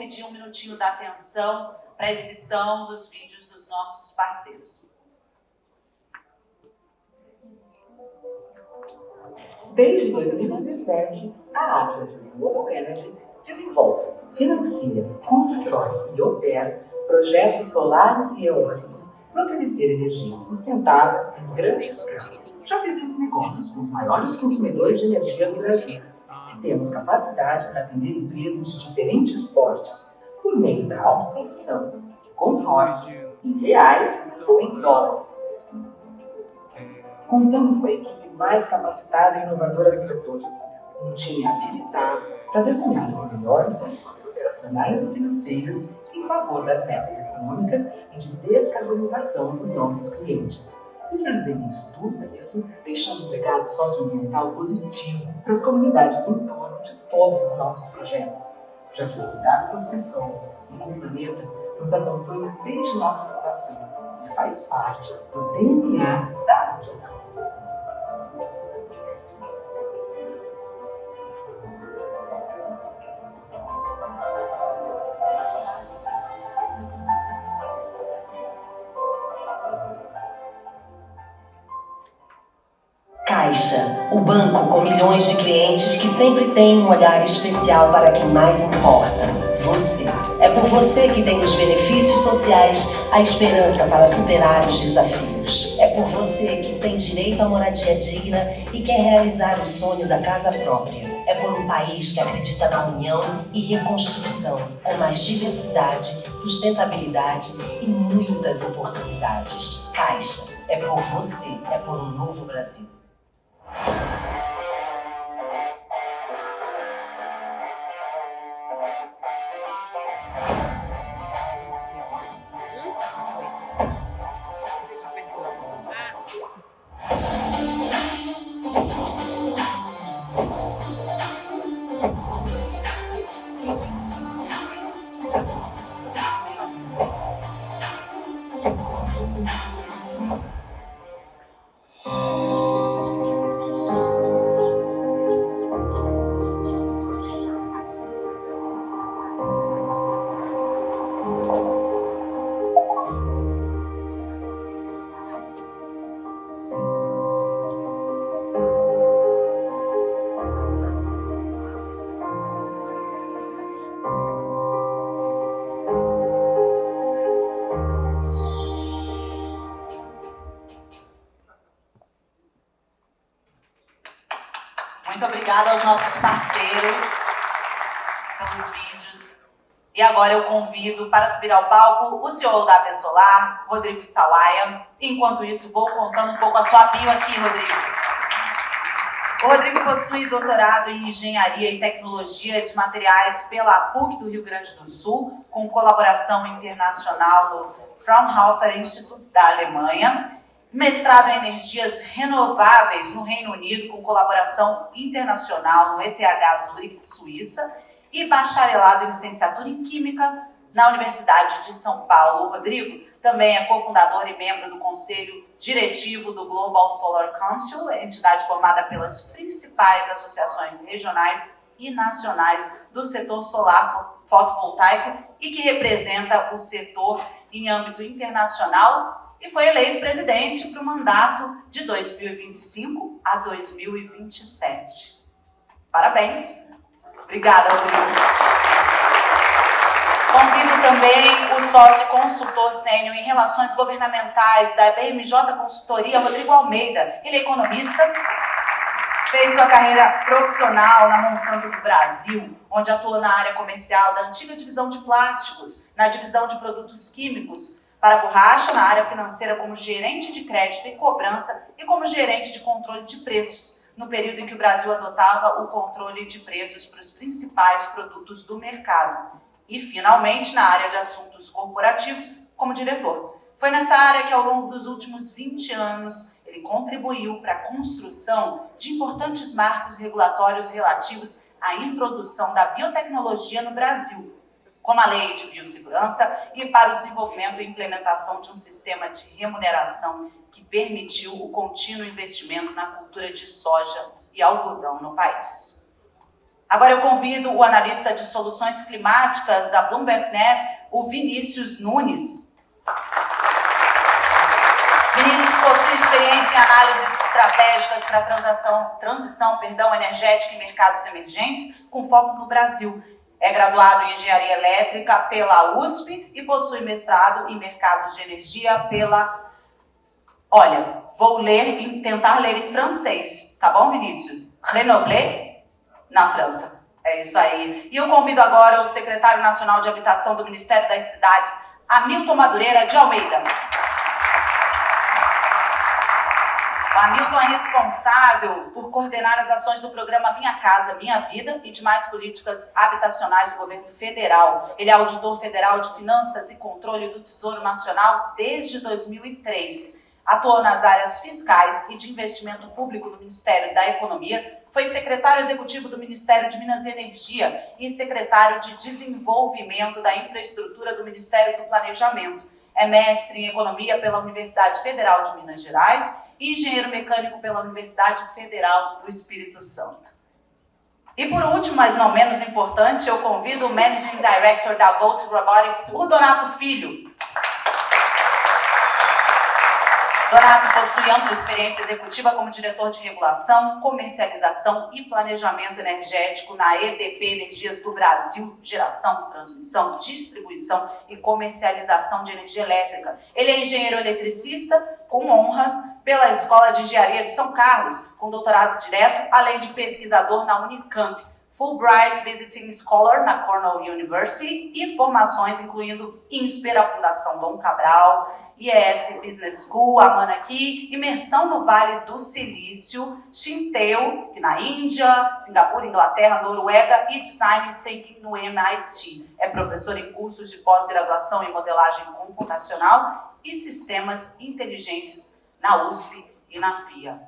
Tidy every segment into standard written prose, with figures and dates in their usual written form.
pedir um minutinho da atenção para a exibição dos vídeos dos nossos parceiros. Desde 2017, a Atlas Renewable Energy desenvolve, financia, constrói e opera projetos solares e eólicos para oferecer energia sustentável em grande escala. Já fizemos negócios com os maiores consumidores de energia do Brasil e temos capacidade para atender empresas de diferentes portes por meio da autoprodução de consórcios em reais ou em dólares. Contamos com a equipe mais capacitada e inovadora do setor, um time habilitado para desenhar as melhores soluções operacionais e financeiras em favor das metas econômicas e de descarbonização dos nossos clientes. E fazemos tudo isso deixando um legado socioambiental positivo para as comunidades do entorno de todos os nossos projetos, já que o cuidado com as pessoas e com o planeta nos acompanha desde nossa fundação e faz parte do DNA da Atlas. Caixa, o banco com milhões de clientes que sempre tem um olhar especial para quem mais importa, você. É por você que tem os benefícios sociais a esperança para superar os desafios. É por você que tem direito à moradia digna e quer realizar o sonho da casa própria. É por um país que acredita na união e reconstrução, com mais diversidade, sustentabilidade e muitas oportunidades. Caixa, é por você, é por um novo Brasil. Muito obrigada aos nossos parceiros pelos vídeos. E agora eu convido para subir ao palco o CEO da AB Solar, Rodrigo Sawaia. Enquanto isso, vou contando um pouco a sua bio aqui, Rodrigo. O Rodrigo possui doutorado em Engenharia e Tecnologia de Materiais pela PUC do Rio Grande do Sul, com colaboração internacional do Fraunhofer Institute da Alemanha. Mestrado em Energias Renováveis no Reino Unido, com colaboração internacional no ETH Zurich, Suíça, e bacharelado em Licenciatura em Química na Universidade de São Paulo. O Rodrigo também é cofundador e membro do Conselho Diretivo do Global Solar Council, entidade formada pelas principais associações regionais e nacionais do setor solar fotovoltaico e que representa o setor em âmbito internacional, e foi eleito presidente para o mandato de 2025 a 2027. Parabéns. Obrigada, Rodrigo. Convido também o sócio consultor sênior em relações governamentais da BMJ Consultoria, Rodrigo Almeida. Ele é economista, fez sua carreira profissional na Monsanto do Brasil, onde atuou na área comercial da antiga divisão de plásticos, na divisão de produtos químicos, para a borracha, na área financeira como gerente de crédito e cobrança e como gerente de controle de preços, no período em que o Brasil adotava o controle de preços para os principais produtos do mercado. E, finalmente, na área de assuntos corporativos, como diretor. Foi nessa área que, ao longo dos últimos 20 anos, ele contribuiu para a construção de importantes marcos regulatórios relativos à introdução da biotecnologia no Brasil, como a Lei de Biossegurança, e para o desenvolvimento e implementação de um sistema de remuneração que permitiu o contínuo investimento na cultura de soja e algodão no país. Agora eu convido o analista de soluções climáticas da Bloomberg Neff, o Vinícius Nunes. Vinícius possui experiência em análises estratégicas para transição energética em mercados emergentes, com foco no Brasil. É graduado em Engenharia Elétrica pela USP e possui mestrado em Mercados de Energia pela... Olha, vou tentar ler em francês, tá bom, Vinícius? Grenoble, na França. É isso aí. E eu convido agora o secretário nacional de Habitação do Ministério das Cidades, Hamilton Madureira de Almeida. O Hamilton é responsável por coordenar as ações do programa Minha Casa, Minha Vida e demais políticas habitacionais do governo federal. Ele é auditor federal de Finanças e Controle do Tesouro Nacional desde 2003. Atuou nas áreas fiscais e de investimento público no Ministério da Economia, foi secretário executivo do Ministério de Minas e Energia e secretário de Desenvolvimento da Infraestrutura do Ministério do Planejamento. É mestre em Economia pela Universidade Federal de Minas Gerais e engenheiro mecânico pela Universidade Federal do Espírito Santo. E por último, mas não menos importante, eu convido o Managing Director da Volt Robotics, o Donato Filho. Donato possui ampla experiência executiva como diretor de regulação, comercialização e planejamento energético na EDP Energias do Brasil, geração, transmissão, distribuição e comercialização de energia elétrica. Ele é engenheiro eletricista com honras pela Escola de Engenharia de São Carlos, com doutorado direto, além de pesquisador na Unicamp, Fulbright Visiting Scholar na Cornell University e formações incluindo INSPER, a Fundação Dom Cabral, IES Business School, a Manaki, imersão no Vale do Silício, Xinteu, que na Índia, Singapura, Inglaterra, Noruega e Design Thinking no MIT. É professor em cursos de pós-graduação em modelagem computacional e sistemas inteligentes na USP e na FIA.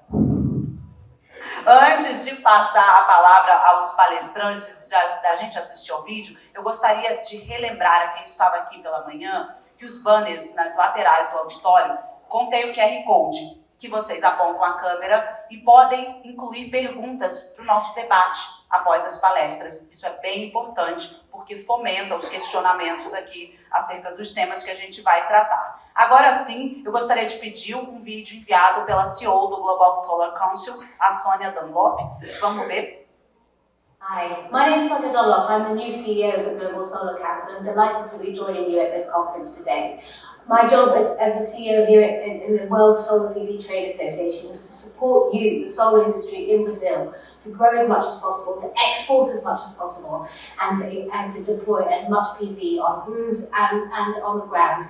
Antes de passar a palavra aos palestrantes, da gente assistir ao vídeo, eu gostaria de relembrar a quem estava aqui pela manhã que os banners nas laterais do auditório contêm o QR Code, que vocês apontam a câmera e podem incluir perguntas para o nosso debate após as palestras. Isso é bem importante, porque fomenta os questionamentos aqui acerca dos temas que a gente vai tratar. Agora sim, eu gostaria de pedir um vídeo enviado pela CEO do Global Solar Council, a Sônia Dunlop. Vamos ver. Hi, my name is Sonia Dunlop. I'm the new CEO of the Global Solar Council and delighted to be joining you at this conference today. My job as the CEO here in the World Solar PV Trade Association is to support you, the solar industry in Brazil, to grow as much as possible, to export as much as possible, and to deploy as much PV on roofs and on the ground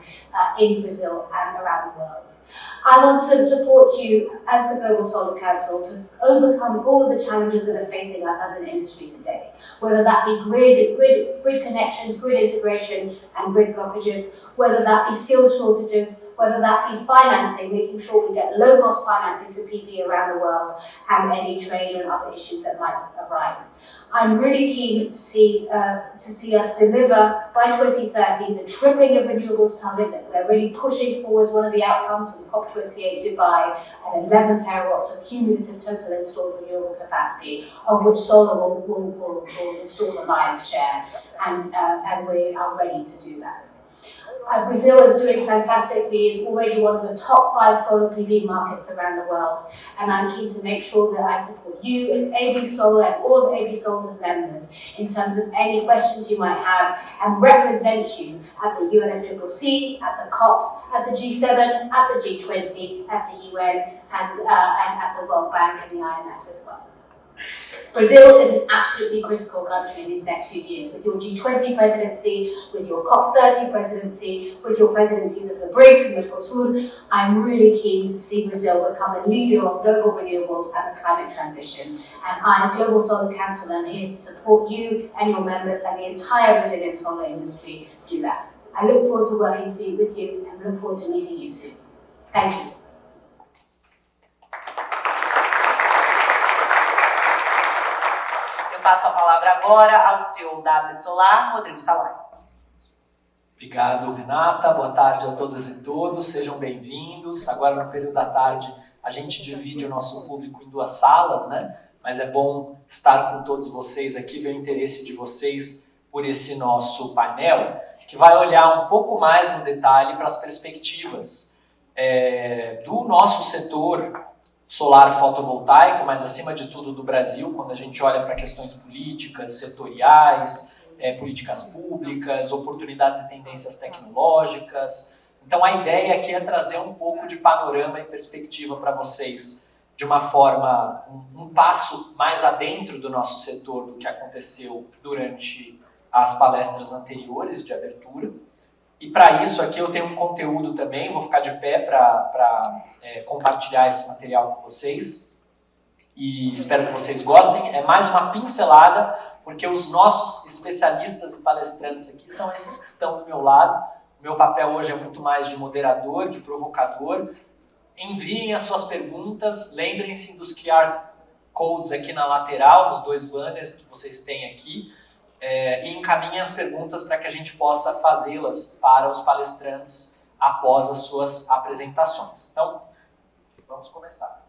in Brazil and around the world. I want to support you as the Global Solar Council to overcome all of the challenges that are facing us as an industry today, whether that be grid connections, grid integration and grid blockages, whether that be skills shortages, whether that be financing, making sure we get low-cost financing to PV around the world, and any trade and other issues that might arise. I'm really keen to see us deliver by 2030 the tripling of renewables target that we're really pushing for as one of the outcomes of COP28 Dubai, and 11 terawatts of cumulative total installed renewable capacity, of which solar will install the lion's share, and we are ready to do that. Brazil is doing fantastically. It's already one of the top 5 solar PV markets around the world, and I'm keen to make sure that I support you and AB Solar and all of AB Solar's members in terms of any questions you might have, and represent you at the UNFCCC, at the COPs, at the G7, at the G20, at the UN, and at the World Bank and the IMF as well. Brazil is an absolutely critical country in these next few years, with your G20 presidency, with your COP30 presidency, with your presidencies of the BRICS and Mercosur. I'm really keen to see Brazil become a leader on global renewables and the climate transition. And I, as Global Solar Council, am here to support you and your members and the entire Brazilian solar industry do that. I look forward to working with you and look forward to meeting you soon. Thank you. Passo a palavra agora ao CEO da AB Solar, Rodrigo Salai. Obrigado, Renata. Boa tarde a todas e todos. Sejam bem-vindos. Agora, no período da tarde, a gente divide o nosso público em 2 salas, né? mas é bom estar com todos vocês aqui, ver o interesse de vocês por esse nosso painel, que vai olhar um pouco mais no detalhe para as perspectivas do nosso setor solar fotovoltaico, mas acima de tudo do Brasil, quando a gente olha para questões políticas, setoriais, políticas públicas, oportunidades e tendências tecnológicas. Então a ideia aqui é trazer um pouco de panorama e perspectiva para vocês, de uma forma, um passo mais adentro do nosso setor do que aconteceu durante as palestras anteriores de abertura. E para isso aqui eu tenho um conteúdo também, vou ficar de pé para compartilhar esse material com vocês. E espero que vocês gostem. É mais uma pincelada, porque os nossos especialistas e palestrantes aqui são esses que estão do meu lado. O meu papel hoje é muito mais de moderador, de provocador. Enviem as suas perguntas, lembrem-se dos QR Codes aqui na lateral, nos 2 banners que vocês têm aqui. E encaminhem as perguntas para que a gente possa fazê-las para os palestrantes após as suas apresentações. Então, vamos começar.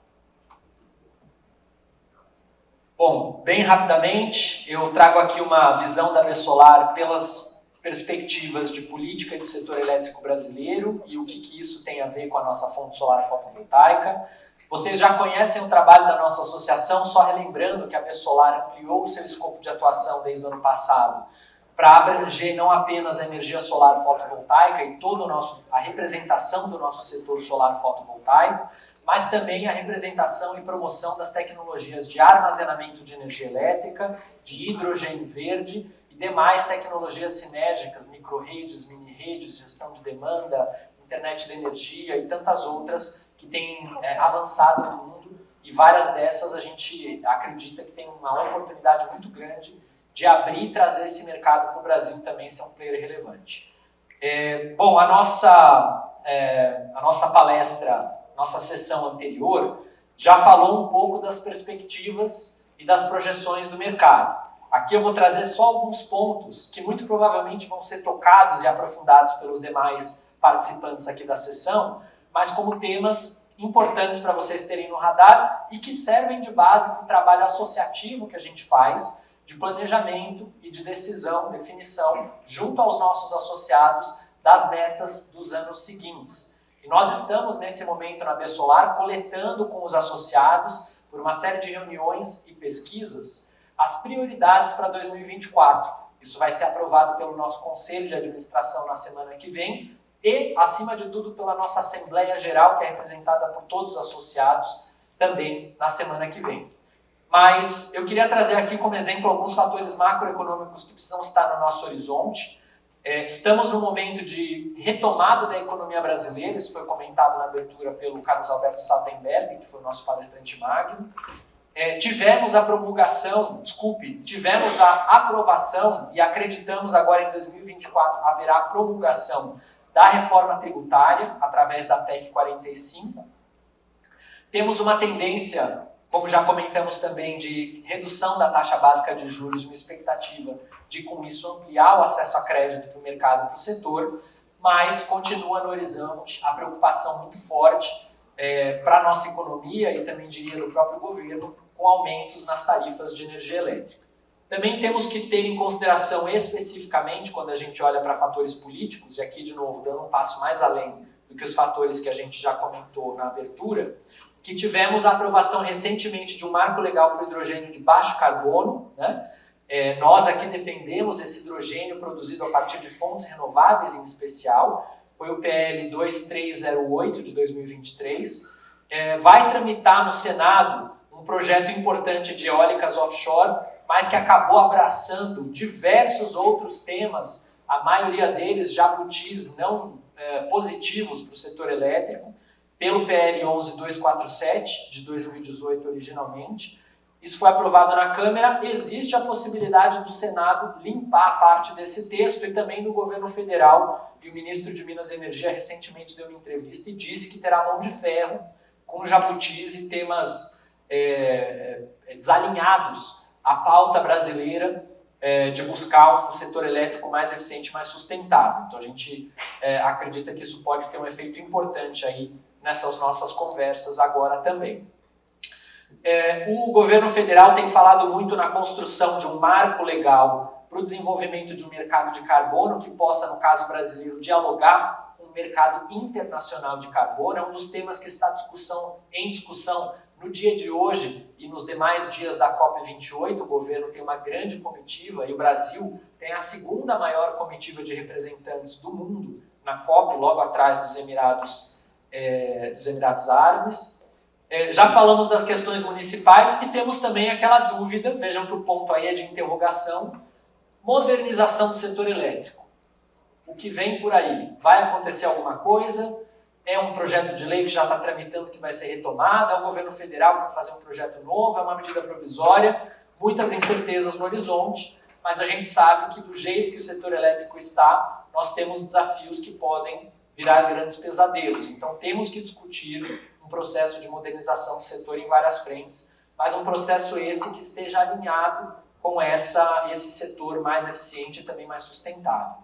Bom, bem rapidamente, eu trago aqui uma visão da Besolar pelas perspectivas de política e do setor elétrico brasileiro e o que isso tem a ver com a nossa fonte solar fotovoltaica. Vocês já conhecem o trabalho da nossa associação, só relembrando que a Besolar ampliou o seu escopo de atuação desde o ano passado para abranger não apenas a energia solar fotovoltaica e toda a representação do nosso setor solar fotovoltaico, mas também a representação e promoção das tecnologias de armazenamento de energia elétrica, de hidrogênio verde e demais tecnologias sinérgicas, micro-redes, mini-redes, gestão de demanda, internet da energia e tantas outras que têm avançado no mundo, e várias dessas a gente acredita que tem uma oportunidade muito grande de abrir e trazer esse mercado para o Brasil também ser um player relevante. Bom, a nossa palestra, nossa sessão anterior, já falou um pouco das perspectivas e das projeções do mercado. Aqui eu vou trazer só alguns pontos que muito provavelmente vão ser tocados e aprofundados pelos demais participantes aqui da sessão, mas como temas importantes para vocês terem no radar e que servem de base para o trabalho associativo que a gente faz, de planejamento e de definição, junto aos nossos associados, das metas dos anos seguintes. E nós estamos, nesse momento, na Besolar, coletando com os associados, por uma série de reuniões e pesquisas, as prioridades para 2024. Isso vai ser aprovado pelo nosso Conselho de Administração na semana que vem, e, acima de tudo, pela nossa Assembleia Geral, que é representada por todos os associados, também na semana que vem. Mas eu queria trazer aqui como exemplo alguns fatores macroeconômicos que precisam estar no nosso horizonte. Estamos num momento de retomada da economia brasileira, isso foi comentado na abertura pelo Carlos Alberto Saltenberg, que foi o nosso palestrante magno. Tivemos a aprovação e acreditamos agora em 2024 haverá a promulgação da reforma tributária, através da PEC 45. Temos uma tendência, como já comentamos também, de redução da taxa básica de juros, uma expectativa de, com isso, ampliar o acesso a crédito para o mercado e para o setor, mas continua no horizonte a preocupação muito forte para a nossa economia e também, diria, do próprio governo, com aumentos nas tarifas de energia elétrica. Também temos que ter em consideração especificamente, quando a gente olha para fatores políticos, e aqui de novo dando um passo mais além do que os fatores que a gente já comentou na abertura, que tivemos a aprovação recentemente de um marco legal para o hidrogênio de baixo carbono, né? Nós aqui defendemos esse hidrogênio produzido a partir de fontes renováveis em especial, foi o PL 2308 de 2023, vai tramitar no Senado um projeto importante de eólicas offshore, mas que acabou abraçando diversos outros temas, a maioria deles jabutis não positivos para o setor elétrico, pelo PL 11247 de 2018 originalmente. Isso foi aprovado na Câmara, existe a possibilidade do Senado limpar parte desse texto e também do governo federal, e o ministro de Minas e Energia recentemente deu uma entrevista e disse que terá mão de ferro com jabutis e temas desalinhados à pauta brasileira de buscar um setor elétrico mais eficiente, mais sustentável. Então a gente acredita que isso pode ter um efeito importante aí nessas nossas conversas agora também. O governo federal tem falado muito na construção de um marco legal para o desenvolvimento de um mercado de carbono que possa, no caso brasileiro, dialogar com o mercado internacional de carbono. É um dos temas que está em discussão no dia de hoje e nos demais dias da COP28. O governo tem uma grande comitiva e o Brasil tem a segunda maior comitiva de representantes do mundo na COP, logo atrás dos Emirados Árabes. Já falamos das questões municipais e temos também aquela dúvida, vejam que o ponto aí é de interrogação, modernização do setor elétrico. O que vem por aí? Vai acontecer alguma coisa? É um projeto de lei que já está tramitando que vai ser retomado? É o governo federal que vai fazer um projeto novo? É uma medida provisória? Muitas incertezas no horizonte, mas a gente sabe que do jeito que o setor elétrico está, nós temos desafios que podem virar grandes pesadelos. Então temos que discutir um processo de modernização do setor em várias frentes, mas um processo esse que esteja alinhado com esse setor mais eficiente e também mais sustentável.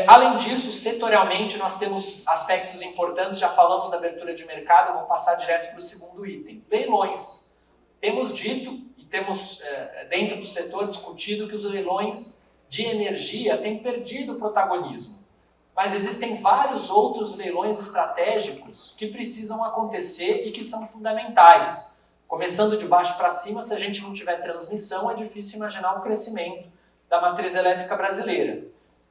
Além disso, setorialmente, nós temos aspectos importantes, já falamos da abertura de mercado, eu vou passar direto para o segundo item. Leilões. Temos dito e temos, dentro do setor, discutido que os leilões de energia têm perdido protagonismo. Mas existem vários outros leilões estratégicos que precisam acontecer e que são fundamentais. Começando de baixo para cima, se a gente não tiver transmissão, é difícil imaginar o crescimento da matriz elétrica brasileira.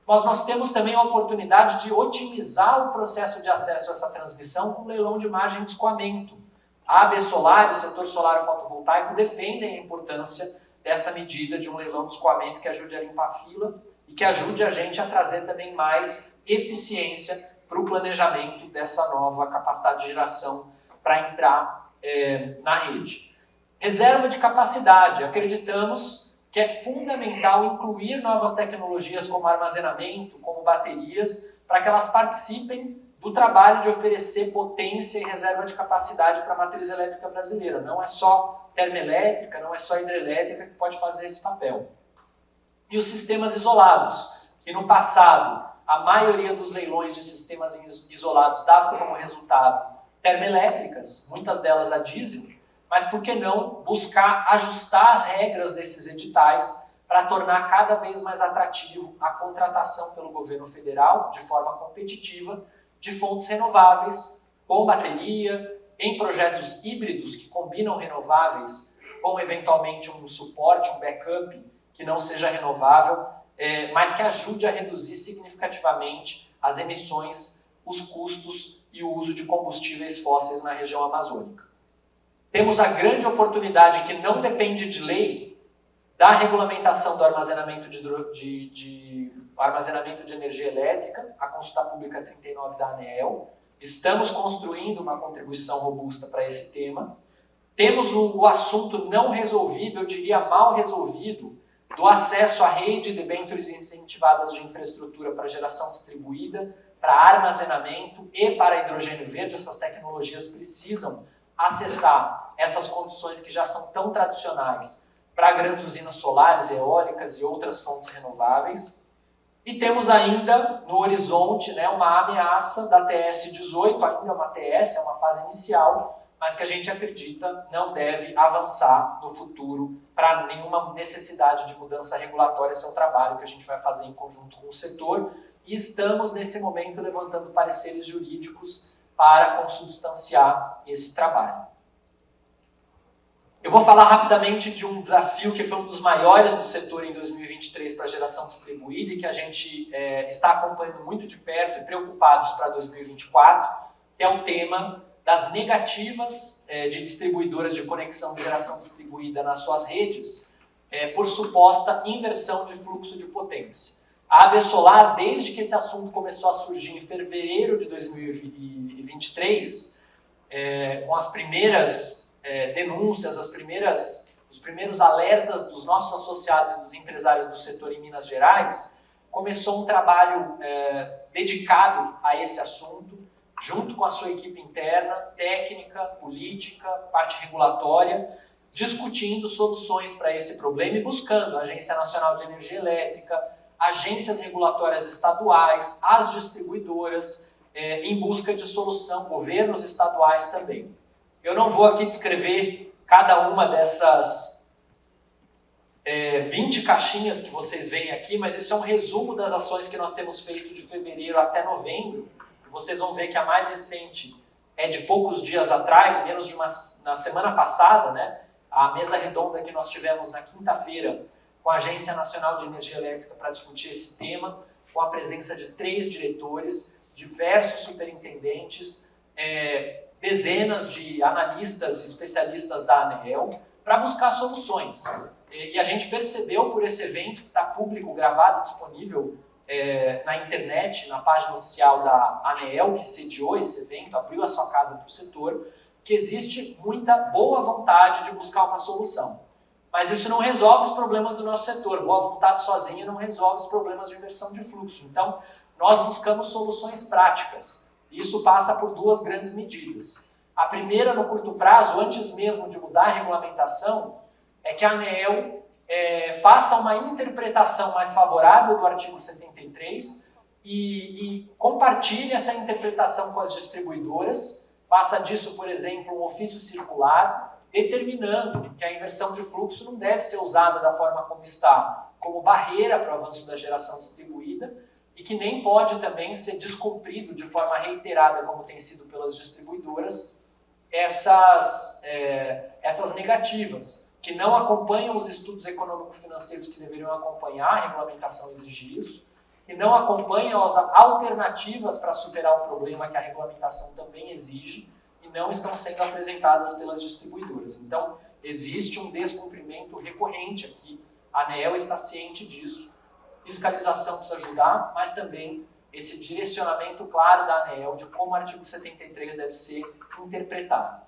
Mas nós temos também a oportunidade de otimizar o processo de acesso a essa transmissão com leilão de margem de escoamento. A AB Solar e o setor solar fotovoltaico defendem a importância dessa medida de um leilão de escoamento que ajude a limpar a fila e que ajude a gente a trazer também mais eficiência para o planejamento dessa nova capacidade de geração para entrar na rede. Reserva de capacidade. Acreditamos que é fundamental incluir novas tecnologias como armazenamento, como baterias, para que elas participem do trabalho de oferecer potência e reserva de capacidade para a matriz elétrica brasileira. Não é só termoelétrica, não é só hidrelétrica que pode fazer esse papel. E os sistemas isolados, que no passado a maioria dos leilões de sistemas isolados dava como resultado termoelétricas, muitas delas a diesel, mas por que não buscar ajustar as regras desses editais para tornar cada vez mais atrativo a contratação pelo governo federal, de forma competitiva, de fontes renováveis, com bateria, em projetos híbridos que combinam renováveis com eventualmente um suporte, um backup que não seja renovável, mas que ajude a reduzir significativamente as emissões, os custos e o uso de combustíveis fósseis na região amazônica. Temos a grande oportunidade que não depende de lei da regulamentação do armazenamento de energia elétrica, a consulta pública 39 da ANEEL. Estamos construindo uma contribuição robusta para esse tema. Temos o assunto não resolvido, eu diria mal resolvido, do acesso à rede de debêntures incentivadas de infraestrutura para geração distribuída, para armazenamento e para hidrogênio verde. Essas tecnologias precisam acessar essas condições que já são tão tradicionais para grandes usinas solares, eólicas e outras fontes renováveis. E temos ainda no horizonte uma ameaça da TS18, ainda é uma TS, é uma fase inicial, mas que a gente acredita não deve avançar no futuro para nenhuma necessidade de mudança regulatória. Esse é o trabalho que a gente vai fazer em conjunto com o setor e estamos nesse momento levantando pareceres jurídicos para consubstanciar esse trabalho. Eu vou falar rapidamente de um desafio que foi um dos maiores do setor em 2023 para a geração distribuída e que a gente está acompanhando muito de perto e preocupados para 2024, que é o tema das negativas de distribuidoras de conexão de geração distribuída nas suas redes por suposta inversão de fluxo de potência. A AB Solar, desde que esse assunto começou a surgir em fevereiro de 2023, com as primeiras denúncias, os primeiros alertas dos nossos associados e dos empresários do setor em Minas Gerais, começou um trabalho dedicado a esse assunto, junto com a sua equipe interna, técnica, política, parte regulatória, discutindo soluções para esse problema e buscando a Agência Nacional de Energia Elétrica, agências regulatórias estaduais, as distribuidoras, em busca de solução, governos estaduais também. Eu não vou aqui descrever cada uma dessas 20 caixinhas que vocês veem aqui, mas isso é um resumo das ações que nós temos feito de fevereiro até novembro. Vocês vão ver que a mais recente é de poucos dias atrás, menos de na semana passada, né? A mesa redonda que nós tivemos na quinta-feira com a Agência Nacional de Energia Elétrica para discutir esse tema, com a presença de 3 diretores, diversos superintendentes, dezenas de analistas e especialistas da ANEEL, para buscar soluções. E a gente percebeu por esse evento, que está público, gravado, disponível na internet, na página oficial da ANEEL, que sediou esse evento, abriu a sua casa para o setor, que existe muita boa vontade de buscar uma solução. Mas isso não resolve os problemas do nosso setor. Boa vontade sozinha não resolve os problemas de inversão de fluxo. Então, nós buscamos soluções práticas. E isso passa por 2 grandes medidas. A primeira, no curto prazo, antes mesmo de mudar a regulamentação, é que a ANEEL faça uma interpretação mais favorável do artigo 73 e compartilhe essa interpretação com as distribuidoras. Faça disso, por exemplo, um ofício circular, determinando que a inversão de fluxo não deve ser usada da forma como está, como barreira para o avanço da geração distribuída, e que nem pode também ser descumprido de forma reiterada, como tem sido pelas distribuidoras, essas negativas, que não acompanham os estudos econômico-financeiros que deveriam acompanhar, a regulamentação exige isso, que não acompanham as alternativas para superar o problema que a regulamentação também exige, e não estão sendo apresentadas pelas distribuidoras. Então, existe um descumprimento recorrente aqui, a ANEEL está ciente disso. Fiscalização precisa ajudar, mas também esse direcionamento claro da ANEEL de como o artigo 73 deve ser interpretado.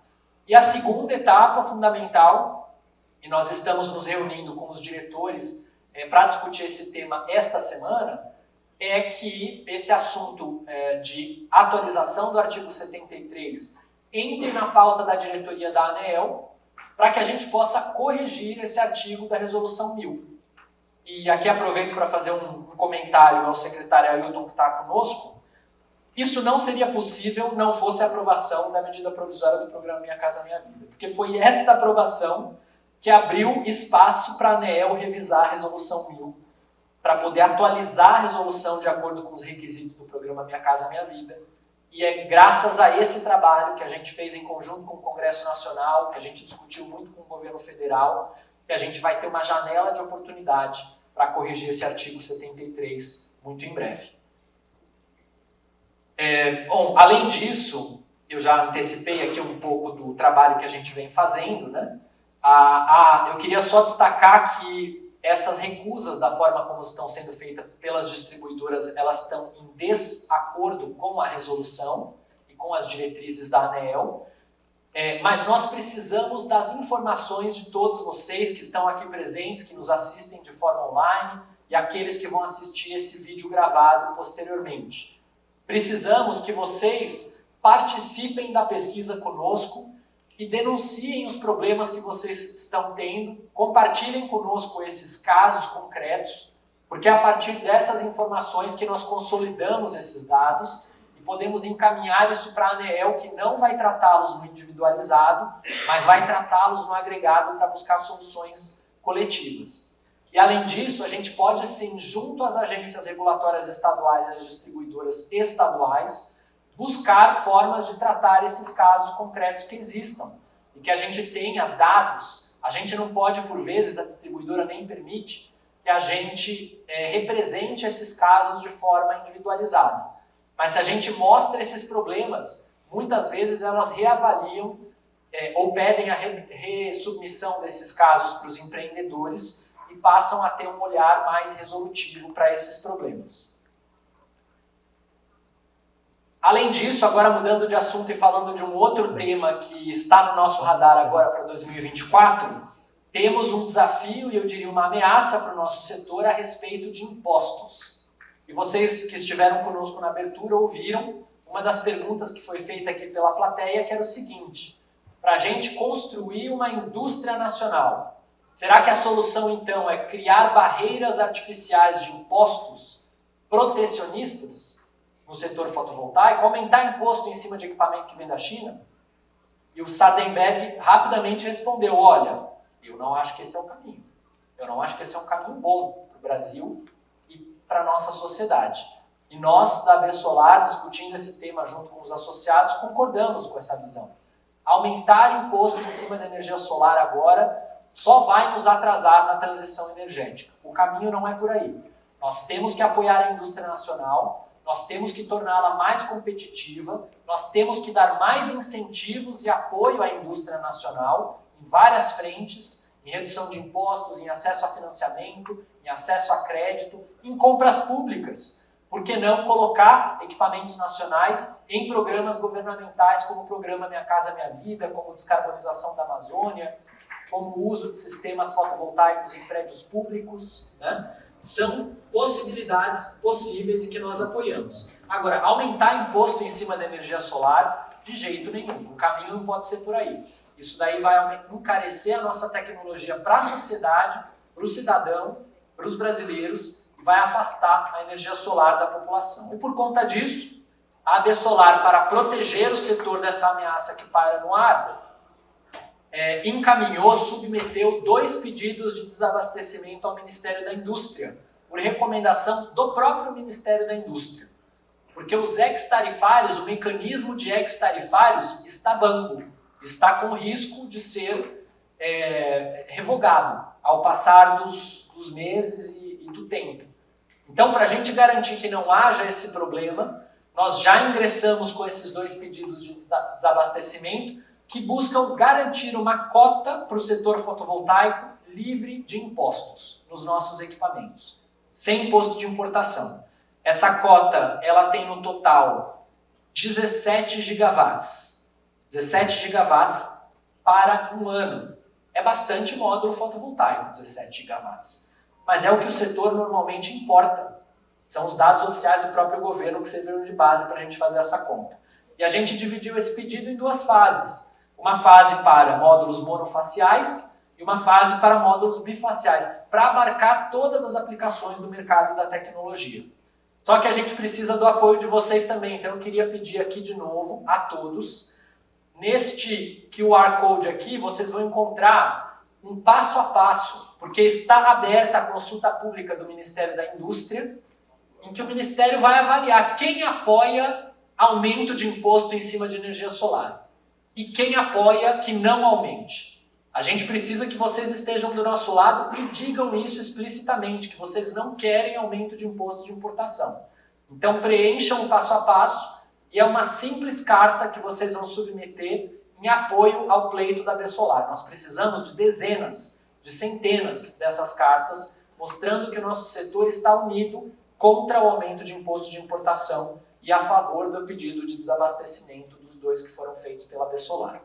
E a segunda etapa fundamental, e nós estamos nos reunindo com os diretores para discutir esse tema esta semana, é que esse assunto de atualização do artigo 73 entre na pauta da diretoria da ANEEL, para que a gente possa corrigir esse artigo da Resolução 1000. E aqui aproveito para fazer um comentário ao secretário Ailton, que está conosco. Isso não seria possível não fosse a aprovação da medida provisória do programa Minha Casa Minha Vida, porque foi esta aprovação que abriu espaço para a ANEEL revisar a Resolução 1000, para poder atualizar a resolução de acordo com os requisitos do programa Minha Casa Minha Vida. E é graças a esse trabalho que a gente fez em conjunto com o Congresso Nacional, que a gente discutiu muito com o governo federal, que a gente vai ter uma janela de oportunidade para corrigir esse artigo 73 muito em breve. Bom, além disso, eu já antecipei aqui um pouco do trabalho que a gente vem fazendo, né? Eu queria só destacar que essas recusas, da forma como estão sendo feitas pelas distribuidoras, elas estão em desacordo com a resolução e com as diretrizes da ANEEL, mas nós precisamos das informações de todos vocês que estão aqui presentes, que nos assistem de forma online e aqueles que vão assistir esse vídeo gravado posteriormente. Precisamos que vocês participem da pesquisa conosco e denunciem os problemas que vocês estão tendo, compartilhem conosco esses casos concretos, porque é a partir dessas informações que nós consolidamos esses dados e podemos encaminhar isso para a ANEEL, que não vai tratá-los no individualizado, mas vai tratá-los no agregado para buscar soluções coletivas. E além disso, a gente pode sim, junto às agências regulatórias estaduais e às distribuidoras estaduais, buscar formas de tratar esses casos concretos que existam e que a gente tenha dados. A gente não pode, por vezes, a distribuidora nem permite que a gente represente esses casos de forma individualizada. Mas se a gente mostra esses problemas, muitas vezes elas reavaliam ou pedem a resubmissão desses casos para os empreendedores e passam a ter um olhar mais resolutivo para esses problemas. Além disso, agora mudando de assunto e falando de um outro tema que está no nosso radar agora para 2024, temos um desafio e eu diria uma ameaça para o nosso setor a respeito de impostos. E vocês que estiveram conosco na abertura ouviram uma das perguntas que foi feita aqui pela plateia, que era o seguinte: para a gente construir uma indústria nacional, será que a solução então é criar barreiras artificiais de impostos protecionistas no setor fotovoltaico, aumentar imposto em cima de equipamento que vem da China? E o Sardenberg rapidamente respondeu, olha, eu não acho que esse é o caminho. Eu não acho que esse é um caminho bom para o Brasil e para a nossa sociedade. E nós, da AB Solar, discutindo esse tema junto com os associados, concordamos com essa visão. Aumentar imposto em cima da energia solar agora só vai nos atrasar na transição energética. O caminho não é por aí. Nós temos que apoiar a indústria nacional, nós temos que torná-la mais competitiva, nós temos que dar mais incentivos e apoio à indústria nacional em várias frentes, em redução de impostos, em acesso a financiamento, em acesso a crédito, em compras públicas. Por que não colocar equipamentos nacionais em programas governamentais, como o programa Minha Casa Minha Vida, como descarbonização da Amazônia, como o uso de sistemas fotovoltaicos em prédios públicos, né? São possibilidades possíveis e que nós apoiamos. Agora, aumentar imposto em cima da energia solar, de jeito nenhum. O caminho não pode ser por aí. Isso daí vai encarecer a nossa tecnologia para a sociedade, para o cidadão, para os brasileiros, e vai afastar a energia solar da população. E por conta disso, a AB Solar, para proteger o setor dessa ameaça que paira no ar, encaminhou, submeteu 2 pedidos de desabastecimento ao Ministério da Indústria, por recomendação do próprio Ministério da Indústria. Porque os ex-tarifários, o mecanismo de ex-tarifários está bambo, está com risco de ser revogado ao passar dos meses e do tempo. Então, para a gente garantir que não haja esse problema, nós já ingressamos com esses 2 pedidos de desabastecimento que buscam garantir uma cota para o setor fotovoltaico livre de impostos nos nossos equipamentos, sem imposto de importação. Essa cota, ela tem no total 17 gigawatts. 17 gigawatts para um ano. É bastante módulo fotovoltaico, 17 gigawatts. Mas é o que o setor normalmente importa. São os dados oficiais do próprio governo que serviram de base para a gente fazer essa conta. E a gente dividiu esse pedido em 2 fases. Uma fase para módulos monofaciais e uma fase para módulos bifaciais, para abarcar todas as aplicações do mercado e da tecnologia. Só que a gente precisa do apoio de vocês também, então eu queria pedir aqui de novo a todos, neste QR Code aqui, vocês vão encontrar um passo a passo, porque está aberta a consulta pública do Ministério da Indústria, em que o Ministério vai avaliar quem apoia aumento de imposto em cima de energia solar e quem apoia que não aumente. A gente precisa que vocês estejam do nosso lado e digam isso explicitamente, que vocês não querem aumento de imposto de importação. Então preencham o passo a passo e é uma simples carta que vocês vão submeter em apoio ao pleito da AB Solar. Nós precisamos de dezenas, de centenas dessas cartas, mostrando que o nosso setor está unido contra o aumento de imposto de importação e a favor do pedido de desabastecimento dos 2 que foram feitos pela AB Solar.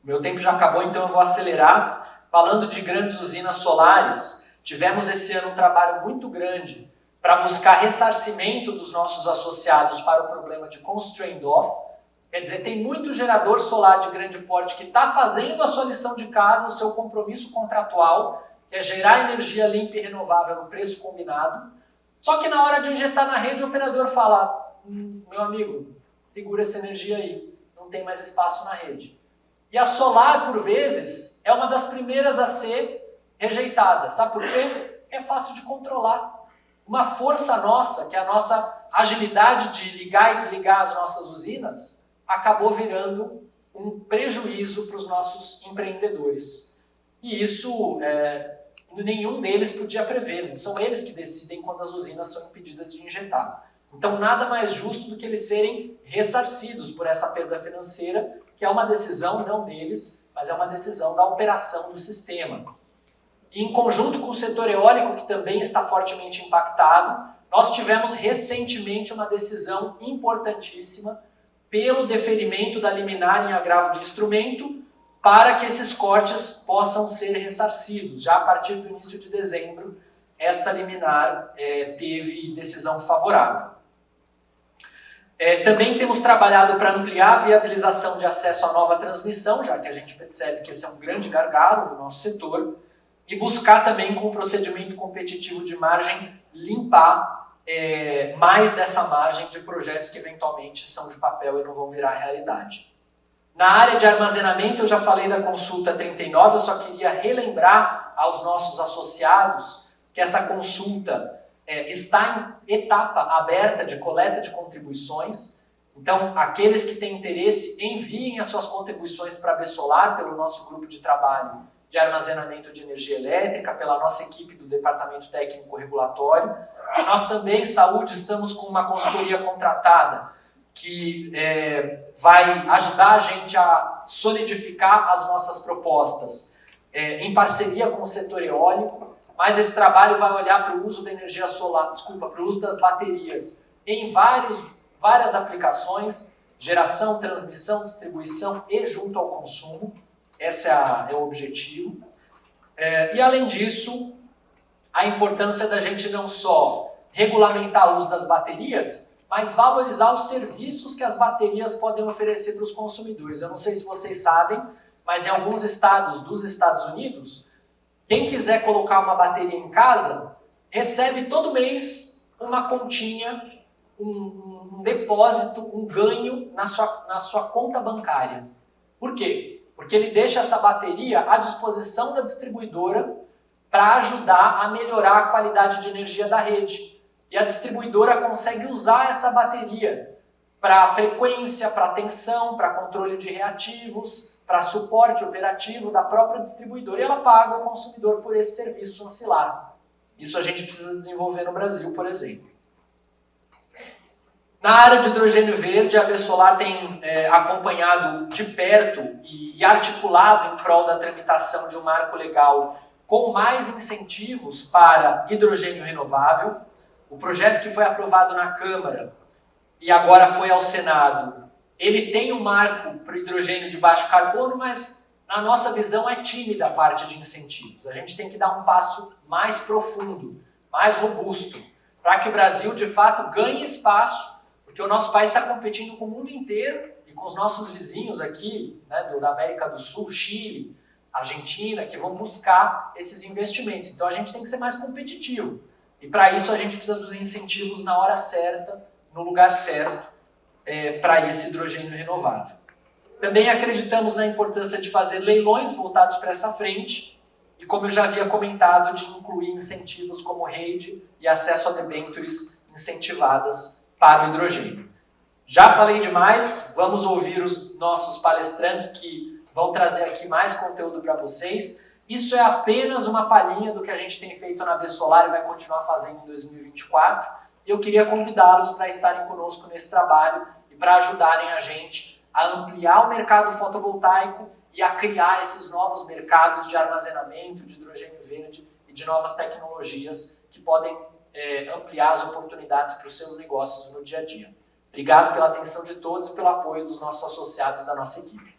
Meu tempo já acabou, então eu vou acelerar. Falando de grandes usinas solares, tivemos esse ano um trabalho muito grande para buscar ressarcimento dos nossos associados para o problema de constrained off. Quer dizer, tem muito gerador solar de grande porte que está fazendo a sua lição de casa, o seu compromisso contratual, que é gerar energia limpa e renovável no preço combinado. Só que na hora de injetar na rede, o operador fala, meu amigo, segura essa energia aí, não tem mais espaço na rede. E a solar, por vezes, é uma das primeiras a ser rejeitada. Sabe por quê? É fácil de controlar. Uma força nossa, que é a nossa agilidade de ligar e desligar as nossas usinas, acabou virando um prejuízo para os nossos empreendedores. E isso nenhum deles podia prever. Não são eles que decidem quando as usinas são impedidas de injetar. Então, nada mais justo do que eles serem ressarcidos por essa perda financeira, que é uma decisão não deles, mas é uma decisão da operação do sistema. E em conjunto com o setor eólico, que também está fortemente impactado, nós tivemos recentemente uma decisão importantíssima pelo deferimento da liminar em agravo de instrumento para que esses cortes possam ser ressarcidos. Já a partir do início de dezembro, esta liminar teve decisão favorável. Também temos trabalhado para ampliar a viabilização de acesso à nova transmissão, já que a gente percebe que esse é um grande gargalo no nosso setor, e buscar também com o procedimento competitivo de margem limpar mais dessa margem de projetos que eventualmente são de papel e não vão virar realidade. Na área de armazenamento, eu já falei da consulta 39, eu só queria relembrar aos nossos associados que essa consulta está em etapa aberta de coleta de contribuições. Então, aqueles que têm interesse, enviem as suas contribuições para a Besolar pelo nosso grupo de trabalho de armazenamento de energia elétrica, pela nossa equipe do Departamento Técnico Regulatório. Nós também, Saúde, estamos com uma consultoria contratada que vai ajudar a gente a solidificar as nossas propostas em parceria com o setor eólico, mas esse trabalho vai olhar para o uso da energia solar, para o uso das baterias em várias aplicações, geração, transmissão, distribuição e junto ao consumo. Esse é o objetivo. E além disso, a importância da gente não só regulamentar o uso das baterias, mas valorizar os serviços que as baterias podem oferecer para os consumidores. Eu não sei se vocês sabem, mas em alguns estados dos Estados Unidos, quem quiser colocar uma bateria em casa, recebe todo mês uma continha, um depósito, um ganho na sua conta bancária. Por quê? Porque ele deixa essa bateria à disposição da distribuidora para ajudar a melhorar a qualidade de energia da rede. E a distribuidora consegue usar essa bateria para frequência, para tensão, para controle de reativos, para suporte operativo da própria distribuidora, e ela paga o consumidor por esse serviço ancilar. Isso a gente precisa desenvolver no Brasil, por exemplo. Na área de hidrogênio verde, a Besolar tem acompanhado de perto e articulado em prol da tramitação de um marco legal com mais incentivos para hidrogênio renovável. O projeto que foi aprovado na Câmara e agora foi ao Senado, ele tem um marco para o hidrogênio de baixo carbono, mas na nossa visão é tímida a parte de incentivos. A gente tem que dar um passo mais profundo, mais robusto, para que o Brasil de fato ganhe espaço, porque o nosso país está competindo com o mundo inteiro e com os nossos vizinhos aqui, né, da América do Sul, Chile, Argentina, que vão buscar esses investimentos. Então a gente tem que ser mais competitivo. E para isso a gente precisa dos incentivos na hora certa, no lugar certo, para esse hidrogênio renovável. Também acreditamos na importância de fazer leilões voltados para essa frente e, como eu já havia comentado, de incluir incentivos como rede e acesso a debêntures incentivadas para o hidrogênio. Já falei demais, vamos ouvir os nossos palestrantes que vão trazer aqui mais conteúdo para vocês. Isso é apenas uma palhinha do que a gente tem feito na Besolar e vai continuar fazendo em 2024. E eu queria convidá-los para estarem conosco nesse trabalho e para ajudarem a gente a ampliar o mercado fotovoltaico e a criar esses novos mercados de armazenamento, de hidrogênio verde e de novas tecnologias que podem ampliar as oportunidades para os seus negócios no dia a dia. Obrigado pela atenção de todos e pelo apoio dos nossos associados da nossa equipe.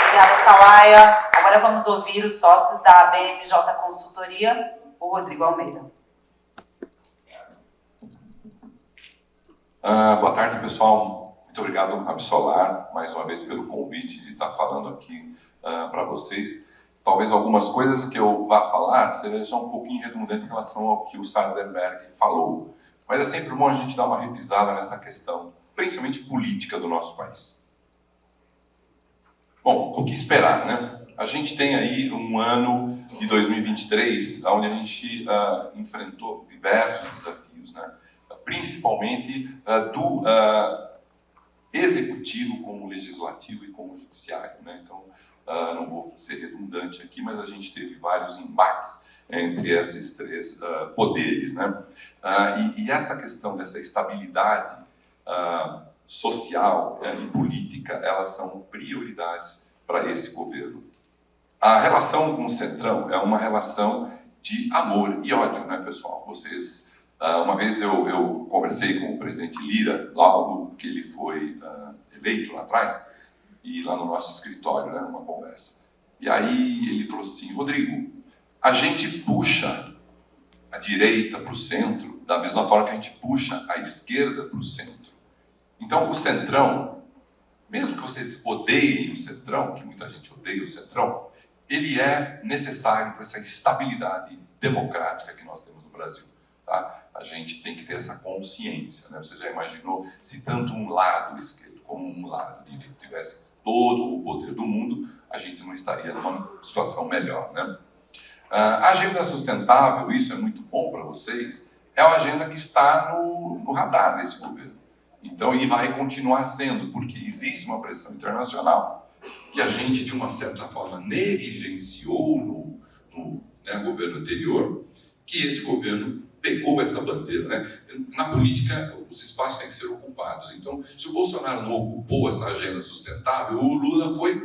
Obrigada, Sawaia. Agora vamos ouvir o sócio da BMJ Consultoria, o Rodrigo Almeida. Boa tarde, pessoal. Muito obrigado à Besolar, mais uma vez, pelo convite de estar falando aqui para vocês. Talvez algumas coisas que eu vá falar sejam um pouquinho redundante em relação ao que o Sardenberg falou. Mas é sempre bom a gente dar uma revisada nessa questão, principalmente política do nosso país. Bom, o que esperar, né? A gente tem aí um ano de 2023, onde a gente enfrentou diversos desafios, né? Principalmente do executivo com o legislativo e com o judiciário, né? Então, não vou ser redundante aqui, mas a gente teve vários embates entre esses três poderes, né? E essa questão dessa estabilidade social e política, elas são prioridades para esse governo. A relação com o Centrão é uma relação de amor e ódio, né, pessoal? Vocês, uma vez eu conversei com o presidente Lira, logo que ele foi eleito lá atrás, e lá no nosso escritório, né, numa conversa. E aí ele falou assim: Rodrigo, a gente puxa a direita para o centro da mesma forma que a gente puxa a esquerda para o centro. Então, o Centrão, mesmo que vocês odeiem o Centrão, que muita gente odeia o Centrão, ele é necessário para essa estabilidade democrática que nós temos no Brasil. Tá? A gente tem que ter essa consciência, né? Você já imaginou se tanto um lado esquerdo como um lado direito tivesse todo o poder do mundo, a gente não estaria numa situação melhor, né? A agenda sustentável, isso é muito bom para vocês, é uma agenda que está no radar desse governo. Então, e vai continuar sendo, porque existe uma pressão internacional que a gente, de uma certa forma, negligenciou no governo anterior, que esse governo pegou essa bandeira, né? Na política, os espaços têm que ser ocupados. Então, se o Bolsonaro não ocupou essa agenda sustentável, o Lula foi,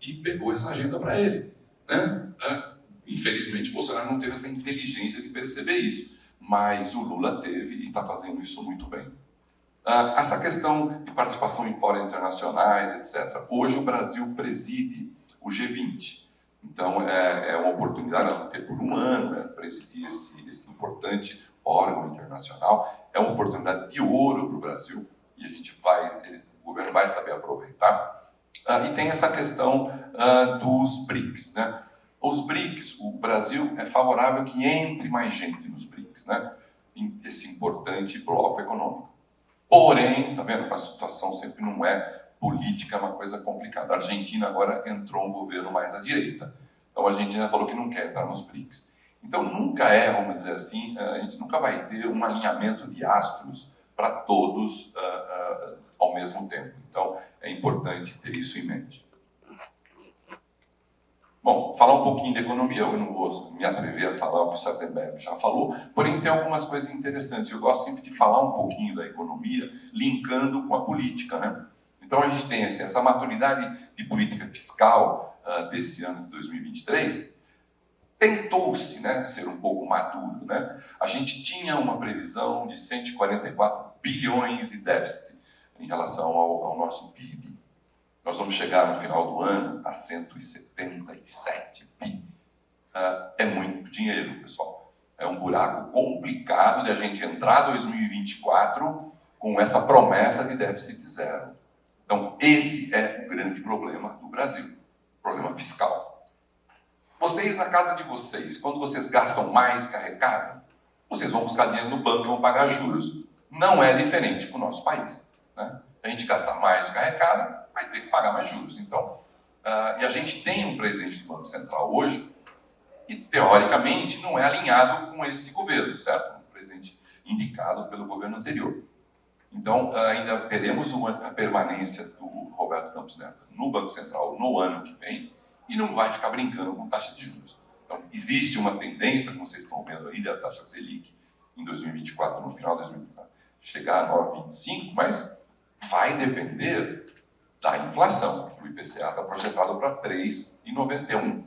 e pegou essa agenda para ele, né? Infelizmente, o Bolsonaro não teve essa inteligência de perceber isso, mas o Lula teve e está fazendo isso muito bem. Essa questão de participação em fóruns internacionais, etc. Hoje o Brasil preside o G20. Então, é uma oportunidade de ter por um ano, né, presidir esse importante órgão internacional. É uma oportunidade de ouro para o Brasil e o governo vai saber aproveitar. E tem essa questão dos BRICS, né? Os BRICS, o Brasil é favorável que entre mais gente nos BRICS, né? Esse importante bloco econômico. Porém, tá vendo? A situação sempre não é política, é uma coisa complicada. A Argentina agora entrou um governo mais à direita. Então a Argentina falou que não quer entrar nos BRICS. Então nunca vamos dizer assim, a gente nunca vai ter um alinhamento de astros para todos ao mesmo tempo. Então é importante ter isso em mente. Bom, falar um pouquinho de economia, eu não vou me atrever a falar o que o Sardenberg já falou, porém tem algumas coisas interessantes. Eu gosto sempre de falar um pouquinho da economia, linkando com a política, né? Então a gente tem essa maturidade de política fiscal desse ano de 2023, tentou-se, né, ser um pouco maduro, né? A gente tinha uma previsão de 144 bilhões de déficit em relação ao nosso PIB. Nós vamos chegar no final do ano a 177 bi. É muito dinheiro, pessoal. É um buraco complicado de a gente entrar em 2024 com essa promessa de déficit zero. Então, esse é o grande problema do Brasil, problema fiscal. Vocês, na casa de vocês, quando vocês gastam mais que arrecadam, vocês vão buscar dinheiro no banco e vão pagar juros. Não é diferente com o nosso país, né? A gente gasta mais do que arrecada, vai ter que pagar mais juros. Então, e a gente tem um presidente do Banco Central hoje que, teoricamente, não é alinhado com esse governo, certo? Um presidente indicado pelo governo anterior. Então, ainda teremos a permanência do Roberto Campos Neto no Banco Central no ano que vem e não vai ficar brincando com taxa de juros. Então, existe uma tendência, como vocês estão vendo aí, da taxa Selic em 2024, no final de 2024, chegar a 9,25, mas vai depender da inflação. O IPCA está projetado para 3,91.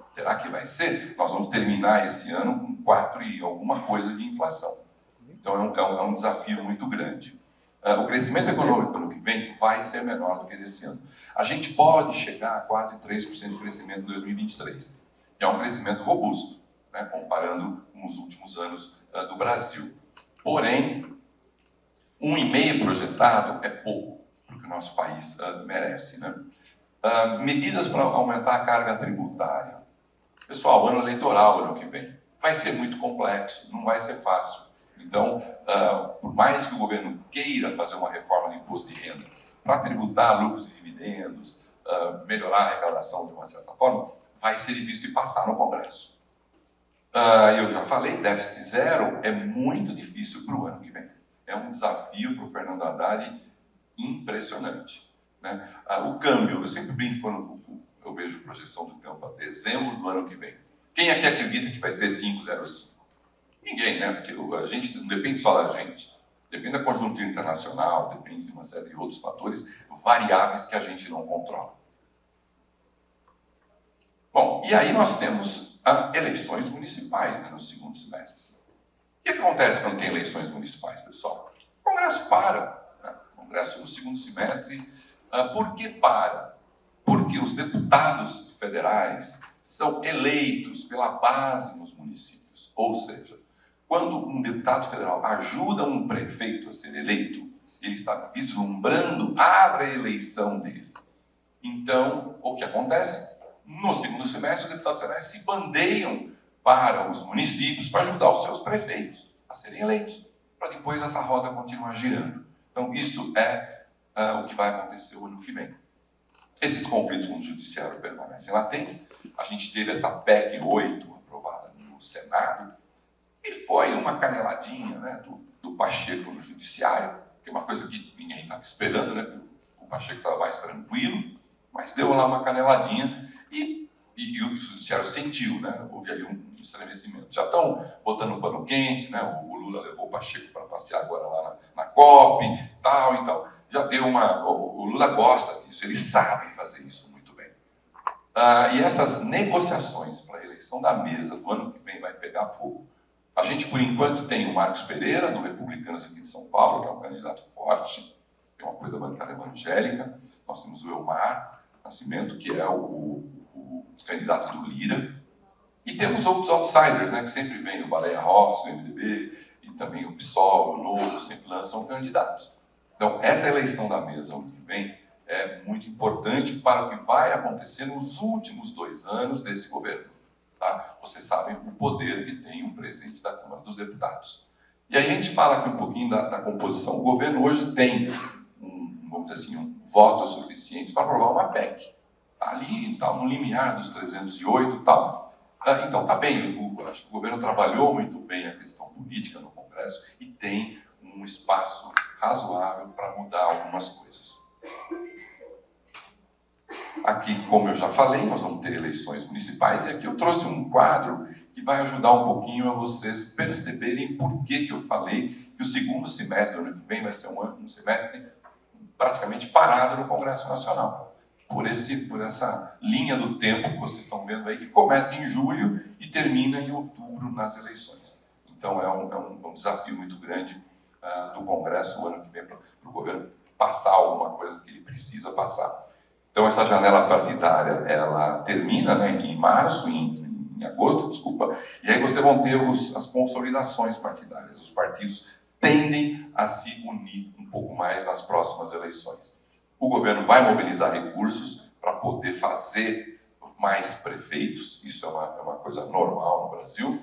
Será que vai ser? Nós vamos terminar esse ano com 4 e alguma coisa de inflação. Então é um desafio muito grande. O crescimento econômico no que vem vai ser menor do que desse ano. A gente pode chegar a quase 3% de crescimento em 2023, que é um crescimento robusto, né, comparando com os últimos anos do Brasil. Porém, 1,5% projetado é pouco para o que o nosso país merece, né? Medidas para aumentar a carga tributária. Pessoal, ano eleitoral, ano que vem, vai ser muito complexo, não vai ser fácil. Então, por mais que o governo queira fazer uma reforma do imposto de renda para tributar lucros e dividendos, melhorar a arrecadação de uma certa forma, vai ser visto e passar no Congresso. Eu já falei, déficit zero é muito difícil para o ano que vem. É um desafio para o Fernando Haddad impressionante, né? O câmbio, eu sempre brinco quando eu vejo projeção do câmbio para dezembro do ano que vem. Quem aqui acredita que vai ser 5,05? Ninguém, né? Porque a gente não depende só da gente. Depende da conjuntura internacional, depende de uma série de outros fatores, variáveis que a gente não controla. Bom, e aí nós temos eleições municipais, né, no segundo semestre. O que acontece quando tem eleições municipais, pessoal? O Congresso para. Né? O Congresso no segundo semestre. Por que para? Porque os deputados federais são eleitos pela base nos municípios. Ou seja, quando um deputado federal ajuda um prefeito a ser eleito, ele está vislumbrando a reeleição dele. Então, o que acontece? No segundo semestre, os deputados federais se bandeiam para os municípios para ajudar os seus prefeitos a a serem eleitos, para depois essa roda continuar girando. Então, isso é o que vai acontecer o ano que vem. Esses conflitos com o judiciário permanecem latentes. A gente teve essa PEC 8 aprovada no Senado, e foi uma caneladinha, né, do Pacheco no judiciário, que é uma coisa que ninguém estava esperando, né? O Pacheco estava mais tranquilo, mas deu lá uma caneladinha e o judiciário sentiu, né? Houve aí um estremecimento. Já estão botando pano quente, né? O Lula levou o Pacheco para passear agora lá na COP, tal, então já deu uma... O Lula gosta disso, ele sabe fazer isso muito bem. E essas negociações para a eleição da mesa do ano que vem vai pegar fogo. A gente, por enquanto, tem o Marcos Pereira, do Republicanos aqui de São Paulo, que é um candidato forte, tem uma coisa da bancada evangélica. Nós temos o Elmar Nascimento, que é o candidato do Lira. E temos outros outsiders, né, que sempre vem, o Baleia Rossi, o MDB, e também o PSOL, o Novo, sempre lançam candidatos. Então, essa eleição da mesa ano que vem é muito importante para o que vai acontecer nos últimos 2 anos desse governo. Tá? Vocês sabem o poder que tem um presidente da Câmara dos Deputados. E aí a gente fala aqui um pouquinho da composição. O governo hoje tem, vamos dizer assim, votos suficientes para aprovar uma PEC. Tá ali, tá, no limiar dos 308 e tal. Então está bem, acho que o governo trabalhou muito bem a questão política no Congresso e tem um espaço razoável para mudar algumas coisas. Aqui, como eu já falei, nós vamos ter eleições municipais e aqui eu trouxe um quadro que vai ajudar um pouquinho a vocês perceberem por que eu falei que o segundo semestre do ano que vem vai ser um semestre praticamente parado no Congresso Nacional. Por essa linha do tempo que vocês estão vendo aí, que começa em julho e termina em outubro nas eleições. Então é um desafio muito grande do Congresso o ano que vem para o governo passar alguma coisa que ele precisa passar. Então essa janela partidária, ela termina, né, em março, em agosto, desculpa, e aí vocês vão ter as consolidações partidárias. Os partidos tendem a se unir um pouco mais nas próximas eleições. O governo vai mobilizar recursos para poder fazer mais prefeitos, isso é uma coisa normal no Brasil.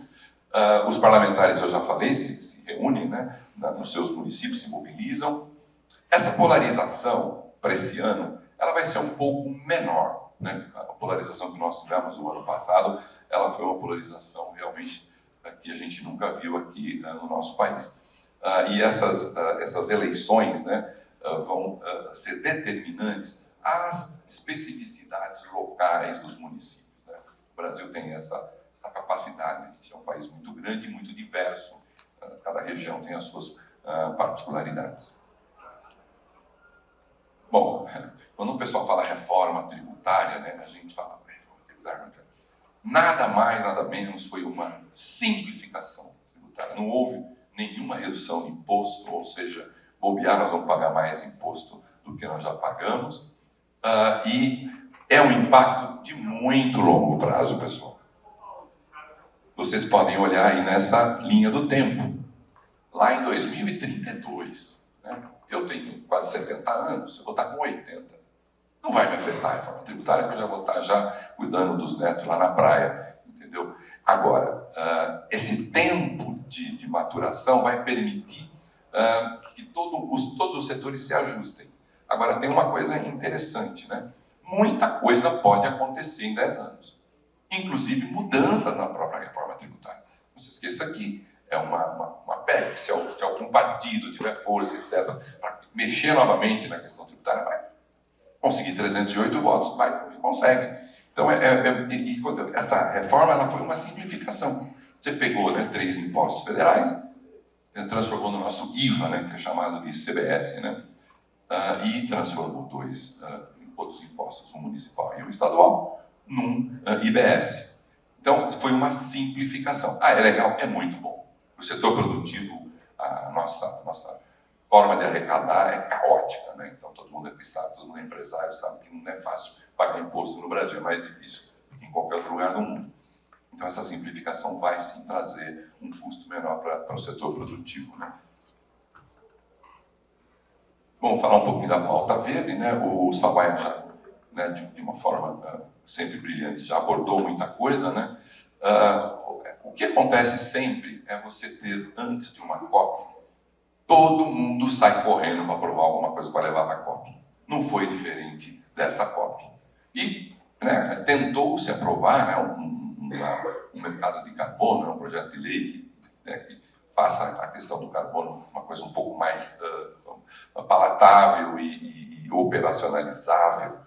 Os parlamentares, eu já falei, se reúnem, né, nos seus municípios, se mobilizam. Essa polarização para esse ano, ela vai ser um pouco menor, né? A polarização que nós tivemos no ano passado, ela foi uma polarização realmente que a gente nunca viu aqui no nosso país. E essas eleições, né, vão ser determinantes às especificidades locais dos municípios, né? O Brasil tem essa capacidade, a gente é um país muito grande e muito diverso, cada região tem as suas particularidades. Bom, quando o pessoal fala reforma tributária, né, a gente fala reforma tributária, nada mais, nada menos foi uma simplificação tributária. Não houve nenhuma redução de imposto, ou seja, bobear, nós vamos pagar mais imposto do que nós já pagamos. E é um impacto de muito longo prazo, pessoal. Vocês podem olhar aí nessa linha do tempo. Lá em 2032, né, eu tenho quase 70 anos, eu vou estar com 80. Não vai me afetar a reforma tributária, porque eu já vou estar já cuidando dos netos lá na praia, entendeu? Agora, esse tempo de maturação vai permitir que todos os setores se ajustem. Agora, tem uma coisa interessante, né? Muita coisa pode acontecer em 10 anos. Inclusive mudanças na própria reforma tributária. Não se esqueça que é uma PEC, se algum partido tiver força, etc., para mexer novamente na questão tributária, vai conseguir 308 votos, consegue. Então, essa reforma ela foi uma simplificação. Você pegou, né, 3 impostos federais, transformou no nosso IVA, né, que é chamado de CBS, né, e transformou 2 outros impostos, o municipal e o estadual, num IBS. Então, foi uma simplificação. É legal? É muito bom. O setor produtivo, a nossa forma de arrecadar é caótica, né? Então, todo mundo aqui sabe, todo mundo é empresário, sabe que não é fácil pagar imposto no Brasil, é mais difícil do que em qualquer outro lugar do mundo. Então, essa simplificação vai, sim, trazer um custo menor para o setor produtivo, né? Bom, falar um pouquinho da pauta verde, né? O Salvaia já, né, de uma forma sempre brilhante, já abordou muita coisa, né? O que acontece sempre é você ter, antes de uma COP, todo mundo sai correndo para aprovar alguma coisa para levar para a COP. Não foi diferente dessa COP. E tentou-se aprovar um mercado de carbono, um projeto de lei que faça a questão do carbono uma coisa um pouco mais palatável e operacionalizável.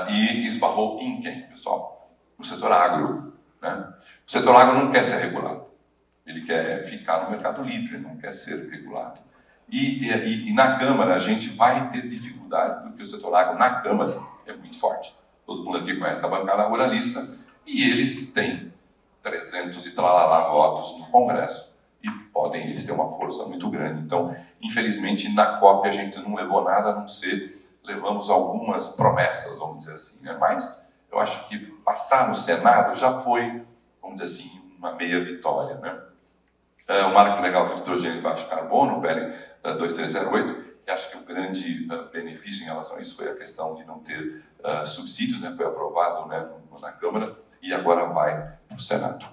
E esbarrou em quem, pessoal? No setor agro. Né? O setor agro não quer ser regulado. Ele quer ficar no mercado livre, não quer ser regulado. E na Câmara a gente vai ter dificuldade, porque o setor agro na Câmara é muito forte. Todo mundo aqui conhece a bancada ruralista e eles têm 300 e tralalá votos no Congresso e podem eles ter uma força muito grande. Então, infelizmente, na COP a gente não levou nada, a não ser levamos algumas promessas, vamos dizer assim. Né? Mas eu acho que passar no Senado já foi, vamos dizer assim, uma meia vitória. Né? O marco legal do hidrogênio de baixo carbono, o PL 2308, que acho que o grande benefício em relação a isso foi a questão de não ter subsídios, né? Foi aprovado, né, na Câmara e agora vai para o Senado.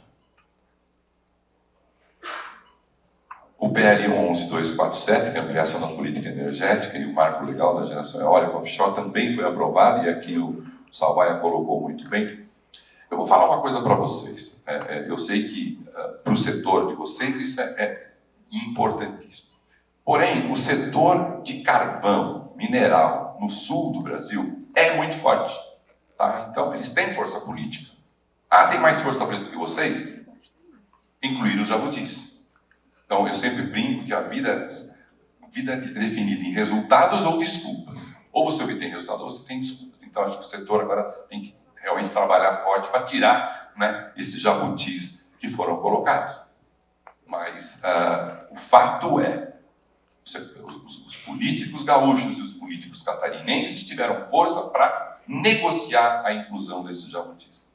O PL 11247, que é a ampliação da política energética, e o marco legal da geração eólica offshore também foi aprovado, e aqui o Salvaia colocou muito bem. Eu vou falar uma coisa para vocês. Eu sei que para o setor de vocês isso é importantíssimo. Porém, o setor de carvão, mineral, no sul do Brasil, é muito forte. Tá? Então, eles têm força política. Tem mais força política que vocês? Incluir os jabutis. Então, eu sempre brinco que a vida é definida em resultados ou desculpas. Ou você obtém resultado ou você tem desculpas. Então, acho que o setor agora tem que realmente trabalhar forte para tirar, né, esses jabutis que foram colocados. Mas o fato é, os políticos gaúchos e os políticos catarinenses tiveram força para negociar a inclusão desses jabutis.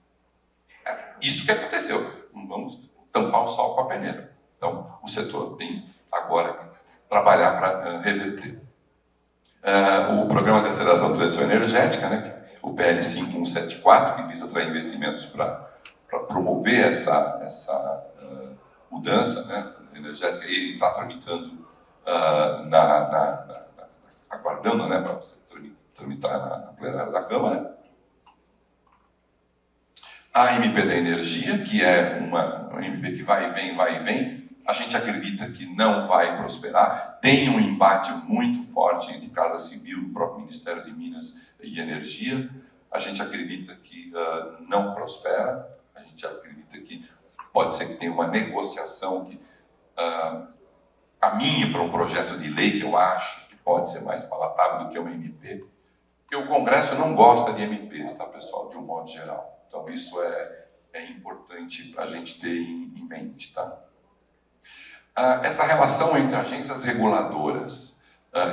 Isso que aconteceu. Não vamos tampar o sol com a peneira. Então, o setor tem agora que trabalhar para reverter. O Programa de Aceleração da Transição Energética, né, o PL 5174, que visa atrair investimentos para promover essa mudança, né, energética, ele está tramitando, aguardando, né, para você tramitar na plenária da Câmara. A MP da Energia, que é uma MP que vai e vem, a gente acredita que não vai prosperar. Tem um embate muito forte entre Casa Civil e o próprio Ministério de Minas e Energia. A gente acredita que não prospera. A gente acredita que pode ser que tenha uma negociação que caminhe para um projeto de lei que eu acho que pode ser mais palatável do que uma MP. Porque o Congresso não gosta de MPs, tá, pessoal, de um modo geral. Então, isso é importante para a gente ter em mente, tá? Essa relação entre agências reguladoras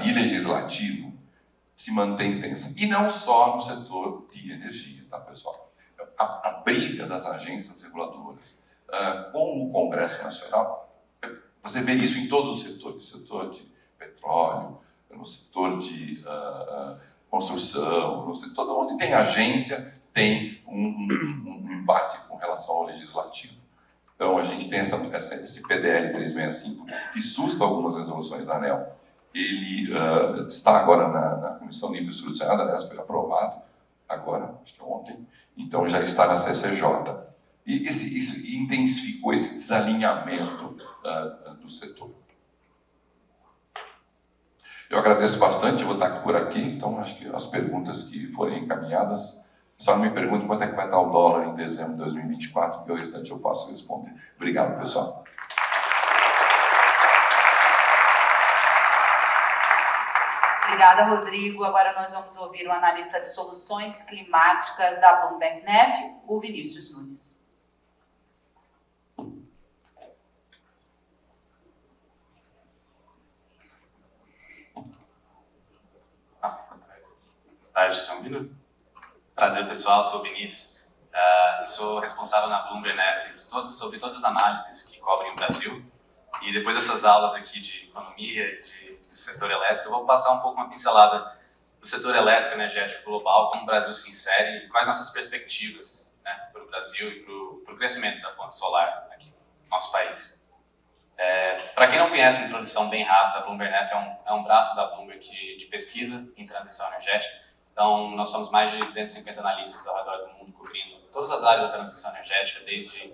e legislativo se mantém tensa. E não só no setor de energia, tá, pessoal? A briga das agências reguladoras com o Congresso Nacional, você vê isso em todos os setores. No setor de petróleo, no setor de construção, todo onde tem agência tem um embate com relação ao legislativo. Então, a gente tem esse PDL 365, que susta algumas resoluções da ANEEL. Ele está agora na Comissão de Infraestrutura do Senado, aliás, foi aprovado agora, acho que ontem, então já está na CCJ. E isso intensificou esse desalinhamento do setor. Eu agradeço bastante, eu vou estar por aqui, então acho que as perguntas que forem encaminhadas, só não me pergunte quanto é que vai estar o dólar em dezembro de 2024, porque o restante eu posso responder. Obrigado, pessoal. Obrigada, Rodrigo. Agora nós vamos ouvir o analista de soluções climáticas da Bloomberg NEF, o Vinícius Nunes. Boa tarde, estão ouvindo? Prazer, pessoal, sou o Vinícius. Eu sou responsável na Bloomberg NEF sobre todas as análises que cobrem o Brasil. E depois dessas aulas aqui de economia e de setor elétrico, eu vou passar um pouco uma pincelada do setor elétrico energético global, como o Brasil se insere e quais nossas perspectivas, né, para o Brasil e para o crescimento da fonte solar aqui no nosso país. Para quem não conhece, uma introdução bem rápida, a Bloomberg NEF é um braço da Bloomberg de pesquisa em transição energética. Então, nós somos mais de 250 analistas ao redor do mundo, cobrindo todas as áreas da transição energética, desde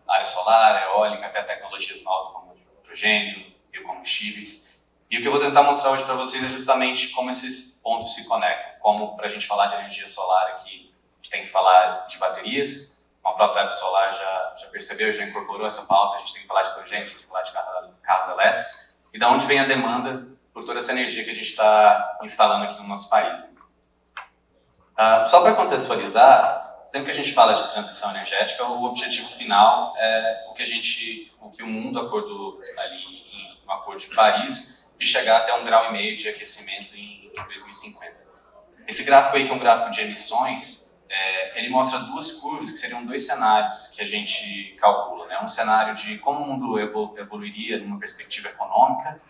área solar, eólica, até tecnologias novas como hidrogênio, biocombustíveis. E o que eu vou tentar mostrar hoje para vocês é justamente como esses pontos se conectam. Como, para a gente falar de energia solar aqui, a gente tem que falar de baterias. A própria Web Solar já percebeu, já incorporou essa pauta. A gente tem que falar de hidrogênio, a gente tem que falar de carros elétricos. E de onde vem a demanda por toda essa energia que a gente está instalando aqui no nosso país. Só para contextualizar, sempre que a gente fala de transição energética, o objetivo final é o que o mundo acordou ali em um acordo de Paris, de chegar até 1,5 grau de aquecimento em 2050. Esse gráfico aí, que é um gráfico de emissões, ele mostra duas curvas, que seriam dois cenários que a gente calcula, né? Um cenário de como o mundo evoluiria numa perspectiva econômica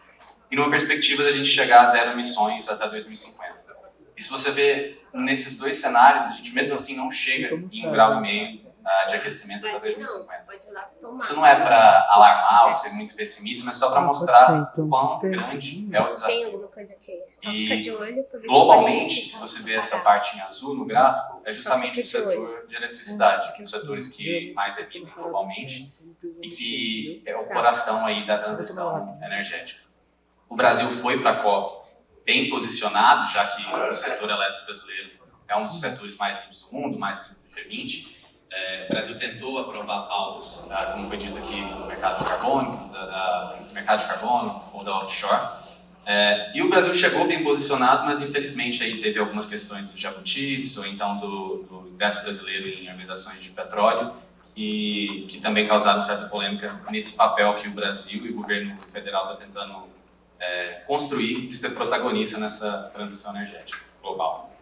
e numa perspectiva da gente chegar a zero emissões até 2050. E se você vê nesses dois cenários, a gente mesmo assim não chega em 1,5 grau de aquecimento até 2050. Isso não é para alarmar ou ser muito pessimista, mas só para mostrar quão grande é o desafio. E globalmente, se você vê essa parte em azul no gráfico, é justamente o setor de eletricidade, os setores que mais emitem globalmente e que é o coração aí da transição energética. O Brasil foi para a COP bem posicionado, já que o setor elétrico brasileiro é um dos setores mais limpos do mundo, mais limpo do G20. O Brasil tentou aprovar pautas, como foi dito aqui, do mercado de carbono, do mercado de carbono ou da offshore. E o Brasil chegou bem posicionado, mas infelizmente aí teve algumas questões do jabutis, ou então do ingresso brasileiro em organizações de petróleo, que também causaram certa polêmica nesse papel que o Brasil e o governo federal está tentando construir e ser protagonista nessa transição energética global.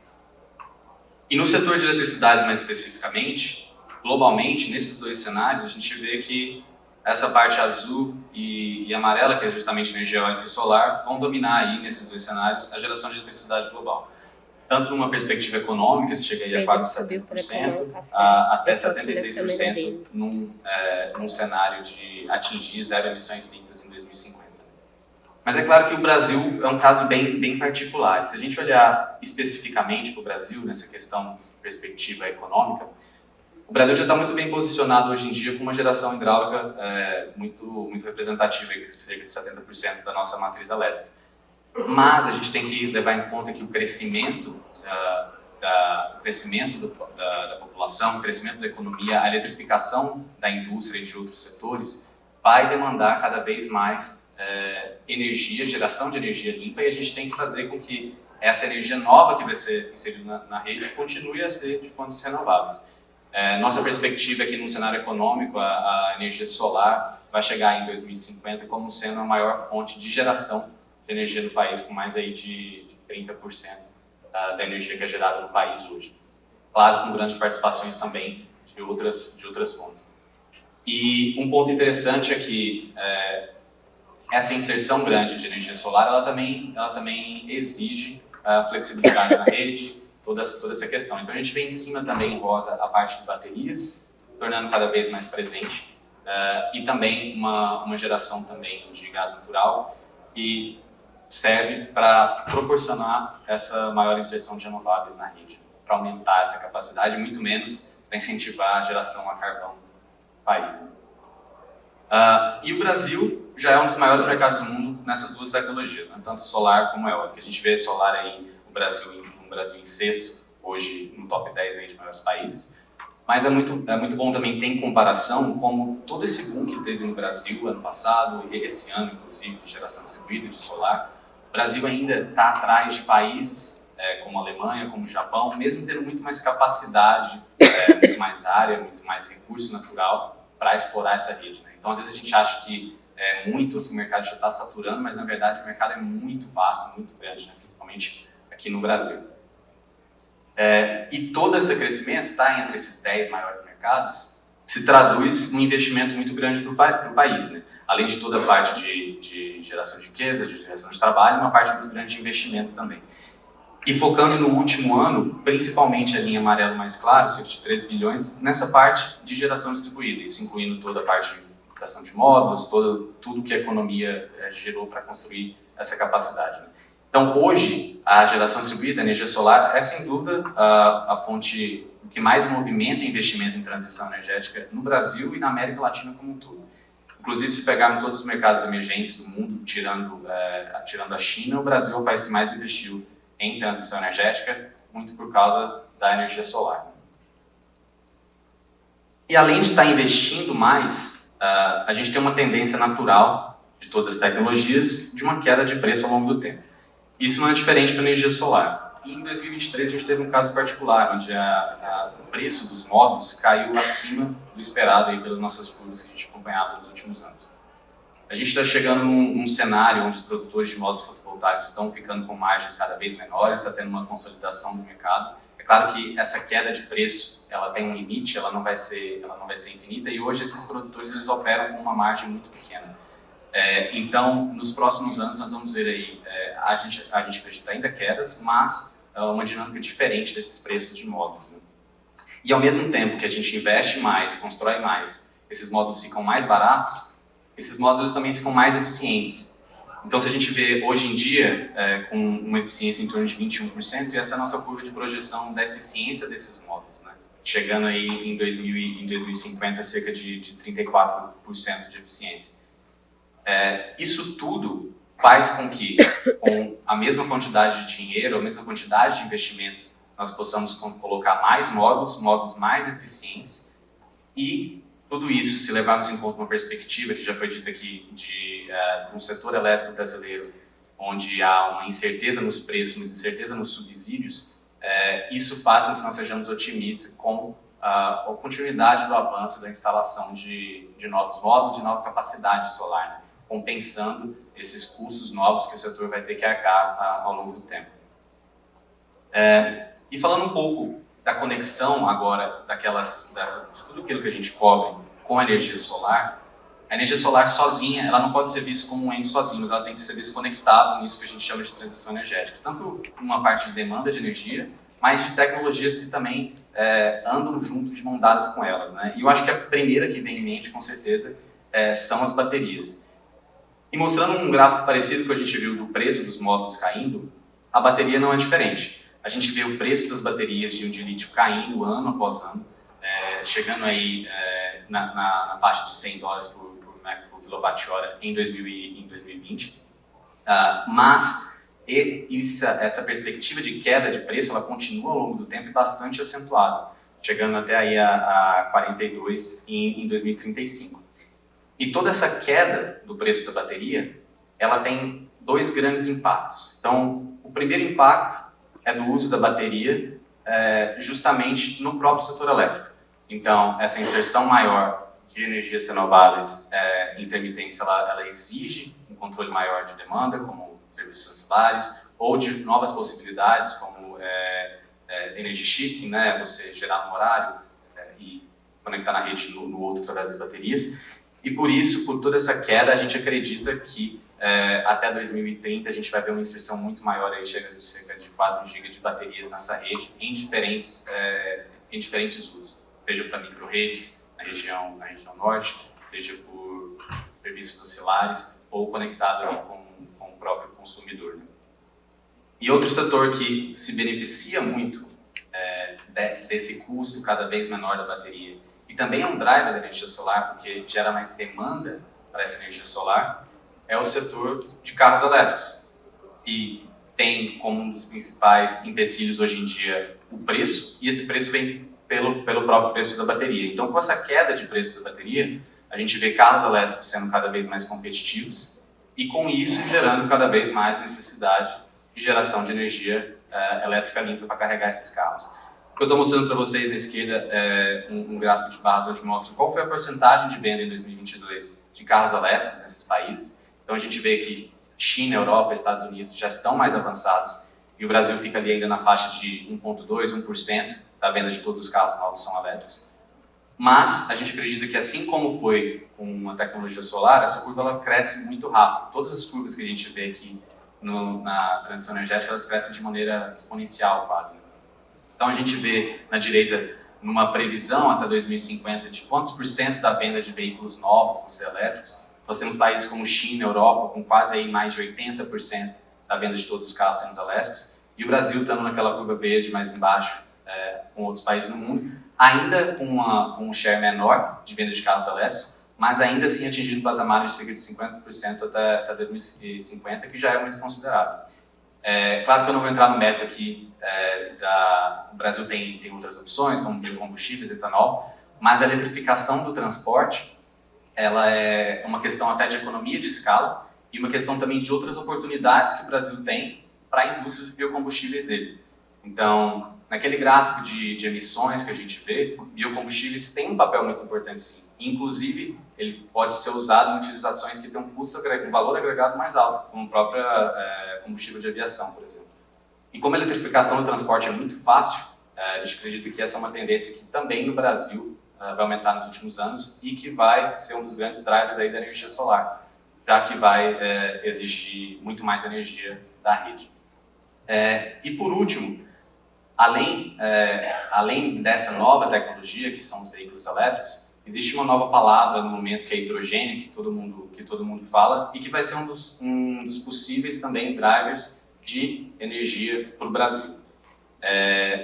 E no setor de eletricidade, mais especificamente, globalmente, nesses dois cenários, a gente vê que essa parte azul e amarela, que é justamente energia eólica e solar, vão dominar aí, nesses dois cenários, a geração de eletricidade global. Tanto numa perspectiva econômica, se chega aí a quase 70%, até 76% num cenário de atingir zero emissões líquidas em 2050. Mas é claro que o Brasil é um caso bem particular. Se a gente olhar especificamente para o Brasil, nessa questão de perspectiva econômica, o Brasil já está muito bem posicionado hoje em dia com uma geração hidráulica muito representativa, cerca de 70% da nossa matriz elétrica. Mas a gente tem que levar em conta que o crescimento da população, o crescimento da economia, a eletrificação da indústria e de outros setores vai demandar cada vez mais energia, geração de energia limpa, e a gente tem que fazer com que essa energia nova que vai ser inserida na rede continue a ser de fontes renováveis. Nossa perspectiva é que no cenário econômico a energia solar vai chegar em 2050 como sendo a maior fonte de geração de energia do país, com mais aí de 30% da energia que é gerada no país hoje. Claro, com grandes participações também de outras fontes. E um ponto interessante é que essa inserção grande de energia solar, ela também exige a flexibilidade na rede, toda essa questão. Então a gente vê em cima também, em rosa, a parte de baterias, tornando cada vez mais presente, e também uma geração também de gás natural, e serve para proporcionar essa maior inserção de renováveis na rede, para aumentar essa capacidade, muito menos para incentivar a geração a carvão no país. E o Brasil já é um dos maiores mercados do mundo nessas duas tecnologias, né? Tanto solar como eólica. A gente vê solar aí, o Brasil em sexto, hoje no top 10 aí de maiores países. Mas é muito bom também ter em comparação como todo esse boom que teve no Brasil ano passado, e esse ano, inclusive, de geração distribuída de solar, o Brasil ainda está atrás de países como a Alemanha, como o Japão, mesmo tendo muito mais capacidade, muito mais área, muito mais recurso natural para explorar essa rede, né? Então, às vezes a gente acha que o mercado já está saturando, mas na verdade o mercado é muito vasto, muito grande, né? Principalmente aqui no Brasil. E todo esse crescimento está entre esses 10 maiores mercados, se traduz num investimento muito grande para o país, né? Além de toda a parte de geração de riqueza, de geração de trabalho, uma parte muito grande de investimento também. E focando no último ano, principalmente a linha amarela mais clara, cerca de 13 bilhões, nessa parte de geração distribuída, isso incluindo toda a parte fabricação de módulos, tudo que a economia gerou para construir essa capacidade. Né? Então, hoje, a geração distribuída, a energia solar, é sem dúvida a fonte que mais movimenta investimento em transição energética no Brasil e na América Latina como um todo. Inclusive, se pegarmos todos os mercados emergentes do mundo, tirando a China, o Brasil é o país que mais investiu em transição energética, muito por causa da energia solar. E além de estar investindo mais, a gente tem uma tendência natural de todas as tecnologias de uma queda de preço ao longo do tempo. Isso não é diferente para a energia solar. E em 2023 a gente teve um caso particular, onde o preço dos módulos caiu acima do esperado aí pelas nossas curvas que a gente acompanhava nos últimos anos. A gente está chegando num cenário onde os produtores de módulos fotovoltaicos estão ficando com margens cada vez menores, está tendo uma consolidação do mercado. É claro que essa queda de preço, ela tem um limite, ela não vai ser infinita, e hoje esses produtores eles operam com uma margem muito pequena. Então, nos próximos anos, nós vamos ver aí, a gente acredita ainda quedas, mas uma dinâmica diferente desses preços de módulos. Né? E ao mesmo tempo que a gente investe mais, constrói mais, esses módulos ficam mais baratos, esses módulos também ficam mais eficientes. Então, se a gente vê hoje em dia, com uma eficiência em torno de 21%, e essa é a nossa curva de projeção da eficiência desses módulos, né? Chegando aí em 2050 a cerca de 34% de eficiência. Isso tudo faz com que, com a mesma quantidade de dinheiro, a mesma quantidade de investimento, nós possamos colocar mais módulos mais eficientes, e tudo isso, se levarmos em conta uma perspectiva que já foi dita aqui de um setor elétrico brasileiro, onde há uma incerteza nos preços, uma incerteza nos subsídios, isso faz com que nós sejamos otimistas com a continuidade do avanço da instalação de novos módulos, de nova capacidade solar, né? Compensando esses custos novos que o setor vai ter que arcar ao longo do tempo. E falando um pouco da conexão agora de tudo aquilo que a gente cobre com a energia solar sozinha, ela não pode ser vista como um ente sozinho, mas ela tem que ser vista conectada nisso que a gente chama de transição energética. Tanto uma parte de demanda de energia, mas de tecnologias que também andam junto de mão dadas com elas. Né? E eu acho que a primeira que vem em mente, com certeza, são as baterias. E mostrando um gráfico parecido que a gente viu do preço dos módulos caindo, a bateria não é diferente. A gente vê o preço das baterias de lítio caindo ano após ano, chegando aí na faixa de $100 por quilowatt-hora em 2020. Mas essa perspectiva de queda de preço, ela continua ao longo do tempo e bastante acentuada, chegando até aí a 42 em 2035. E toda essa queda do preço da bateria, ela tem dois grandes impactos. Então, o primeiro impacto é do uso da bateria justamente no próprio setor elétrico. Então, essa inserção maior de energias renováveis intermitentes, ela exige um controle maior de demanda, como serviços ancilares, ou de novas possibilidades, como energy shifting, né? Você gerar um horário e conectar na rede no outro através das baterias. E por isso, por toda essa queda, a gente acredita que até 2030 a gente vai ver uma inserção muito maior, aí chega a cerca de quase 1 giga de baterias nessa rede, em diferentes usos. Seja para micro-redes na região norte, seja por serviços ancilares ou conectado ali com o próprio consumidor. Né? E outro setor que se beneficia muito desse custo cada vez menor da bateria, e também é um driver da energia solar, porque gera mais demanda para essa energia solar, é o setor de carros elétricos. E tem como um dos principais empecilhos hoje em dia o preço, e esse preço vem pelo próprio preço da bateria. Então, com essa queda de preço da bateria, a gente vê carros elétricos sendo cada vez mais competitivos, e com isso gerando cada vez mais necessidade de geração de energia elétrica limpa para carregar esses carros. O que eu estou mostrando para vocês na esquerda é um gráfico de barras onde mostra qual foi a porcentagem de venda em 2022 de carros elétricos nesses países. Então a gente vê que China, Europa, Estados Unidos já estão mais avançados, e o Brasil fica ali ainda na faixa de 1,2%, 1% da venda de todos os carros novos são elétricos. Mas a gente acredita que, assim como foi com a tecnologia solar, essa curva ela cresce muito rápido. Todas as curvas que a gente vê aqui na transição energética, elas crescem de maneira exponencial quase. Né? Então a gente vê na direita numa previsão até 2050 de quantos por cento da venda de veículos novos vão ser elétricos. Nós temos países como China, Europa, com quase aí mais de 80% da venda de todos os carros sendo elétricos, e o Brasil estando naquela curva verde mais embaixo, com outros países no mundo, ainda com um share menor de venda de carros elétricos, mas ainda assim atingindo patamares de cerca de 50% até 2050, que já é muito considerável. Claro que eu não vou entrar no mérito aqui, o Brasil tem outras opções, como biocombustíveis, etanol, mas a eletrificação do transporte, ela é uma questão até de economia de escala e uma questão também de outras oportunidades que o Brasil tem para a indústria de biocombustíveis dele. Então, naquele gráfico de emissões que a gente vê, biocombustíveis têm um papel muito importante, sim. Inclusive, ele pode ser usado em utilizações que têm um valor agregado mais alto, como o próprio combustível de aviação, por exemplo. E como a eletrificação do transporte é muito fácil, a gente acredita que essa é uma tendência que também no Brasil vai aumentar nos últimos anos e que vai ser um dos grandes drivers aí da energia solar, já que vai exigir muito mais energia da rede. E por último, além dessa nova tecnologia, que são os veículos elétricos, existe uma nova palavra no momento que é hidrogênio, que todo mundo fala, e que vai ser um dos possíveis também drivers de energia para o Brasil.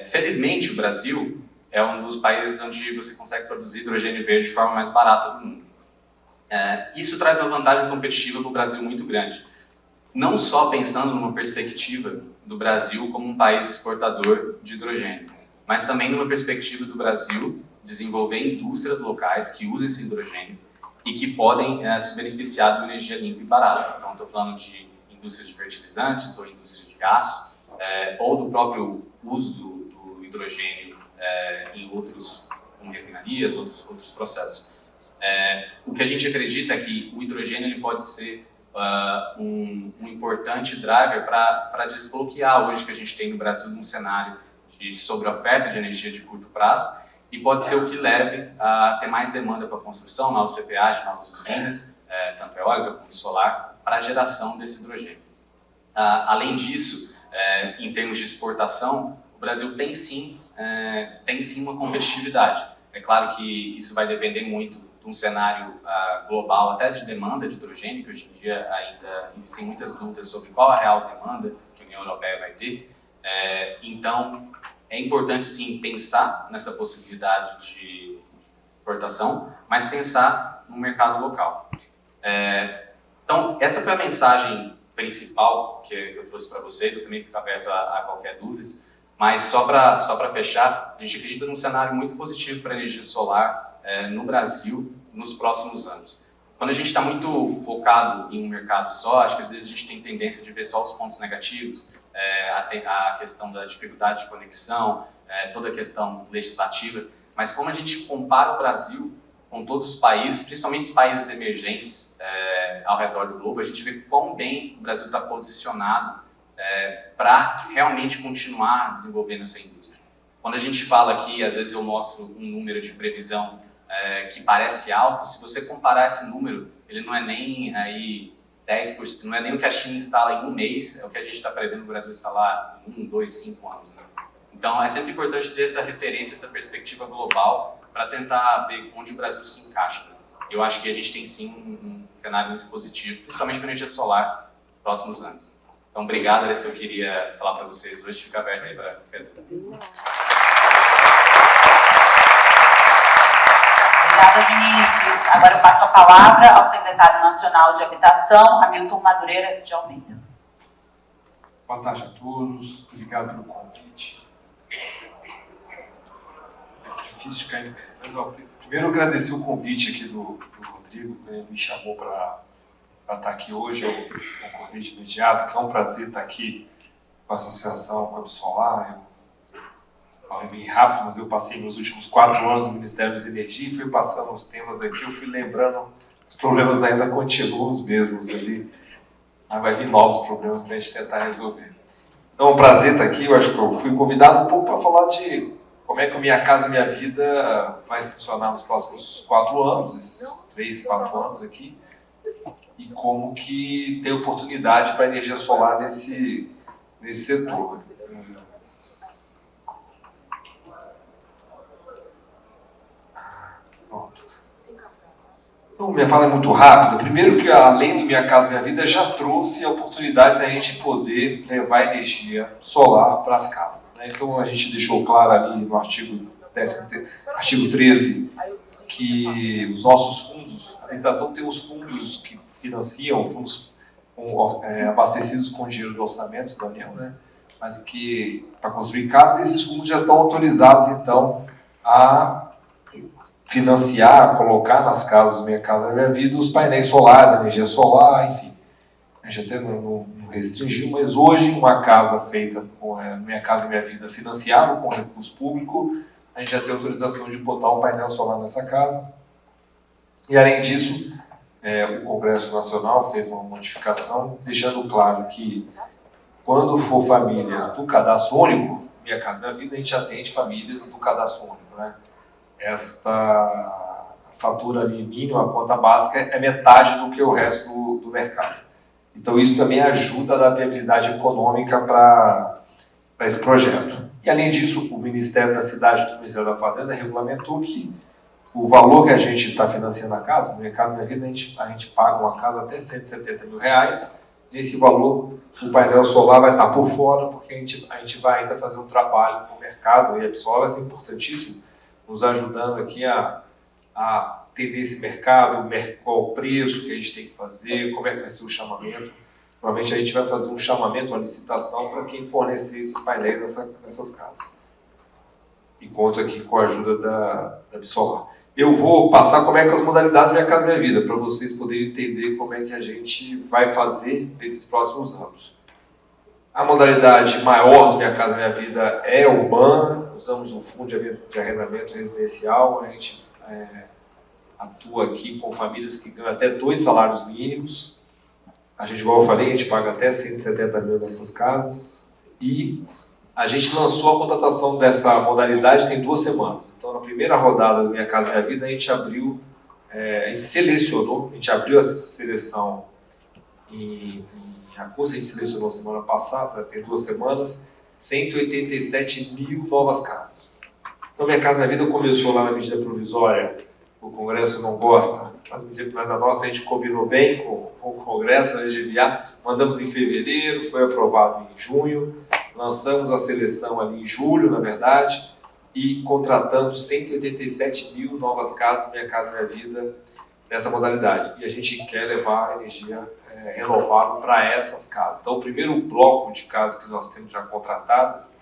Felizmente, o Brasil é um dos países onde você consegue produzir hidrogênio verde de forma mais barata do mundo. Isso traz uma vantagem competitiva para o Brasil muito grande. Não só pensando numa perspectiva do Brasil como um país exportador de hidrogênio, mas também numa perspectiva do Brasil desenvolver indústrias locais que usem esse hidrogênio e que podem se beneficiar de uma energia limpa e barata. Então, estou falando de indústrias de fertilizantes ou indústrias de gás, ou do próprio uso do hidrogênio em outros, como refinarias, outros processos. O que a gente acredita é que o hidrogênio ele pode ser um importante driver para desbloquear hoje que a gente tem no Brasil um cenário de sobreoferta de energia de curto prazo e pode ser o que leve a ter mais demanda para a construção, novos PPAs, novas usinas, tanto eólica como solar, para a geração desse hidrogênio. Além disso, em termos de exportação, o Brasil tem sim uma competitividade. É claro que isso vai depender muito de um cenário global, até de demanda de hidrogênio, que hoje em dia ainda existem muitas dúvidas sobre qual a real demanda que a União Europeia vai ter. Então, é importante sim pensar nessa possibilidade de exportação, mas pensar no mercado local. Então, essa foi a mensagem principal que eu trouxe para vocês. Eu também fico aberto a qualquer dúvida, mas só para fechar, a gente acredita num cenário muito positivo para a energia solar no Brasil nos próximos anos. Quando a gente está muito focado em um mercado só, acho que às vezes a gente tem tendência de ver só os pontos negativos, a questão da dificuldade de conexão, toda a questão legislativa, mas como a gente compara o Brasil com todos os países, principalmente os países emergentes ao redor do globo, a gente vê quão bem o Brasil está posicionado para realmente continuar desenvolvendo essa indústria. Quando a gente fala aqui, às vezes eu mostro um número de previsão que parece alto, se você comparar esse número, ele não é nem aí 10%, não é nem o que a China instala em um mês, é o que a gente está prevendo o Brasil instalar em 1, 2, 5 anos. Né? Então, é sempre importante ter essa referência, essa perspectiva global, para tentar ver onde o Brasil se encaixa. Né? Eu acho que a gente tem sim um cenário muito positivo, principalmente para a energia solar, nos próximos anos. Então, obrigado, era isso que eu queria falar para vocês hoje. Fica aberto aí para qualquer dúvida. Obrigada, Vinícius. Agora eu passo a palavra ao secretário nacional de Habitação, Hamilton Madureira de Almeida. Boa tarde a todos. Obrigado pelo convite. É difícil ficar em pé. Mas, primeiro, agradecer o convite aqui do Rodrigo, que ele me chamou para estar aqui hoje. Eu concordei de imediato, que é um prazer estar aqui com a Associação Web Solar. Falei bem rápido, mas eu passei meus últimos 4 anos no Ministério das Energias e fui passando os temas aqui, eu fui lembrando, os problemas ainda continuam os mesmos ali, mas vai vir novos problemas para a gente tentar resolver. Então é um prazer estar aqui, eu acho que eu fui convidado um pouco para falar de como é que a Minha Casa Minha Vida vai funcionar nos próximos 4 anos, esses 3, 4 anos aqui, e como que tem oportunidade para a energia solar nesse setor. Então, minha fala é muito rápida. Primeiro que além do Minha Casa Minha Vida já trouxe a oportunidade da gente poder levar energia solar para as casas, né? Então a gente deixou claro ali no artigo 13 que os nossos fundos, a habitação tem os fundos que financiam, fundos abastecidos com dinheiro do orçamento da União, né? Mas que para construir casas, esses fundos já estão autorizados então a financiar, colocar nas casas do Minha Casa Minha Vida os painéis solares, energia solar, enfim. A gente até não restringiu, mas hoje uma casa feita com Minha Casa Minha Vida financiada com recurso público, a gente já tem autorização de botar um painel solar nessa casa. E além disso, o Congresso Nacional fez uma modificação, deixando claro que quando for família do cadastro único, Minha Casa Minha Vida, a gente atende famílias do cadastro único, né? Esta fatura ali mínima, a conta básica, é metade do que o resto do mercado. Então isso também ajuda a dar viabilidade econômica para esse projeto. E além disso, o Ministério da Cidade e o Ministério da Fazenda regulamentou que o valor que a gente está financiando a casa, Minha Casa Minha Vida, a gente paga uma casa até R$170 mil. Nesse valor, o painel solar vai estar por fora, porque a gente vai ainda fazer um trabalho no mercado, e a pessoa vai ser importantíssimo, nos ajudando aqui a entender esse mercado, qual o preço que a gente tem que fazer, como é que vai ser o chamamento. Provavelmente a gente vai fazer um chamamento, uma licitação para quem fornecer esses painéis nessas casas. E conto aqui com a ajuda da Absolar. Eu vou passar como é que as modalidades Minha Casa Minha Vida, para vocês poderem entender como é que a gente vai fazer nesses próximos anos. A modalidade maior do Minha Casa Minha Vida é urbana, usamos o fundo de arrendamento residencial, a gente atua aqui com famílias que ganham até 2 salários mínimos. A gente, igual eu falei, a gente paga até 170 mil nessas casas. E a gente lançou a contratação dessa modalidade tem 2 semanas. Então, na primeira rodada do Minha Casa Minha Vida, a gente abriu, a gente abriu a seleção em agosto, a gente selecionou semana passada, tem 2 semanas, 187 mil novas casas. Então, Minha Casa Minha Vida começou lá na medida provisória, o Congresso não gosta, mas a nossa a gente combinou bem com o Congresso, a LGVA, mandamos em fevereiro, foi aprovado em junho, lançamos a seleção ali em julho, na verdade, e contratamos 187 mil novas casas Minha Casa Minha Vida nessa modalidade. E a gente quer levar energia renovável para essas casas. Então, o primeiro bloco de casas que nós temos já contratadas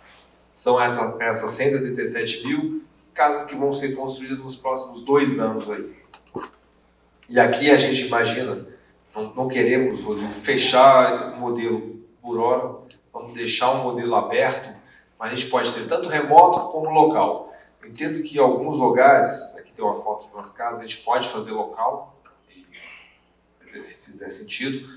são essas 187 mil casas que vão ser construídas nos próximos 2 anos aí. E aqui a gente imagina, não queremos fechar o modelo por hora, vamos deixar um modelo aberto, mas a gente pode ter tanto remoto como local. Eu entendo que em alguns lugares, aqui tem uma foto de umas casas, a gente pode fazer local, se fizer sentido,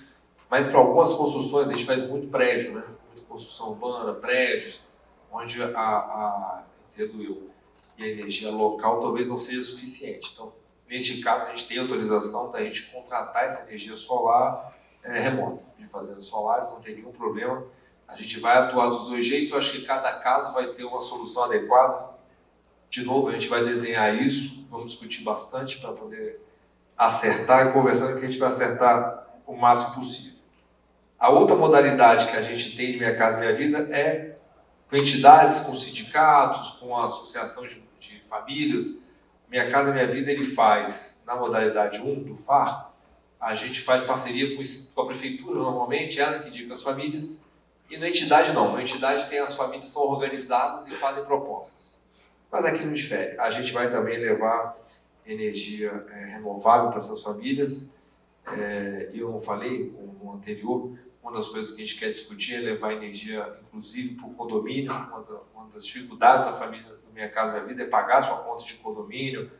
mas para algumas construções a gente faz muito prédio, né? Muita construção urbana, prédios, onde entendo eu, e a energia local talvez não seja suficiente. Então, neste caso, a gente tem autorização da gente contratar essa energia solar remota, de fazendas solares, não tem nenhum problema. A gente vai atuar dos 2 jeitos, eu acho que cada caso vai ter uma solução adequada. De novo, a gente vai desenhar isso, vamos discutir bastante para poder acertar e conversando que a gente vai acertar o máximo possível. A outra modalidade que a gente tem de Minha Casa Minha Vida é com entidades, com sindicatos, com a associação de famílias. Minha Casa Minha Vida ele faz, na modalidade 1 do FAR, a gente faz parceria com a prefeitura, normalmente, ela que indica as famílias, e na entidade não. Na entidade tem as famílias são organizadas e fazem propostas. Mas aqui não difere. A gente vai também levar energia renovável para essas famílias. Eu não falei no anterior, uma das coisas que a gente quer discutir é levar energia, inclusive, para o condomínio. Uma das dificuldades da família do Minha Casa Minha Vida é pagar sua conta de condomínio.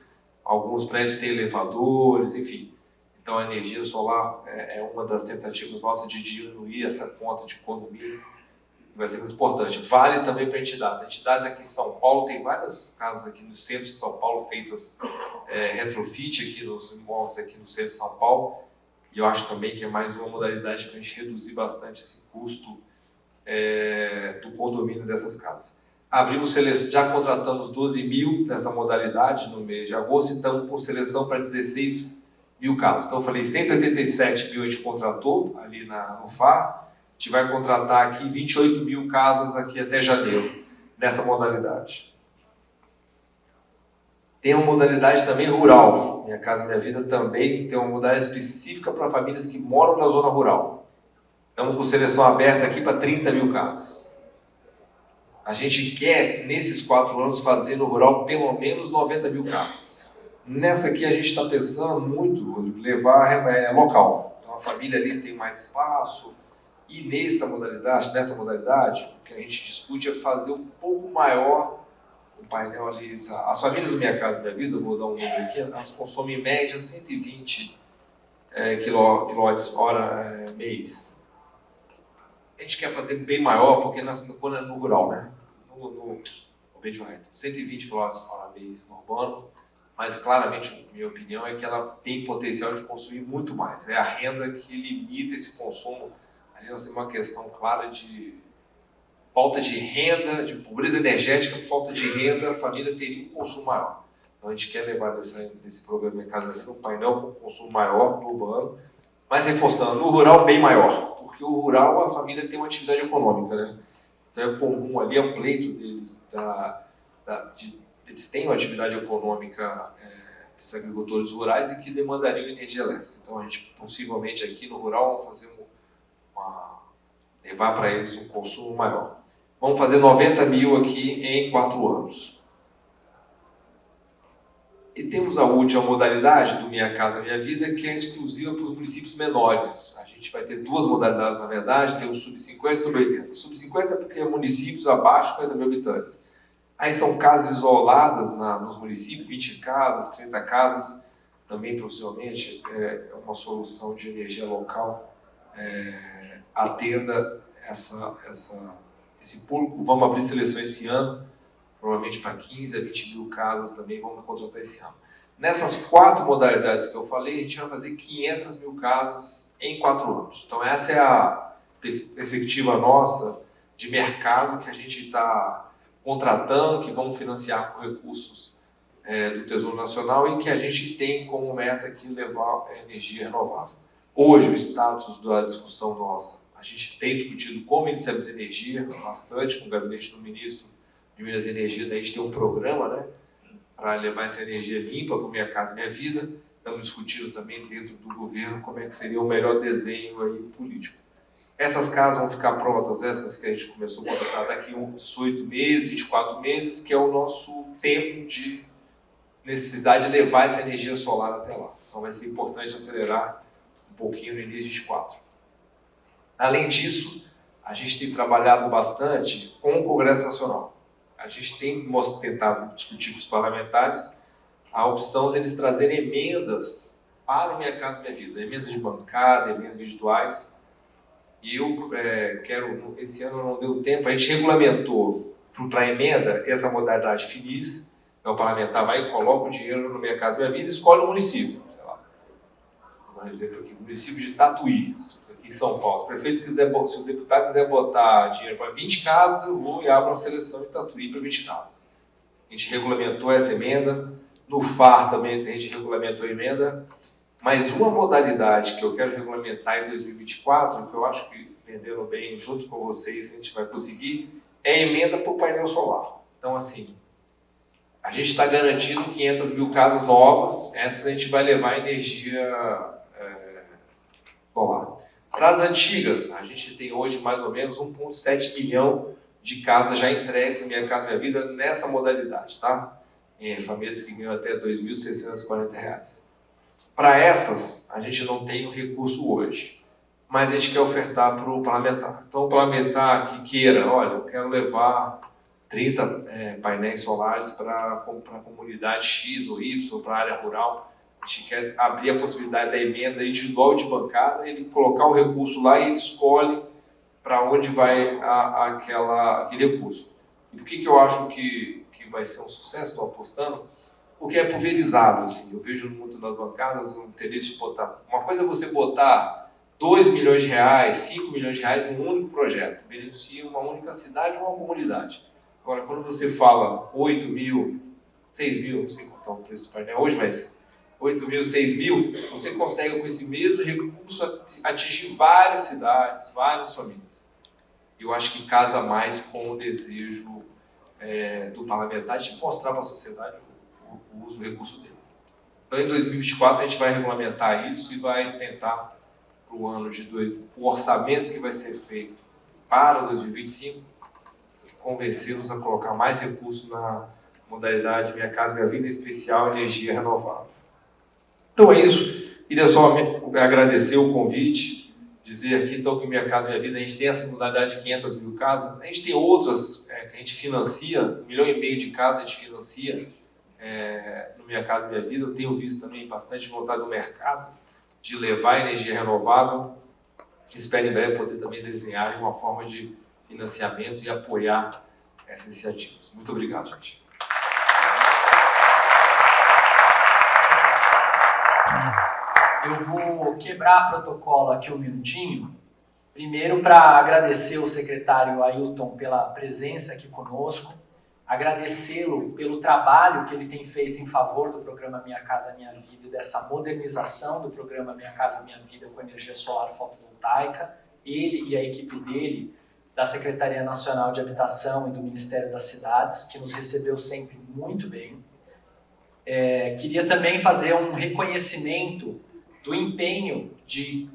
Alguns prédios têm elevadores, enfim. Então, a energia solar é uma das tentativas nossas de diminuir essa conta de condomínio. Vai ser muito importante. Vale também para entidades. Entidades aqui em São Paulo, tem várias casas aqui no centro de São Paulo feitas retrofit aqui nos imóveis aqui no centro de São Paulo. E eu acho também que é mais uma modalidade para a gente reduzir bastante esse custo do condomínio dessas casas. Já contratamos 12 mil nessa modalidade no mês de agosto, então com seleção para 16 mil casas. Então eu falei 187 mil a gente contratou ali no FAR, a gente vai contratar aqui 28 mil casas aqui até janeiro, nessa modalidade. Tem uma modalidade também rural. Minha Casa Minha Vida também tem uma modalidade específica para famílias que moram na zona rural. Estamos com seleção aberta aqui para 30 mil casas. A gente quer, nesses 4 anos, fazer no rural pelo menos 90 mil casas. Nessa aqui a gente está pensando muito, Rodrigo, levar local. Então a família ali tem mais espaço. E nessa modalidade, o que a gente discute é fazer um pouco maior o painel ali. As famílias do Minha Casa Minha Vida, vou dar um número aqui, elas consomem em média 120 kWh mês. A gente quer fazer bem maior, porque quando é no rural, né? No 120 kWh mês no urbano, mas claramente, minha opinião é que ela tem potencial de consumir muito mais. É a renda que limita esse consumo. Ali nós temos uma questão clara de falta de renda, de pobreza energética, falta de renda, a família teria um consumo maior. Então a gente quer levar nesse programa Minha Casa Minha Vida um painel com consumo maior no urbano, mas reforçando, no rural bem maior, porque o rural a família tem uma atividade econômica, né? Então é comum ali, é um pleito deles, eles têm uma atividade econômica, esses agricultores rurais, e que demandariam energia elétrica. Então a gente possivelmente aqui no rural vamos fazer levar para eles um consumo maior. Vamos fazer 90 mil aqui em 4 anos. E temos a última modalidade do Minha Casa Minha Vida, que é exclusiva para os municípios menores. A gente vai ter 2 modalidades, na verdade, tem o sub-50 e o sub-80. Sub-50 porque é municípios abaixo de 50 mil habitantes. Aí são casas isoladas nos municípios, 20 casas, 30 casas. Também, possivelmente, é uma solução de energia local. Atenda esse público. Vamos abrir seleção esse ano, provavelmente para 15 a 20 mil casas também vamos contratar esse ano. Nessas 4 modalidades que eu falei, a gente vai fazer 500 mil casas em 4 anos. Então essa é a perspectiva nossa de mercado que a gente está contratando, que vamos financiar com recursos do Tesouro Nacional e que a gente tem como meta aqui levar energia renovável. Hoje o status da discussão nossa, a gente tem discutido como Ministério de Energia, bastante com o gabinete do ministro de Minas e Energia, daí a gente tem um programa, né, para levar essa energia limpa para Minha Casa Minha Vida. Estamos discutindo também dentro do governo como é que seria o melhor desenho aí político. Essas casas vão ficar prontas, essas que a gente começou a contratar daqui uns 8 meses, 24 meses, que é o nosso tempo de necessidade de levar essa energia solar até lá. Então vai ser importante acelerar um pouquinho no início de 24. Além disso, a gente tem trabalhado bastante com o Congresso Nacional. A gente tem tentado discutir com os parlamentares a opção deles trazerem emendas para o Minha Casa Minha Vida, emendas de bancada, emendas individuais. E eu esse ano não deu tempo, a gente regulamentou para a emenda essa modalidade FINIS. Então o parlamentar vai e coloca o dinheiro no Minha Casa Minha Vida e escolhe o município. Sei lá, vou dar um exemplo aqui, o município de Tatuí, aqui em São Paulo. Se o deputado quiser botar dinheiro para 20 casas, eu vou e abro uma seleção em Tatuí para 20 casas. A gente regulamentou essa emenda, no FAR também a gente regulamentou a emenda. Mas uma modalidade que eu quero regulamentar em 2024, que eu acho que vendendo bem junto com vocês a gente vai conseguir, é a emenda para o painel solar. Então, assim, a gente está garantindo 500 mil casas novas, essas a gente vai levar energia solar. Para as antigas, a gente tem hoje mais ou menos 1,7 milhão de casas já entregues no Minha Casa Minha Vida nessa modalidade, tá? Famílias que ganham até R$ 2.640. Para essas, a gente não tem o recurso hoje, mas a gente quer ofertar para o parlamentar. Então, o parlamentar que queira, olha, eu quero levar 30 painéis solares para a comunidade X ou Y, ou para a área rural, a gente quer abrir a possibilidade da emenda individual de bancada, ele colocar o recurso lá e ele escolhe para onde vai aquele recurso. E por que eu acho que vai ser um sucesso, estou apostando? Porque é pulverizado, assim. Eu vejo muito nas bancadas um interesse de botar. Uma coisa é você botar 2 milhões de reais, 5 milhões de reais num único projeto, beneficia uma única cidade ou uma comunidade. Agora, quando você fala 8 mil, 6 mil, não sei quanto é o preço do painel hoje, mas 8.000, 6.000, você consegue com esse mesmo recurso atingir várias cidades, várias famílias. Eu acho que casa mais com o desejo do parlamentar de mostrar para a sociedade o uso do recurso dele. Então, em 2024, a gente vai regulamentar isso e vai tentar, para o ano o orçamento que vai ser feito para 2025, convencê-los a colocar mais recursos na modalidade Minha Casa Minha Vida, em especial energia renovável. Então é isso. Queria só agradecer o convite, dizer aqui então que Minha Casa Minha Vida, a gente tem essa modalidade de 500 mil casas, a gente tem outras que a gente financia, 1,5 milhão de casas a gente financia no Minha Casa Minha Vida. Eu tenho visto também bastante vontade do mercado de levar energia renovável. Espero em breve poder também desenhar uma forma de financiamento e apoiar essas iniciativas. Muito obrigado, gente. Eu vou quebrar protocolo aqui um minutinho. Primeiro, para agradecer o secretário Ailton pela presença aqui conosco, agradecê-lo pelo trabalho que ele tem feito em favor do programa Minha Casa Minha Vida e dessa modernização do programa Minha Casa Minha Vida com energia solar fotovoltaica. Ele e a equipe dele, da Secretaria Nacional de Habitação e do Ministério das Cidades, que nos recebeu sempre muito bem. Queria também fazer um reconhecimento do empenho de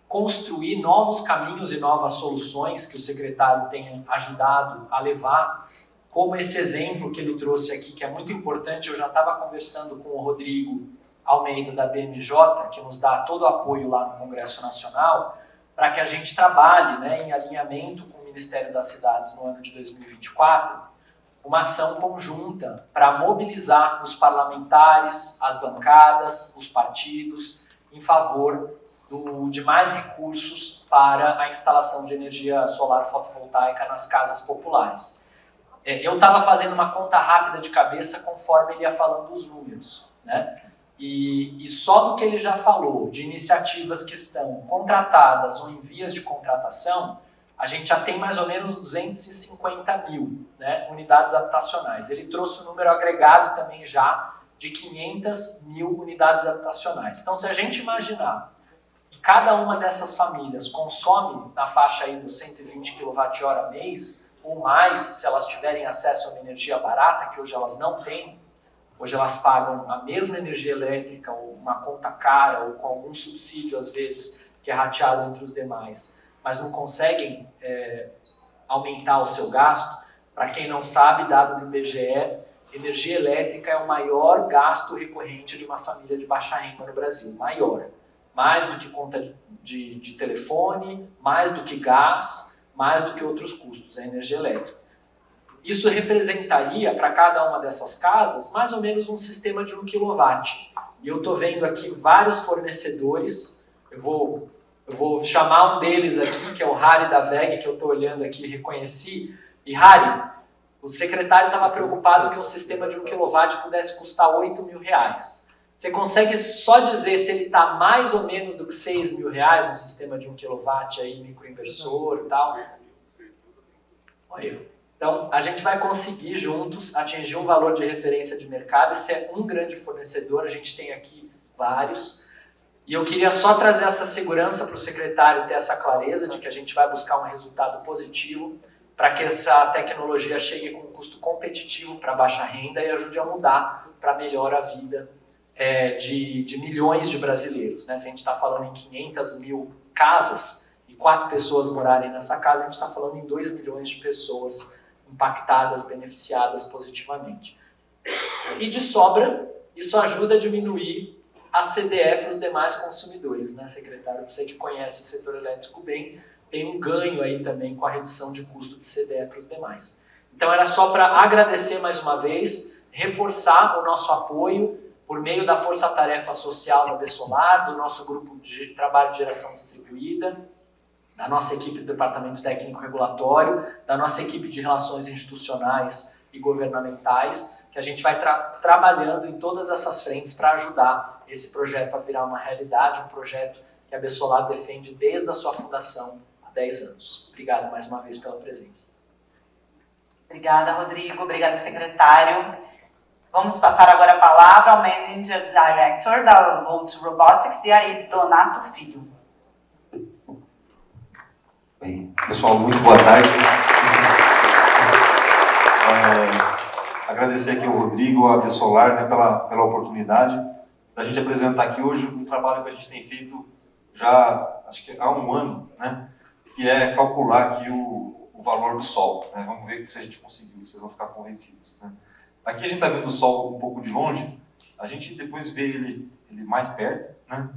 construir novos caminhos e novas soluções que o secretário tem ajudado a levar, como esse exemplo que ele trouxe aqui, que é muito importante. Eu já estava conversando com o Rodrigo Almeida, da BMJ, que nos dá todo o apoio lá no Congresso Nacional, para que a gente trabalhe, em alinhamento com o Ministério das Cidades no ano de 2024, uma ação conjunta para mobilizar os parlamentares, as bancadas, os partidos, em favor de mais recursos para a instalação de energia solar fotovoltaica nas casas populares. Eu estava fazendo uma conta rápida de cabeça conforme ele ia falando os números, E só do que ele já falou, de iniciativas que estão contratadas ou em vias de contratação, a gente já tem mais ou menos 250 mil unidades habitacionais. Ele trouxe o número agregado também já de 500 mil unidades habitacionais. Então, se a gente imaginar que cada uma dessas famílias consome na faixa aí dos 120 kWh mês, ou mais, se elas tiverem acesso a uma energia barata, que hoje elas não têm, hoje elas pagam a mesma energia elétrica, ou uma conta cara, ou com algum subsídio, às vezes, que é rateado entre os demais, mas não conseguem aumentar o seu gasto. Para quem não sabe, dado do IBGE, energia elétrica é o maior gasto recorrente de uma família de baixa renda no Brasil, maior. Mais do que conta de telefone, mais do que gás, mais do que outros custos, a energia elétrica. Isso representaria, para cada uma dessas casas, mais ou menos um sistema de 1 kW. E eu estou vendo aqui vários fornecedores. Eu vou chamar um deles aqui, que é o Harry da VEG, que eu estou olhando aqui e reconheci. E Harry, o secretário estava preocupado que um sistema de 1 kW pudesse custar R$8.000. Você consegue só dizer se ele está mais ou menos do que R$6.000, um sistema de 1 kW aí, microinversor e tal? Olha. Então, a gente vai conseguir juntos atingir um valor de referência de mercado. Esse é um grande fornecedor, a gente tem aqui vários. E eu queria só trazer essa segurança para o secretário ter essa clareza de que a gente vai buscar um resultado positivo para que essa tecnologia chegue com um custo competitivo para baixa renda e ajude a mudar para melhor a vida de milhões de brasileiros. Se a gente está falando em 500 mil casas e 4 pessoas morarem nessa casa, a gente está falando em 2 milhões de pessoas impactadas, beneficiadas positivamente. E de sobra, isso ajuda a diminuir a CDE para os demais consumidores, secretário? Você que conhece o setor elétrico bem, tem um ganho aí também com a redução de custo de CDE para os demais. Então era só para agradecer mais uma vez, reforçar o nosso apoio por meio da Força-Tarefa Social da Besolar, do nosso grupo de trabalho de geração distribuída, da nossa equipe do Departamento Técnico Regulatório, da nossa equipe de Relações Institucionais e Governamentais, que a gente vai trabalhando em todas essas frentes para ajudar esse projeto a virar uma realidade, um projeto que a Besolar defende desde a sua fundação há 10 anos. Obrigado mais uma vez pela presença. Obrigada, Rodrigo. Obrigada, secretário. Vamos passar agora a palavra ao Manager Director da Volt Robotics, e aí, Donato Filho. Bem, pessoal, muito boa tarde. Agradecer aqui ao Rodrigo, à Solar, né, pela oportunidade da gente apresentar aqui hoje um trabalho que a gente tem feito já, acho que há um ano, né, que é calcular aqui o valor do Sol. Né? Vamos ver se a gente conseguiu, vocês vão ficar convencidos. Né? Aqui a gente está vendo o Sol um pouco de longe, a gente depois vê ele mais perto, né?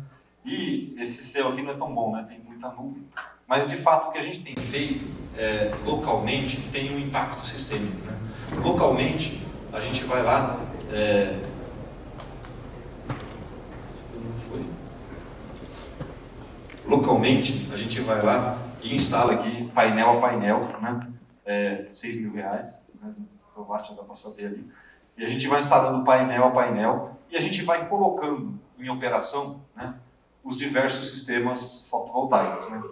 E esse céu aqui não é tão bom, né? Tem muita nuvem. Mas, de fato, o que a gente tem feito localmente tem um impacto sistêmico. Né? Localmente, a gente vai lá... Localmente, a gente vai lá e instala aqui painel a painel, né? R$6.000, né? O watt dá para saber ali. E a gente vai instalando painel a painel e a gente vai colocando em operação, né, os diversos sistemas fotovoltaicos. Né?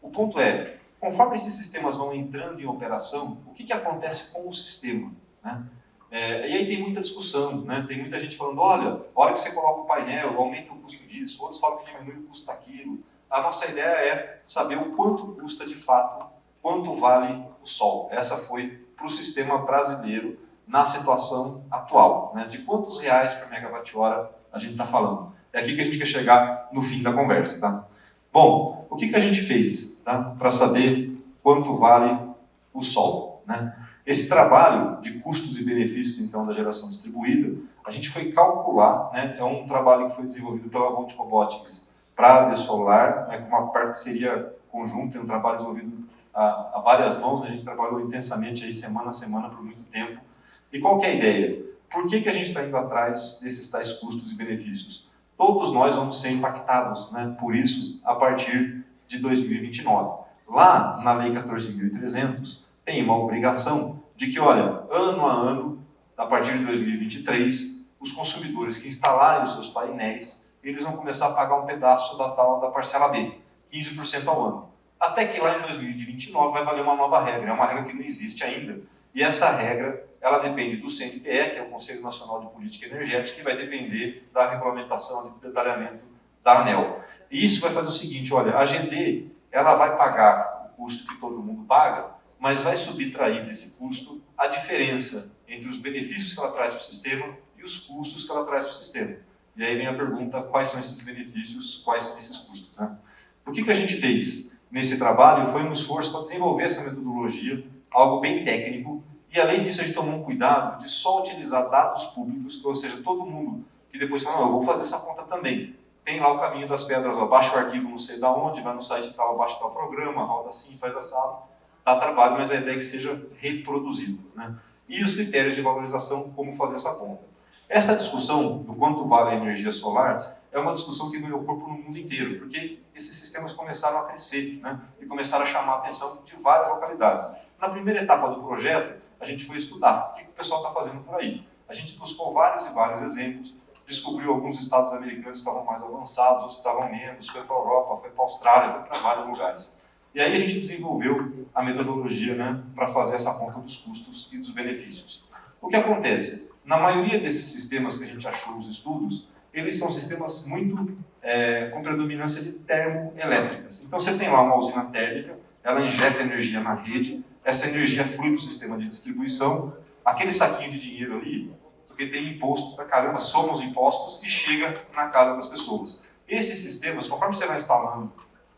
O ponto é, conforme esses sistemas vão entrando em operação, o que acontece com o sistema? Né? E aí tem muita discussão, né? Tem muita gente falando, olha, a hora que você coloca o painel, aumenta o custo disso, outros falam que diminui o custo daquilo. A nossa ideia é saber o quanto custa de fato, quanto vale o Sol. Essa foi para o sistema brasileiro na situação atual, né? De quantos reais por megawatt-hora a gente está falando. É aqui que a gente quer chegar no fim da conversa. Tá? Bom, o que a gente fez, tá, para saber quanto vale o Sol? Né? Esse trabalho de custos e benefícios então, da geração distribuída, a gente foi calcular, né? É um trabalho que foi desenvolvido pela Volt Robotics para a Solar, né, com uma parceria conjunta, um trabalho desenvolvido a várias mãos, a gente trabalhou intensamente aí, semana a semana por muito tempo. E qual que é a ideia? Por que a gente está indo atrás desses tais custos e benefícios? Todos nós vamos ser impactados, né, por isso a partir de 2029. Lá na Lei 14.300 tem uma obrigação de que, olha, ano a ano, a partir de 2023, os consumidores que instalarem os seus painéis, eles vão começar a pagar um pedaço da tal da parcela B, 15% ao ano. Até que lá em 2029 vai valer uma nova regra, é uma regra que não existe ainda. E essa regra, ela depende do CNPE, que é o Conselho Nacional de Política Energética, que vai depender da regulamentação, do detalhamento da ANEEL. E isso vai fazer o seguinte, olha, a GD, ela vai pagar o custo que todo mundo paga, mas vai subtrair desse custo a diferença entre os benefícios que ela traz para o sistema e os custos que ela traz para o sistema. E aí vem a pergunta, quais são esses benefícios, quais são esses custos? Né? O que a gente fez nesse trabalho foi um esforço para desenvolver essa metodologia, algo bem técnico, e além disso a gente tomou um cuidado de só utilizar dados públicos, ou seja, todo mundo que depois fala, não, eu vou fazer essa conta também. Tem lá o caminho das pedras, ó, baixa o arquivo não sei de onde, vai no site tal, baixa tal programa, roda assim, faz assado, dá trabalho, mas a ideia é que seja reproduzido. Né? E os critérios de valorização, como fazer essa conta. Essa discussão do quanto vale a energia solar é uma discussão que ganhou corpo no mundo inteiro, porque esses sistemas começaram a crescer, né? E começaram a chamar a atenção de várias localidades. Na primeira etapa do projeto, a gente foi estudar o que o pessoal está fazendo por aí. A gente buscou vários e vários exemplos, descobriu alguns estados americanos que estavam mais avançados, outros estavam menos, foi para a Europa, foi para a Austrália, foi para vários lugares. E aí a gente desenvolveu a metodologia, né, para fazer essa conta dos custos e dos benefícios. O que acontece? Na maioria desses sistemas que a gente achou nos estudos, eles são sistemas muito com predominância de termoelétricas. Então você tem lá uma usina térmica, ela injeta energia na rede, essa energia flui para o sistema de distribuição, aquele saquinho de dinheiro ali, porque tem imposto pra caramba, soma os impostos e chega na casa das pessoas. Esses sistemas, conforme você vai instalando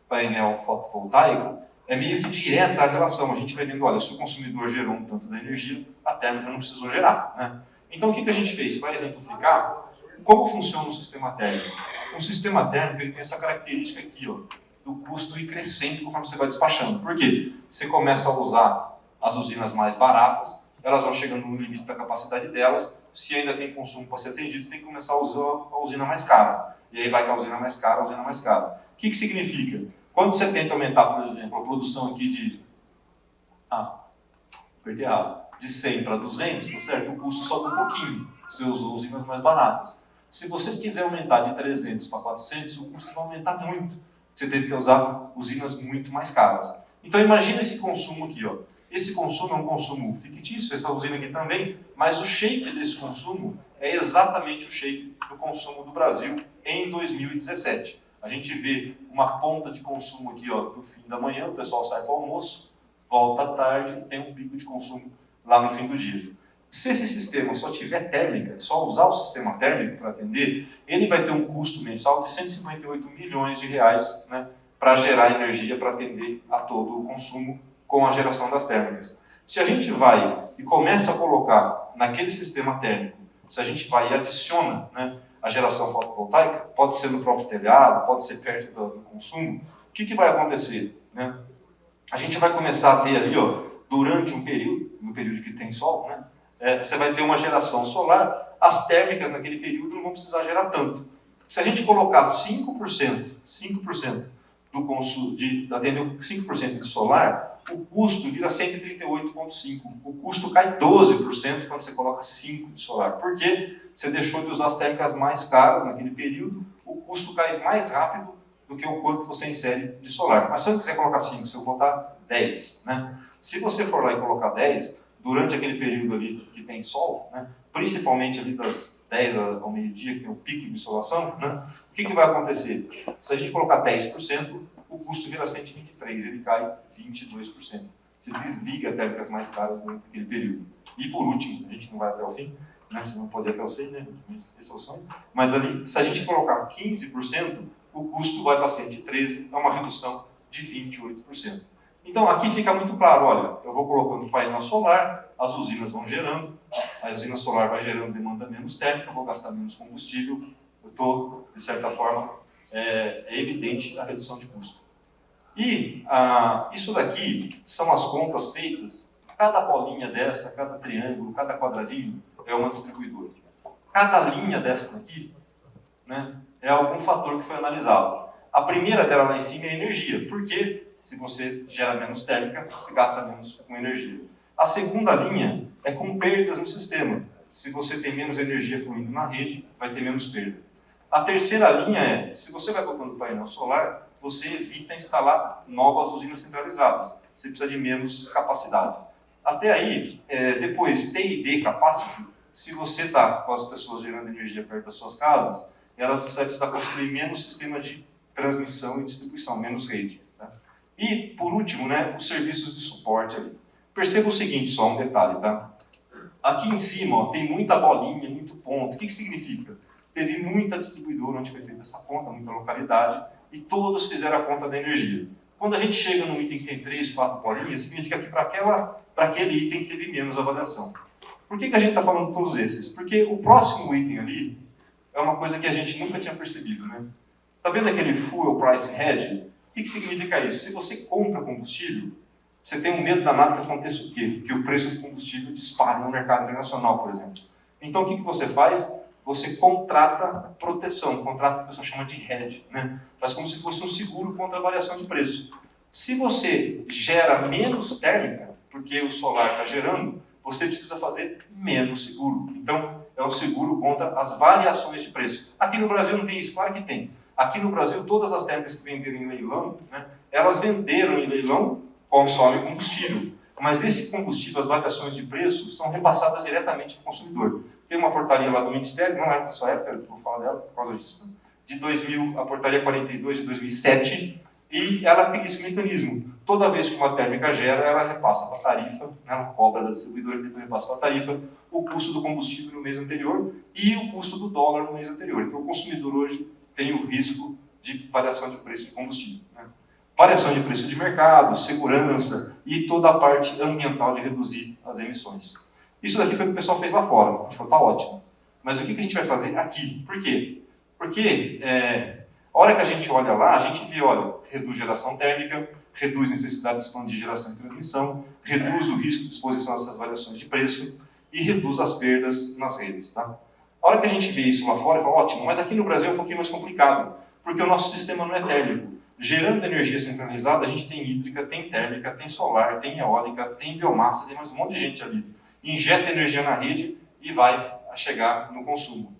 painel fotovoltaico, é meio que direta a relação. A gente vai vendo, olha, se o consumidor gerou um tanto da energia, a térmica não precisou gerar. Né? Então, o que a gente fez? Para exemplificar, como funciona o sistema térmico? O sistema térmico ele tem essa característica aqui, ó, do custo ir crescendo conforme você vai despachando. Por quê? Você começa a usar as usinas mais baratas, elas vão chegando no limite da capacidade delas, se ainda tem consumo para ser atendido, você tem que começar a usar a usina mais cara. E aí vai com a usina mais cara, a usina mais cara. O que significa? Quando você tenta aumentar, por exemplo, a produção aqui de... de 100 para 200, tá certo? O custo sobe um pouquinho. Você usou usinas mais baratas. Se você quiser aumentar de 300 para 400, o custo vai aumentar muito. Você teve que usar usinas muito mais caras. Então imagina esse consumo aqui, ó. Esse consumo é um consumo fictício, essa usina aqui também, mas o shape desse consumo é exatamente o shape do consumo do Brasil em 2017. A gente vê uma ponta de consumo aqui, ó, no fim da manhã, o pessoal sai para o almoço, volta à tarde e tem um pico de consumo lá no fim do dia. Se esse sistema só tiver térmica, só usar o sistema térmico para atender, ele vai ter um custo mensal de 158 milhões de reais, né, para gerar energia para atender a todo o consumo com a geração das térmicas. Se a gente vai e começa a colocar naquele sistema térmico, se a gente vai e adiciona, né, a geração fotovoltaica, pode ser no próprio telhado, pode ser perto do consumo, o que vai acontecer, né? A gente vai começar a ter ali, ó, durante um período, no período que tem sol, né, você vai ter uma geração solar, as térmicas naquele período não vão precisar gerar tanto. Se a gente colocar 5% do consumo, atender 5% de solar, o custo vira 138,5. O custo cai 12% quando você coloca 5% de solar. Por quê? Você deixou de usar as térmicas mais caras naquele período, o custo cai mais rápido do que o quanto você insere de solar. Mas se eu quiser colocar 5, se eu botar 10, né? Se você for lá e colocar 10, durante aquele período ali que tem sol, né, principalmente ali das 10 ao meio-dia, que tem o pico de insolação, né, o que vai acontecer? Se a gente colocar 10%, o custo vira 123, ele cai 22%. Você desliga térmicas mais caras durante aquele período. E por último, a gente não vai até o fim, né, você não pode ir até o 100, né, esse é o sonho, mas ali, se a gente colocar 15%, o custo vai para 113, é uma redução de 28%. Então, aqui fica muito claro, olha, eu vou colocando painel solar, as usinas vão gerando, a usina solar vai gerando demanda menos térmica, eu vou gastar menos combustível, eu estou, de certa forma, é evidente a redução de custo. E isso daqui são as contas feitas, cada bolinha dessa, cada triângulo, cada quadradinho é uma distribuidora. Cada linha dessa daqui, né, é algum fator que foi analisado. A primeira dela lá em cima é a energia, porque se você gera menos térmica, você gasta menos com energia. A segunda linha é com perdas no sistema. Se você tem menos energia fluindo na rede, vai ter menos perda. A terceira linha é, se você vai botando painel solar, você evita instalar novas usinas centralizadas. Você precisa de menos capacidade. Até aí, depois, T e D capacity, se você está com as pessoas gerando energia perto das suas casas, elas vão precisar construir menos sistema de transmissão e distribuição, menos rede. Tá? E, por último, né, os serviços de suporte ali. Perceba o seguinte, só um detalhe, tá? Aqui em cima, ó, tem muita bolinha, muito ponto. O que significa? Teve muita distribuidora onde foi feita essa conta, muita localidade, e todos fizeram a conta da energia. Quando a gente chega num item que tem 3, 4 bolinhas, significa que para aquele item teve menos avaliação. Por que a gente está falando todos esses? Porque o próximo item ali é uma coisa que a gente nunca tinha percebido, né? Está vendo aquele Fuel Price Hedge? O que significa isso? Se você compra combustível, você tem um medo danado que aconteça o quê? Que o preço do combustível dispare no mercado internacional, por exemplo. Então, o que você faz? Você contrata proteção, contrata o que a pessoa chama de hedge, né? Faz como se fosse um seguro contra a variação de preço. Se você gera menos térmica, porque o solar está gerando, você precisa fazer menos seguro. Então, é um seguro contra as variações de preço. Aqui no Brasil não tem isso? Claro que tem. Aqui no Brasil, todas as térmicas que venderam em leilão, né, elas venderam em leilão, consomem combustível. Mas esse combustível, as variações de preço, são repassadas diretamente ao consumidor. Tem uma portaria lá do Ministério, não é da sua época, vou falar dela por causa disso, de 2000, a portaria 42 de 2007, e ela tem esse mecanismo. Toda vez que uma térmica gera, ela repassa para a tarifa, né, ela cobra da distribuidora, depois repassa para a tarifa, o custo do combustível no mês anterior e o custo do dólar no mês anterior. Então, o consumidor hoje tem o risco de variação de preço de combustível, né? Variação de preço de mercado, segurança e toda a parte ambiental de reduzir as emissões. Isso daqui foi o que o pessoal fez lá fora, a gente falou, tá ótimo. Mas o que a gente vai fazer aqui? Por quê? Porque a hora que a gente olha lá, a gente vê, olha, reduz geração térmica, reduz necessidade de expandir geração e transmissão, reduz o risco de exposição a essas variações de preço e reduz as perdas nas redes. Tá? A hora que a gente vê isso lá fora, fala, ótimo, mas aqui no Brasil é um pouquinho mais complicado, porque o nosso sistema não é térmico. Gerando energia centralizada, a gente tem hídrica, tem térmica, tem solar, tem eólica, tem biomassa, tem mais um monte de gente ali. Injeta energia na rede e vai chegar no consumo.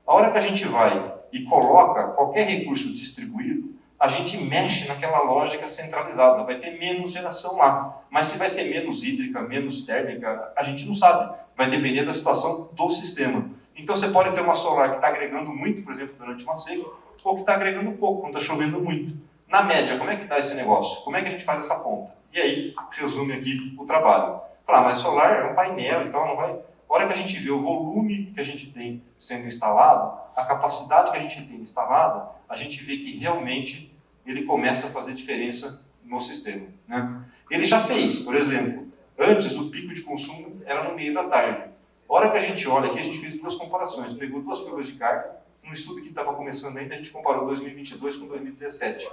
A hora que a gente vai e coloca qualquer recurso distribuído, a gente mexe naquela lógica centralizada, vai ter menos geração lá. Mas se vai ser menos hídrica, menos térmica, a gente não sabe. Vai depender da situação do sistema. Então você pode ter uma solar que está agregando muito, por exemplo, durante uma seca, ou que está agregando pouco, quando está chovendo muito. Na média, como é que está esse negócio? Como é que a gente faz essa conta? E aí, resume aqui o trabalho. Falar, mas solar é um painel, então não vai... A hora que a gente vê o volume que a gente tem sendo instalado, a capacidade que a gente tem instalada, a gente vê que realmente ele começa a fazer diferença no sistema, né? Ele já fez, por exemplo, antes o pico de consumo era no meio da tarde. A hora que a gente olha aqui, a gente fez duas comparações, pegou duas curvas de carga, um estudo que estava começando ainda, a gente comparou 2022 com 2017.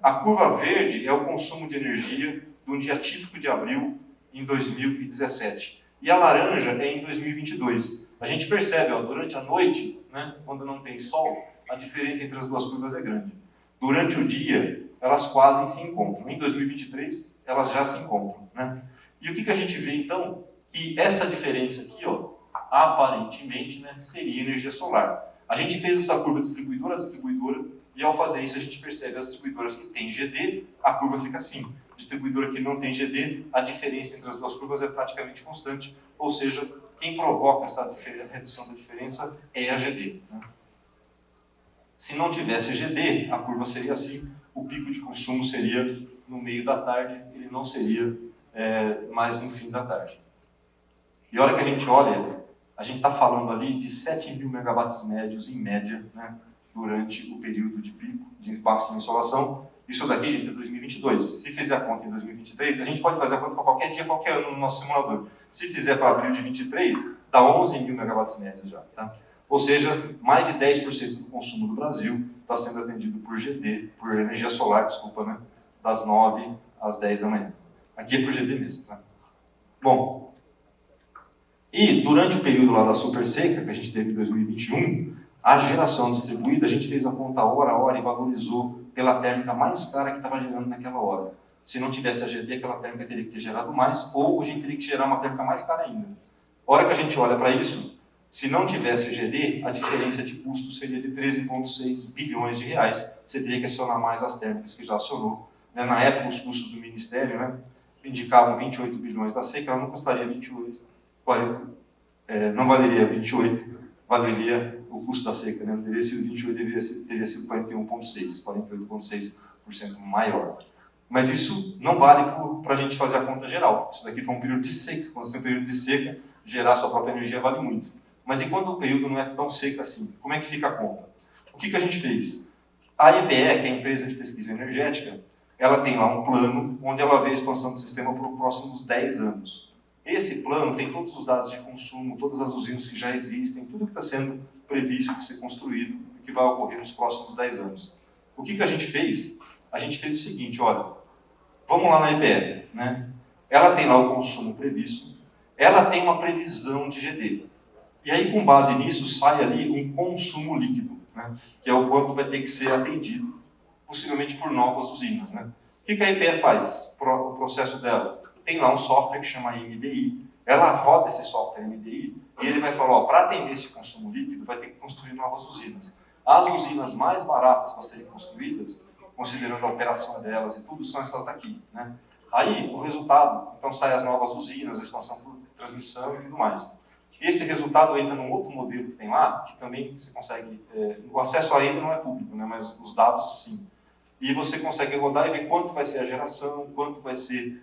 A curva verde é o consumo de energia de um dia típico de abril em 2017. E a laranja é em 2022. A gente percebe, ó, durante a noite, né, quando não tem sol, a diferença entre as duas curvas é grande. Durante o dia, elas quase se encontram. Em 2023, elas já se encontram, né? E o que a gente vê, então? Que essa diferença aqui, ó, aparentemente, né, seria energia solar. A gente fez essa curva distribuidora a distribuidora, e ao fazer isso a gente percebe as distribuidoras que têm GD, a curva fica assim. Distribuidora que não tem GD, a diferença entre as duas curvas é praticamente constante, ou seja, quem provoca essa redução da diferença é a GD, né? Se não tivesse GD, a curva seria assim, o pico de consumo seria no meio da tarde, ele não seria mais no fim da tarde. E a hora que a gente olha, a gente está falando ali de 7.000 megawatts médios em média, né, durante o período de pico de máxima insolação. Isso daqui, gente, é 2022. Se fizer a conta em 2023, a gente pode fazer a conta para qualquer dia, qualquer ano no nosso simulador. Se fizer para abril de 23, dá 11.000 megawatts médios já, tá? Ou seja, mais de 10% do consumo do Brasil está sendo atendido por GD, por energia solar, desculpa, né? Das 9 às 10 da manhã. Aqui é por GD mesmo, tá? Bom, e durante o período lá da super seca, que a gente teve em 2021, a geração distribuída, a gente fez a conta hora a hora e valorizou pela térmica mais cara que estava gerando naquela hora. Se não tivesse a GD, aquela térmica teria que ter gerado mais, ou a gente teria que gerar uma térmica mais cara ainda. A hora que a gente olha para isso, se não tivesse o GD, a diferença de custo seria de 13,6 bilhões de reais. Você teria que acionar mais as térmicas que já acionou. Na época, os custos do Ministério, né, indicavam 28 bilhões da seca, ela não custaria 28, 40, não valeria 28, valeria o custo da seca, né? Não teria sido 28, teria sido 48,6% maior. Mas isso não vale para a gente fazer a conta geral. Isso daqui foi um período de seca. Quando você tem um período de seca, gerar sua própria energia vale muito. Mas e quando o período não é tão seco assim? Como é que fica a conta? O que a gente fez? A EPE, que é a Empresa de Pesquisa Energética, ela tem lá um plano onde ela vê a expansão do sistema para os próximos 10 anos. Esse plano tem todos os dados de consumo, todas as usinas que já existem, tudo que está sendo previsto de ser construído e que vai ocorrer nos próximos 10 anos. O que a gente fez? A gente fez o seguinte, olha, vamos lá na EPE, né? Ela tem lá o consumo previsto, ela tem uma previsão de GD. E aí, com base nisso, sai ali um consumo líquido, né? Que é o quanto vai ter que ser atendido, possivelmente por novas usinas, né? O que a EPE faz? O processo dela? Tem lá um software que chama MDI, ela roda esse software MDI e ele vai falar, para atender esse consumo líquido, vai ter que construir novas usinas. As usinas mais baratas para serem construídas, considerando a operação delas e tudo, são essas daqui, né? Aí, o resultado, então sai as novas usinas, a expansão por transmissão e tudo mais. Esse resultado entra num outro modelo que tem lá, que também você consegue, o acesso a ele não é público, né, mas os dados sim. E você consegue rodar e ver quanto vai ser a geração, quanto vai ser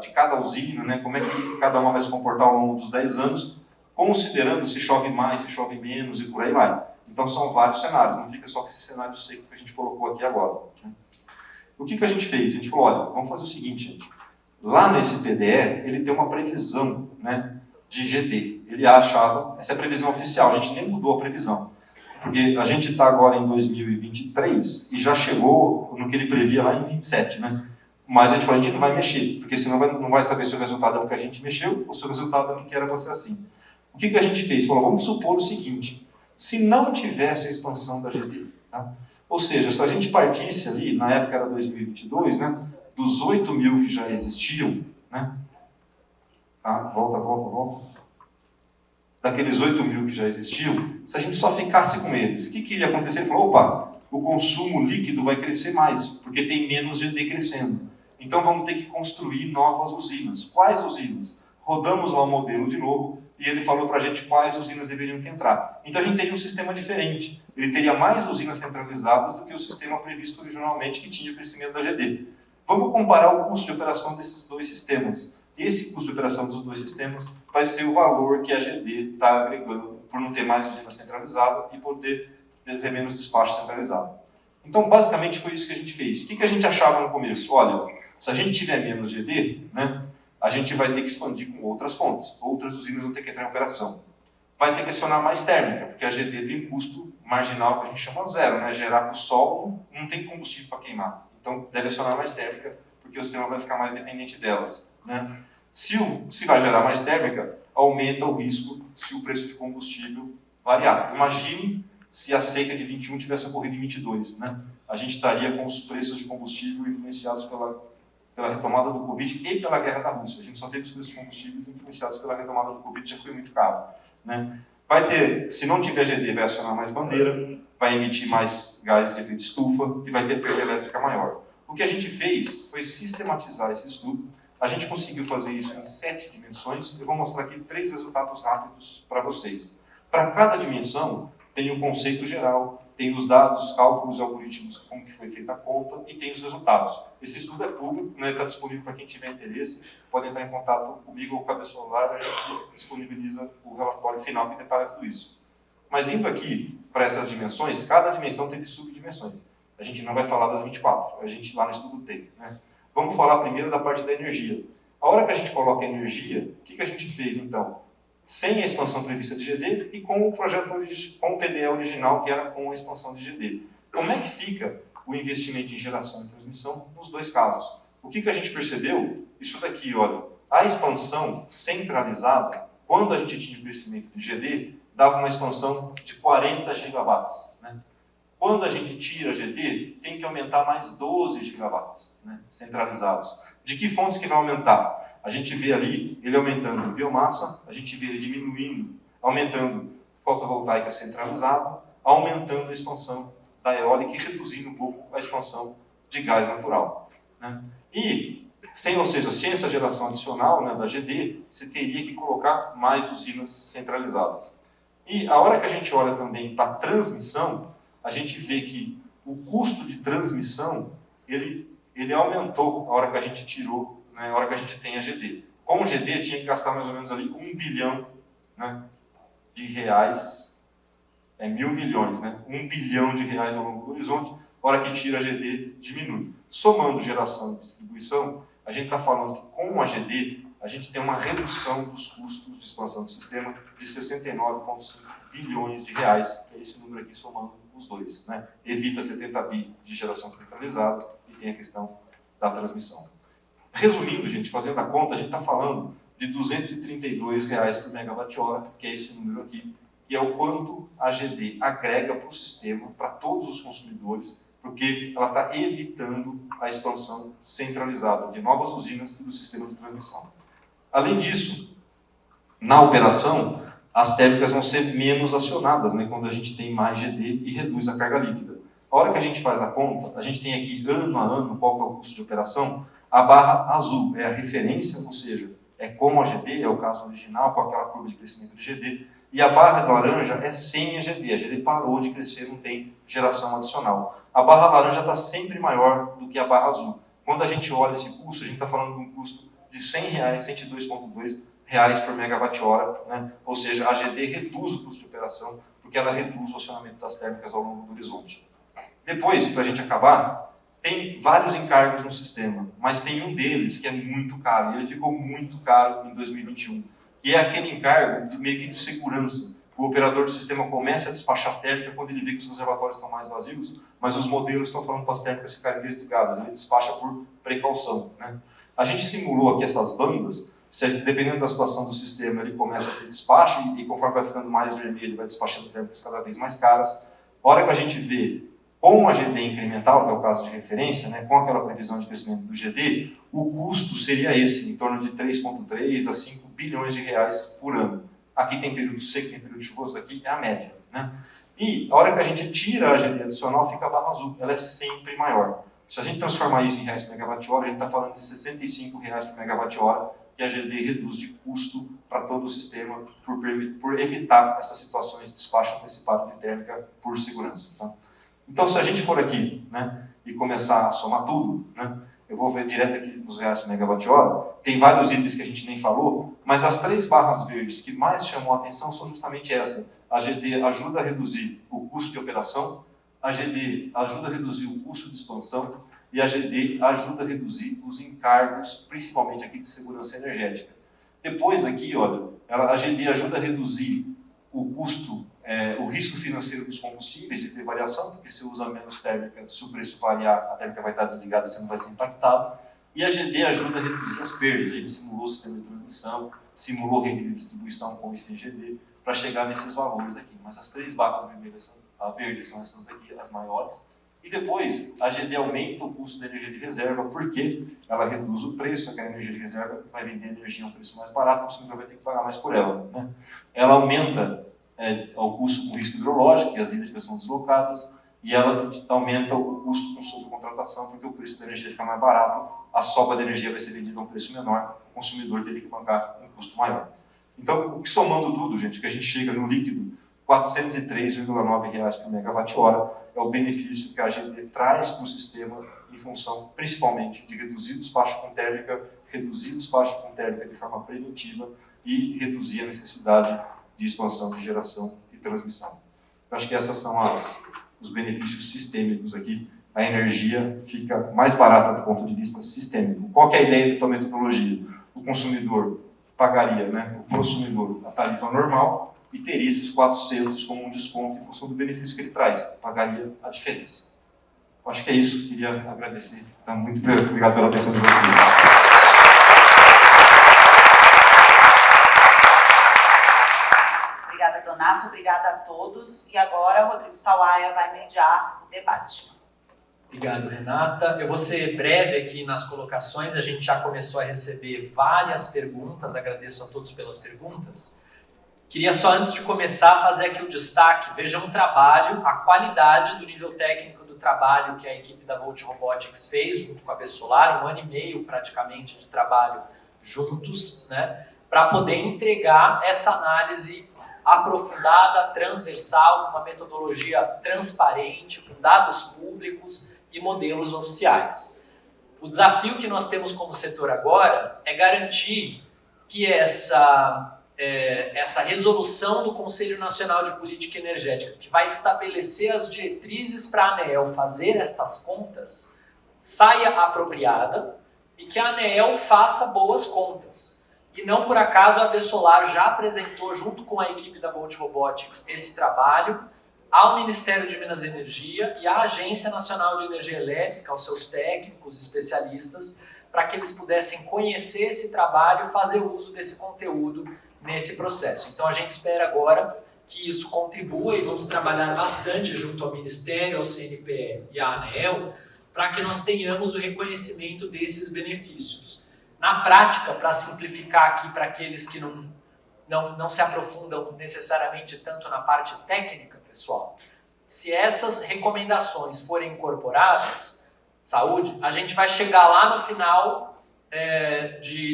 de cada usina, né, como é que cada uma vai se comportar ao longo dos 10 anos, considerando se chove mais, se chove menos e por aí vai. Então são vários cenários, não fica só com esse cenário seco que a gente colocou aqui agora, né. O que a gente fez? A gente falou, olha, vamos fazer o seguinte, gente. Lá nesse PDE, ele tem uma previsão, né, de GD. Ele achava, essa é a previsão oficial, a gente nem mudou a previsão. Porque a gente está agora em 2023 e já chegou no que ele previa lá em 27, né? Mas a gente falou, a gente não vai mexer, porque senão não vai saber se o resultado é o que a gente mexeu ou se o resultado é o que era para ser assim. O que a gente fez? Falou, vamos supor o seguinte, se não tivesse a expansão da GD, tá? Ou seja, se a gente partisse ali, na época era 2022, né, dos 8.000 que já existiam, né, volta. Daqueles 8.000 que já existiam, se a gente só ficasse com eles, o que iria acontecer? Ele falou, opa, o consumo líquido vai crescer mais, porque tem menos GD crescendo. Então vamos ter que construir novas usinas. Quais usinas? Rodamos lá o modelo de novo, e ele falou para a gente quais usinas deveriam entrar. Então a gente teria um sistema diferente. Ele teria mais usinas centralizadas do que o sistema previsto originalmente, que tinha o crescimento da GD. Vamos comparar o custo de operação desses dois sistemas. Esse custo de operação dos dois sistemas vai ser o valor que a GD está agregando por não ter mais usina centralizada e por ter menos despacho centralizado. Então, basicamente, foi isso que a gente fez. O que a gente achava no começo? Olha, se a gente tiver menos GD, né, a gente vai ter que expandir com outras fontes. Outras usinas vão ter que entrar em operação. Vai ter que acionar mais térmica, porque a GD tem custo marginal que a gente chama zero, né? Gerar com o sol não tem combustível para queimar. Então, deve acionar mais térmica, porque o sistema vai ficar mais dependente delas, né? Se vai gerar mais térmica, aumenta o risco se o preço de combustível variar. Imagine se a seca de 21 tivesse ocorrido em 22, né? A gente estaria com os preços de combustível influenciados pela retomada do Covid e pela guerra da Rússia. A gente só teve os preços de combustíveis influenciados pela retomada do Covid, já foi muito caro, né? Vai ter, se não tiver GD, vai acionar mais bandeira, vai emitir mais gases de efeito estufa e vai ter perda elétrica maior. O que a gente fez foi sistematizar esse estudo. A gente conseguiu fazer isso em 7 dimensões. Eu vou mostrar aqui 3 resultados rápidos para vocês. Para cada dimensão, tem o conceito geral, tem os dados, cálculos, algoritmos, como que foi feita a conta e tem os resultados. Esse estudo é público, né, está disponível para quem tiver interesse, pode entrar em contato comigo ou com a Solar, a gente disponibiliza o relatório final que detalha tudo isso. Mas indo aqui para essas dimensões, cada dimensão teve subdimensões. A gente não vai falar das 24, a gente lá no estudo tem, né? Vamos falar primeiro da parte da energia. A hora que a gente coloca energia, o que a gente fez então? Sem a expansão prevista de GD e com o projeto com o PDE original, que era com a expansão de GD. Como é que fica o investimento em geração e transmissão nos dois casos? O que a gente percebeu? Isso daqui, olha, a expansão centralizada, quando a gente tinha o crescimento de GD, dava uma expansão de 40 gigawatts, né? Quando a gente tira GD, tem que aumentar mais 12 gigawatts, né, centralizados. De que fontes que vai aumentar? A gente vê ali ele aumentando biomassa, a gente vê ele diminuindo, aumentando fotovoltaica centralizada, aumentando a expansão da eólica e reduzindo um pouco a expansão de gás natural, né? E, sem essa geração adicional, né, da GD, você teria que colocar mais usinas centralizadas. E a hora que a gente olha também para a transmissão, a gente vê que o custo de transmissão, ele aumentou a hora que a gente tirou, né, a hora que a gente tem a GD. Com o GD tinha que gastar mais ou menos ali 1 bilhão, né, de reais, 1.000 milhões, né, 1 bilhão de reais ao longo do horizonte, a hora que tira a GD diminui. Somando geração e distribuição, a gente está falando que com a GD, a gente tem uma redução dos custos de expansão do sistema de 69,5 bilhões de reais, que é esse número aqui somando os dois, né? Evita 70 bi de geração centralizada e tem a questão da transmissão. Resumindo, gente, fazendo a conta, a gente está falando de R$ 232 por megawatt-hora, que é esse número aqui, que é o quanto a GD agrega para o sistema, para todos os consumidores, porque ela está evitando a expansão centralizada de novas usinas e do sistema de transmissão. Além disso, na operação, as térmicas vão ser menos acionadas, né, quando a gente tem mais GD e reduz a carga líquida. A hora que a gente faz a conta, a gente tem aqui ano a ano qual que é o custo de operação. A barra azul é a referência, ou seja, é com a GD, é o caso original, com aquela curva de crescimento de GD. E a barra laranja é sem a GD. A GD parou de crescer, não tem geração adicional. A barra laranja está sempre maior do que a barra azul. Quando a gente olha esse custo, a gente está falando de um custo de R$ 100, 102,2 reais por megawatt-hora, né? Ou seja, a GD reduz o custo de operação, porque ela reduz o acionamento das térmicas ao longo do horizonte. Depois, para a gente acabar, tem vários encargos no sistema, mas tem um deles que é muito caro, e ele ficou muito caro em 2021, que é aquele encargo meio que de segurança. O operador do sistema começa a despachar térmica quando ele vê que os reservatórios estão mais vazios, mas os modelos estão falando para as térmicas ficarem desligadas, ele despacha por precaução, né? A gente simulou aqui essas bandas. Dependendo da situação do sistema, ele começa a ter despacho e conforme vai ficando mais vermelho, vai despachando térmicas cada vez mais caras. A hora que a gente vê com a GD incremental, que é o caso de referência, né, com aquela previsão de crescimento do GD, o custo seria esse, em torno de 3,3 a 5 bilhões de reais por ano. Aqui tem período seco, tem período chuvoso, aqui é a média, né? E a hora que a gente tira a GD adicional, fica a barra azul, ela é sempre maior. Se a gente transformar isso em reais por megawatt-hora, a gente está falando de R$ 65 por megawatt-hora que a GD reduz de custo para todo o sistema por evitar essas situações de despacho antecipado de térmica por segurança. Tá? Então, se a gente for aqui, né, e começar a somar tudo, né, eu vou ver direto aqui nos reais por megawatt-hora, tem vários itens que a gente nem falou, mas as 3 barras verdes que mais chamam a atenção são justamente essa. A GD ajuda a reduzir o custo de operação, a GD ajuda a reduzir o custo de expansão e a GD ajuda a reduzir os encargos, principalmente aqui de segurança energética. Depois aqui, olha, a GD ajuda a reduzir o custo, o risco financeiro dos combustíveis, de ter variação, porque se usa menos térmica, se o preço variar, a térmica vai estar desligada, você não vai ser impactado. E a GD ajuda a reduzir as perdas. A gente simulou o sistema de transmissão, simulou rede de distribuição com o ICGD, para chegar nesses valores aqui. Mas as 3 barras verdes são essas daqui, as maiores. E depois, a GD aumenta o custo da energia de reserva, porque ela reduz o preço, aquela energia de reserva vai vender energia a um preço mais barato, o consumidor vai ter que pagar mais por ela. Né? Ela aumenta o custo com risco hidrológico, que as hídricas são deslocadas, e ela aumenta o custo com subcontratação, porque o preço da energia fica mais barato, a sobra de energia vai ser vendida a um preço menor, o consumidor teria que pagar um custo maior. Então, somando tudo, gente, que a gente chega no líquido, R$ 403,9 por megawatt-hora é o benefício que a GD traz para o sistema em função, principalmente, de reduzir o despacho com térmica, reduzir o despacho com térmica de forma preventiva e reduzir a necessidade de expansão de geração e transmissão. Eu acho que esses são os benefícios sistêmicos aqui. A energia fica mais barata do ponto de vista sistêmico. Qual que é a ideia da tua metodologia? O consumidor pagaria, né, o consumidor a tarifa normal e teria esses 400 como um desconto em função do benefício que ele traz, pagaria a diferença. Eu acho que é isso, queria agradecer. Então, muito obrigado pela atenção de vocês. Obrigada, Donato, obrigada a todos. E agora, Rodrigo Sawaia vai mediar o debate. Obrigado, Renata. Eu vou ser breve aqui nas colocações. A gente já começou a receber várias perguntas. Agradeço a todos pelas perguntas. Queria só, antes de começar, fazer aqui o destaque. Vejam o trabalho, a qualidade do nível técnico do trabalho que a equipe da Volt Robotics fez junto com a Besolar, 1 ano e meio praticamente de trabalho juntos, né, para poder entregar essa análise aprofundada, transversal, com uma metodologia transparente, com dados públicos e modelos oficiais. O desafio que nós temos como setor agora é garantir que essa resolução do Conselho Nacional de Política Energética, que vai estabelecer as diretrizes para a ANEEL fazer estas contas, saia apropriada e que a ANEEL faça boas contas. E não por acaso a Besolar já apresentou, junto com a equipe da Volt Robotics, esse trabalho ao Ministério de Minas e Energia e à Agência Nacional de Energia Elétrica, aos seus técnicos, especialistas, para que eles pudessem conhecer esse trabalho e fazer uso desse conteúdo nesse processo. Então a gente espera agora que isso contribua e vamos trabalhar bastante junto ao Ministério, ao CNPE e à ANEEL, para que nós tenhamos o reconhecimento desses benefícios. Na prática, para simplificar aqui para aqueles que não se aprofundam necessariamente tanto na parte técnica, pessoal, se essas recomendações forem incorporadas, saúde, a gente vai chegar lá no final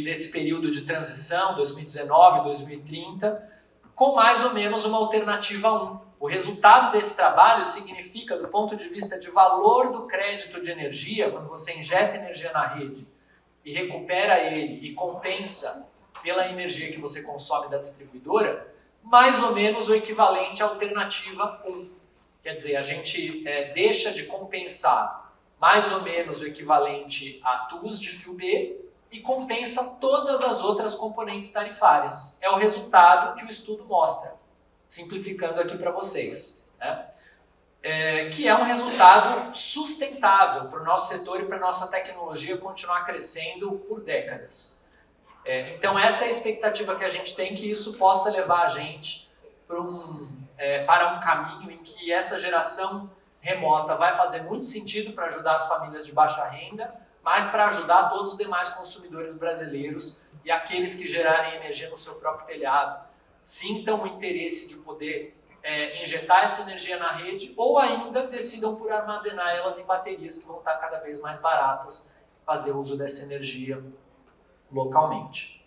desse período de transição, 2019, 2030, com mais ou menos uma alternativa 1. O resultado desse trabalho significa, do ponto de vista de valor do crédito de energia, quando você injeta energia na rede e recupera ele e compensa pela energia que você consome da distribuidora, mais ou menos o equivalente à alternativa 1. Quer dizer, a gente deixa de compensar mais ou menos o equivalente a TUS de fio B e compensa todas as outras componentes tarifárias. É o resultado que o estudo mostra, simplificando aqui para vocês, né? Que é um resultado sustentável para o nosso setor e para a nossa tecnologia continuar crescendo por décadas. Então essa é a expectativa que a gente tem, que isso possa levar a gente para um caminho em que essa geração remota vai fazer muito sentido para ajudar as famílias de baixa renda, mas para ajudar todos os demais consumidores brasileiros e aqueles que gerarem energia no seu próprio telhado, sintam o interesse de poder injetar essa energia na rede ou ainda decidam por armazenar elas em baterias que vão estar cada vez mais baratas, fazer uso dessa energia localmente.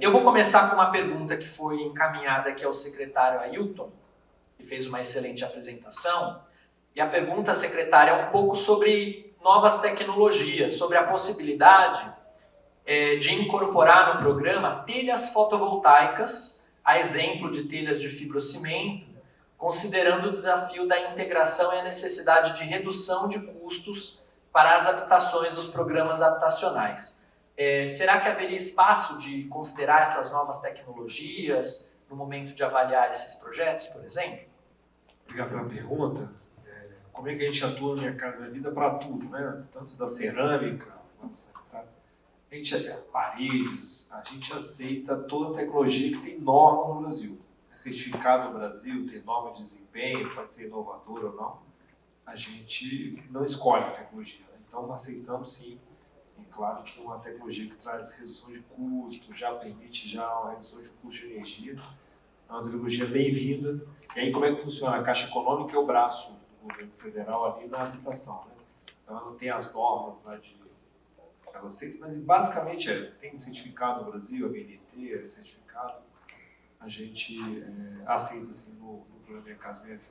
Eu vou começar com uma pergunta que foi encaminhada aqui ao secretário Ailton, que fez uma excelente apresentação. E a pergunta, secretária, é um pouco sobre novas tecnologias, sobre a possibilidade de incorporar no programa telhas fotovoltaicas, a exemplo de telhas de fibrocimento, considerando o desafio da integração e a necessidade de redução de custos para as habitações dos programas habitacionais. Será que haveria espaço de considerar essas novas tecnologias no momento de avaliar esses projetos, por exemplo? Obrigado pela pergunta. Como é que a gente atua na Minha Casa Minha Vida para tudo, né? Tanto da cerâmica, a gente paredes, a gente aceita toda a tecnologia que tem norma no Brasil. É certificado no Brasil, tem norma de desempenho, pode ser inovadora ou não. A gente não escolhe a tecnologia, né? Então aceitamos sim. É claro que uma tecnologia que traz redução de custo, já permite já uma redução de custo de energia, é uma tecnologia bem-vinda. E aí como é que funciona? A Caixa Econômica é o braço do governo federal ali na habitação, né? Então ela não tem as normas lá de aceita, mas basicamente tem certificado no Brasil, a BNT é certificado, a gente aceita assim no programa Minha Casa Minha Vida.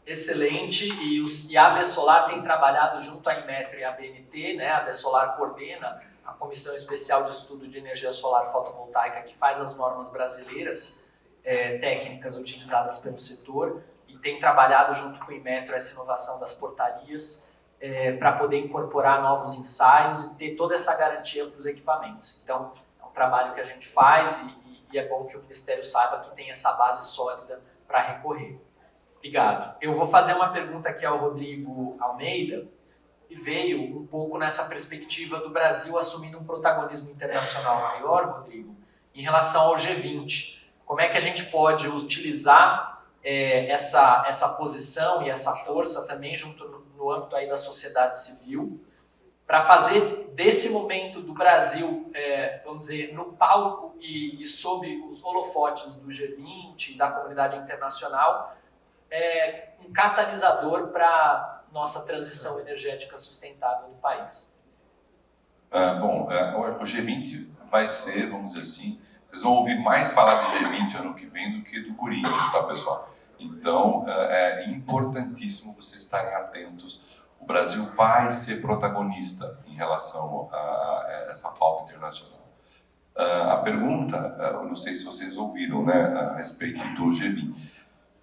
Excelente, e a ABSolar tem trabalhado junto à Inmetro e à BNT, né? A ABSolar coordena a Comissão Especial de Estudo de Energia Solar Fotovoltaica, que faz as normas brasileiras técnicas utilizadas pelo setor, e tem trabalhado junto com o Inmetro essa inovação das portarias, para poder incorporar novos ensaios e ter toda essa garantia para os equipamentos. Então, é um trabalho que a gente faz e é bom que o Ministério saiba que tem essa base sólida para recorrer. Obrigado. Eu vou fazer uma pergunta aqui ao Rodrigo Almeida, que veio um pouco nessa perspectiva do Brasil assumindo um protagonismo internacional maior, Rodrigo, em relação ao G20. Como é que a gente pode utilizar essa posição e essa força também junto no âmbito aí da sociedade civil, para fazer desse momento do Brasil, vamos dizer, no palco e sob os holofotes do G20 e da comunidade internacional, um catalisador para nossa transição energética sustentável do país. O G20 vai ser, vamos dizer assim, vocês vão ouvir mais falar de G20 ano que vem do que do Corinthians, tá, pessoal? Então, é importantíssimo vocês estarem atentos. O Brasil vai ser protagonista em relação a essa pauta internacional. A pergunta, eu não sei se vocês ouviram, né, a respeito do G20.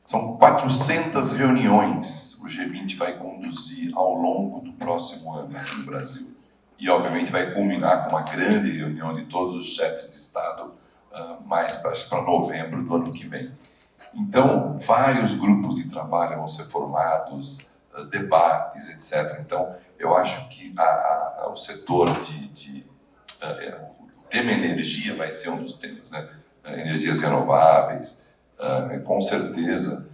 São 400 reuniões o G20 vai conduzir ao longo do próximo ano aqui no Brasil. E, obviamente, vai culminar com uma grande reunião de todos os chefes de Estado, mais para novembro do ano que vem. Então, vários grupos de trabalho vão ser formados, debates, etc. Então, eu acho que o setor o tema energia vai ser um dos temas, né? Energias renováveis, com certeza,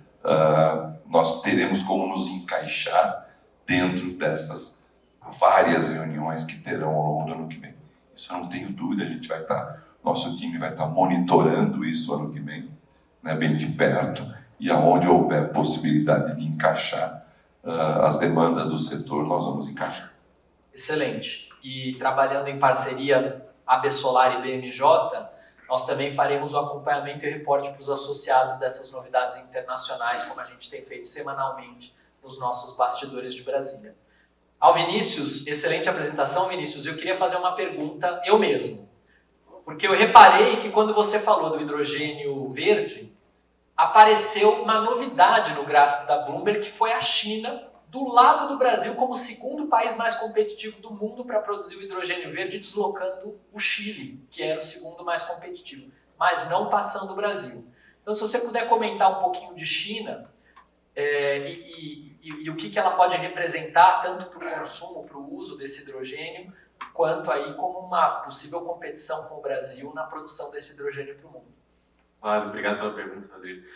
nós teremos como nos encaixar dentro dessas várias reuniões que terão ao longo do ano que vem. Isso eu não tenho dúvida, nosso time vai estar monitorando isso ano que vem, né, bem de perto, e aonde houver possibilidade de encaixar as demandas do setor, nós vamos encaixar. Excelente. E trabalhando em parceria ABSolar e BMJ, nós também faremos o acompanhamento e reporte para os associados dessas novidades internacionais, como a gente tem feito semanalmente nos nossos bastidores de Brasília. Ao Vinícius, excelente apresentação, Vinícius. Eu queria fazer uma pergunta eu mesmo, porque eu reparei que quando você falou do hidrogênio verde, apareceu uma novidade no gráfico da Bloomberg, que foi a China, do lado do Brasil, como o segundo país mais competitivo do mundo para produzir o hidrogênio verde, deslocando o Chile, que era o segundo mais competitivo, mas não passando o Brasil. Então, se você puder comentar um pouquinho de China e o que ela pode representar, tanto para o consumo, para o uso desse hidrogênio, quanto aí como uma possível competição com o Brasil na produção desse hidrogênio para o mundo. Claro, obrigado pela pergunta, Rodrigo.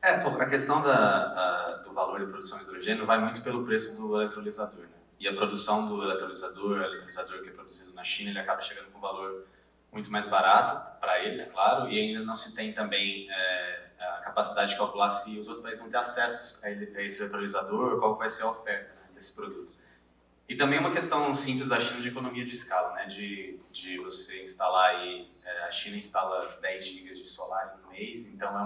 A questão do valor de produção de hidrogênio vai muito pelo preço do eletrolisador, né? E a produção do eletrolisador, o eletrolisador que é produzido na China, ele acaba chegando com um valor muito mais barato para eles, claro, e ainda não se tem também a capacidade de calcular se os outros países vão ter acesso a esse eletrolisador, qual vai ser a oferta, né, desse produto. E também uma questão simples da China de economia de escala, né? De você instalar aí, a China instala 10 gigas de solar no mês, então é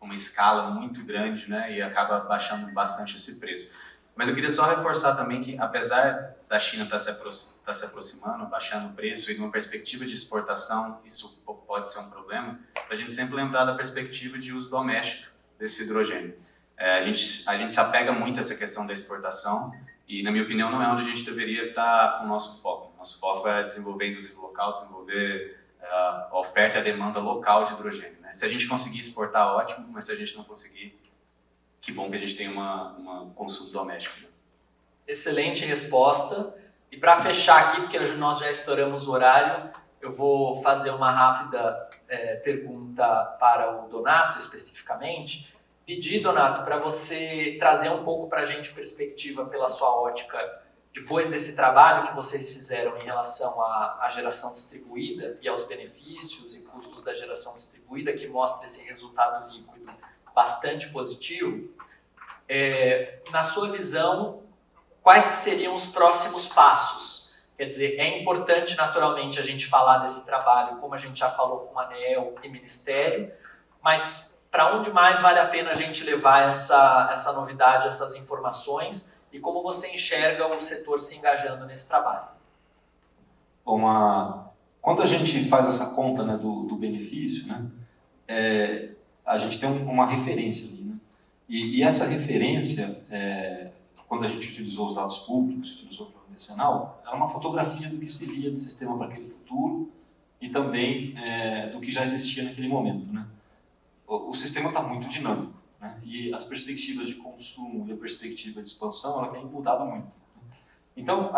uma escala muito grande, né? E acaba baixando bastante esse preço. Mas eu queria só reforçar também que, apesar da China estar se aproximando, baixando o preço e numa perspectiva de exportação, isso pode ser um problema, a gente sempre lembrar da perspectiva de uso doméstico desse hidrogênio. A gente se apega muito a essa questão da exportação e, na minha opinião, não é onde a gente deveria estar com o nosso foco. Nosso foco é desenvolver a indústria local, desenvolver a oferta e a demanda local de hidrogênio, né? Se a gente conseguir exportar, ótimo, mas se a gente não conseguir, que bom que a gente tem um consumo doméstico. Né? Excelente resposta. E para fechar aqui, porque nós já estouramos o horário, eu vou fazer uma rápida pergunta para o Donato, especificamente. Pedir, Donato, para você trazer um pouco para a gente perspectiva pela sua ótica, depois desse trabalho que vocês fizeram em relação à geração distribuída e aos benefícios e custos da geração distribuída, que mostra esse resultado líquido bastante positivo. Na sua visão, quais que seriam os próximos passos? Quer dizer, é importante naturalmente a gente falar desse trabalho, como a gente já falou com o ANEEL e Ministério, mas para onde mais vale a pena a gente levar essa novidade, essas informações, e como você enxerga o setor se engajando nesse trabalho? Bom, quando a gente faz essa conta, né, do benefício, né, a gente tem uma referência ali, né? E essa referência, quando a gente utilizou os dados públicos, utilizou o plano decenal, é uma fotografia do que se via do sistema para aquele futuro e também do que já existia naquele momento, né? O sistema está muito dinâmico, né? E as perspectivas de consumo e a perspectiva de expansão, ela tem mudado muito. Então,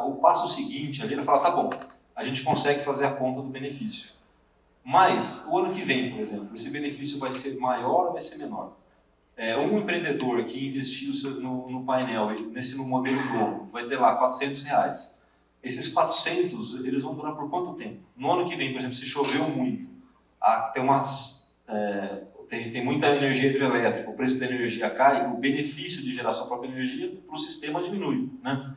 o passo seguinte ali, ele fala, tá bom, a gente consegue fazer a conta do benefício. Mas, o ano que vem, por exemplo, esse benefício vai ser maior ou vai ser menor? Um empreendedor que investiu no painel, no modelo novo, vai ter lá R$400. Esses 400, eles vão durar por quanto tempo? No ano que vem, por exemplo, se choveu muito, tem muita energia hidrelétrica, o preço da energia cai, o benefício de gerar sua própria energia para o sistema diminui, né?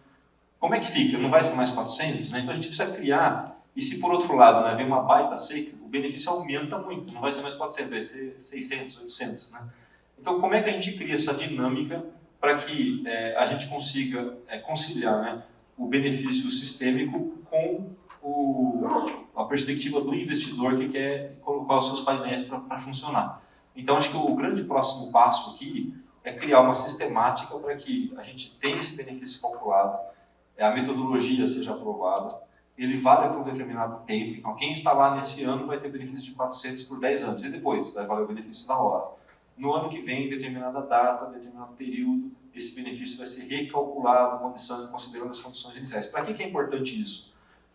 Como é que fica? Não vai ser mais 400? Né? Então a gente precisa criar, e se por outro lado, né, vem uma baita seca, o benefício aumenta muito, não vai ser mais 400, vai ser 600, 800, né? Então como é que a gente cria essa dinâmica para que a gente consiga conciliar, né, o benefício sistêmico com a perspectiva do investidor que quer colocar os seus painéis para funcionar? Então, acho que o grande próximo passo aqui é criar uma sistemática para que a gente tenha esse benefício calculado, a metodologia seja aprovada, ele valha por um determinado tempo. Então, quem está lá nesse ano vai ter benefício de 400 por 10 anos, e depois vai valer o benefício na hora. No ano que vem, em determinada data, determinado período, esse benefício vai ser recalculado, considerando as condições iniciais. Para que é importante isso?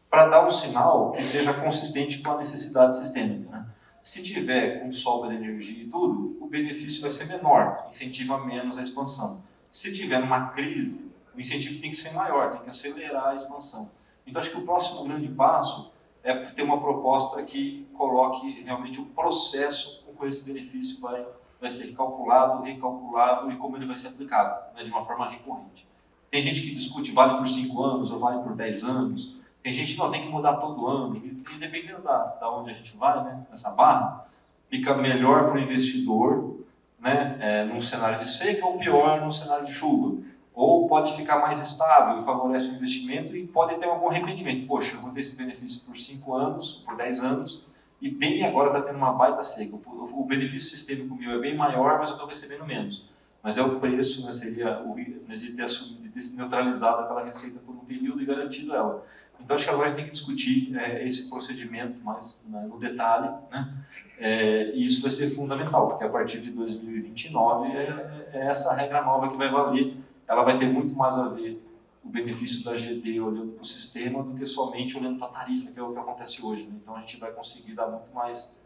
Para dar um sinal que seja consistente com a necessidade sistêmica, né? Se tiver com sobra de energia e tudo, o benefício vai ser menor, incentiva menos a expansão. Se tiver numa crise, o incentivo tem que ser maior, tem que acelerar a expansão. Então, acho que o próximo grande passo é ter uma proposta que coloque realmente o processo com que esse benefício vai ser calculado, recalculado e como ele vai ser aplicado, né, de uma forma recorrente. Tem gente que discute vale por 5 anos ou vale por 10 anos. Tem gente que não tem que mudar todo ano. E dependendo da onde a gente vai, né, nessa barra, fica melhor para o investidor, né, num cenário de seca ou pior num cenário de chuva. Ou pode ficar mais estável e favorece o investimento e pode ter algum arrependimento. Poxa, eu vou ter esse benefício por 5 anos, por 10 anos, e bem agora está tendo uma baita seca. O benefício sistêmico meu é bem maior, mas eu estou recebendo menos. Mas é o preço, né, seria de ter neutralizado aquela receita por um período e garantido ela. Então, acho que agora a gente tem que discutir esse procedimento mais no detalhe, né? E isso vai ser fundamental, porque a partir de 2029 é essa regra nova que vai valer. Ela vai ter muito mais a ver o benefício da GD olhando para o sistema do que somente olhando para a tarifa, que é o que acontece hoje, né? Então, a gente vai conseguir dar muito mais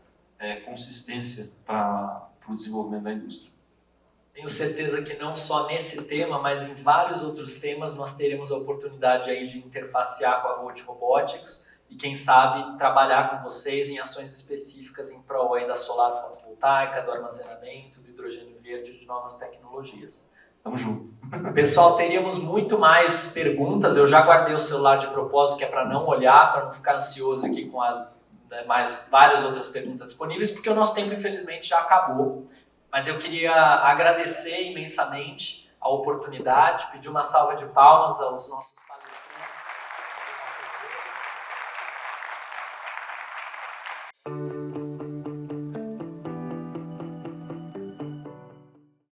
consistência para o desenvolvimento da indústria. Tenho certeza que não só nesse tema, mas em vários outros temas nós teremos a oportunidade aí de interfacear com a Volt Robotics e quem sabe trabalhar com vocês em ações específicas em prol aí da solar fotovoltaica, do armazenamento, do hidrogênio verde e de novas tecnologias. Tamo junto. Pessoal, teríamos muito mais perguntas. Eu já guardei o celular de propósito, que é para não olhar, para não ficar ansioso aqui com as mais várias outras perguntas disponíveis, porque o nosso tempo, infelizmente, já acabou. Mas eu queria agradecer imensamente a oportunidade, pedir uma salva de palmas aos nossos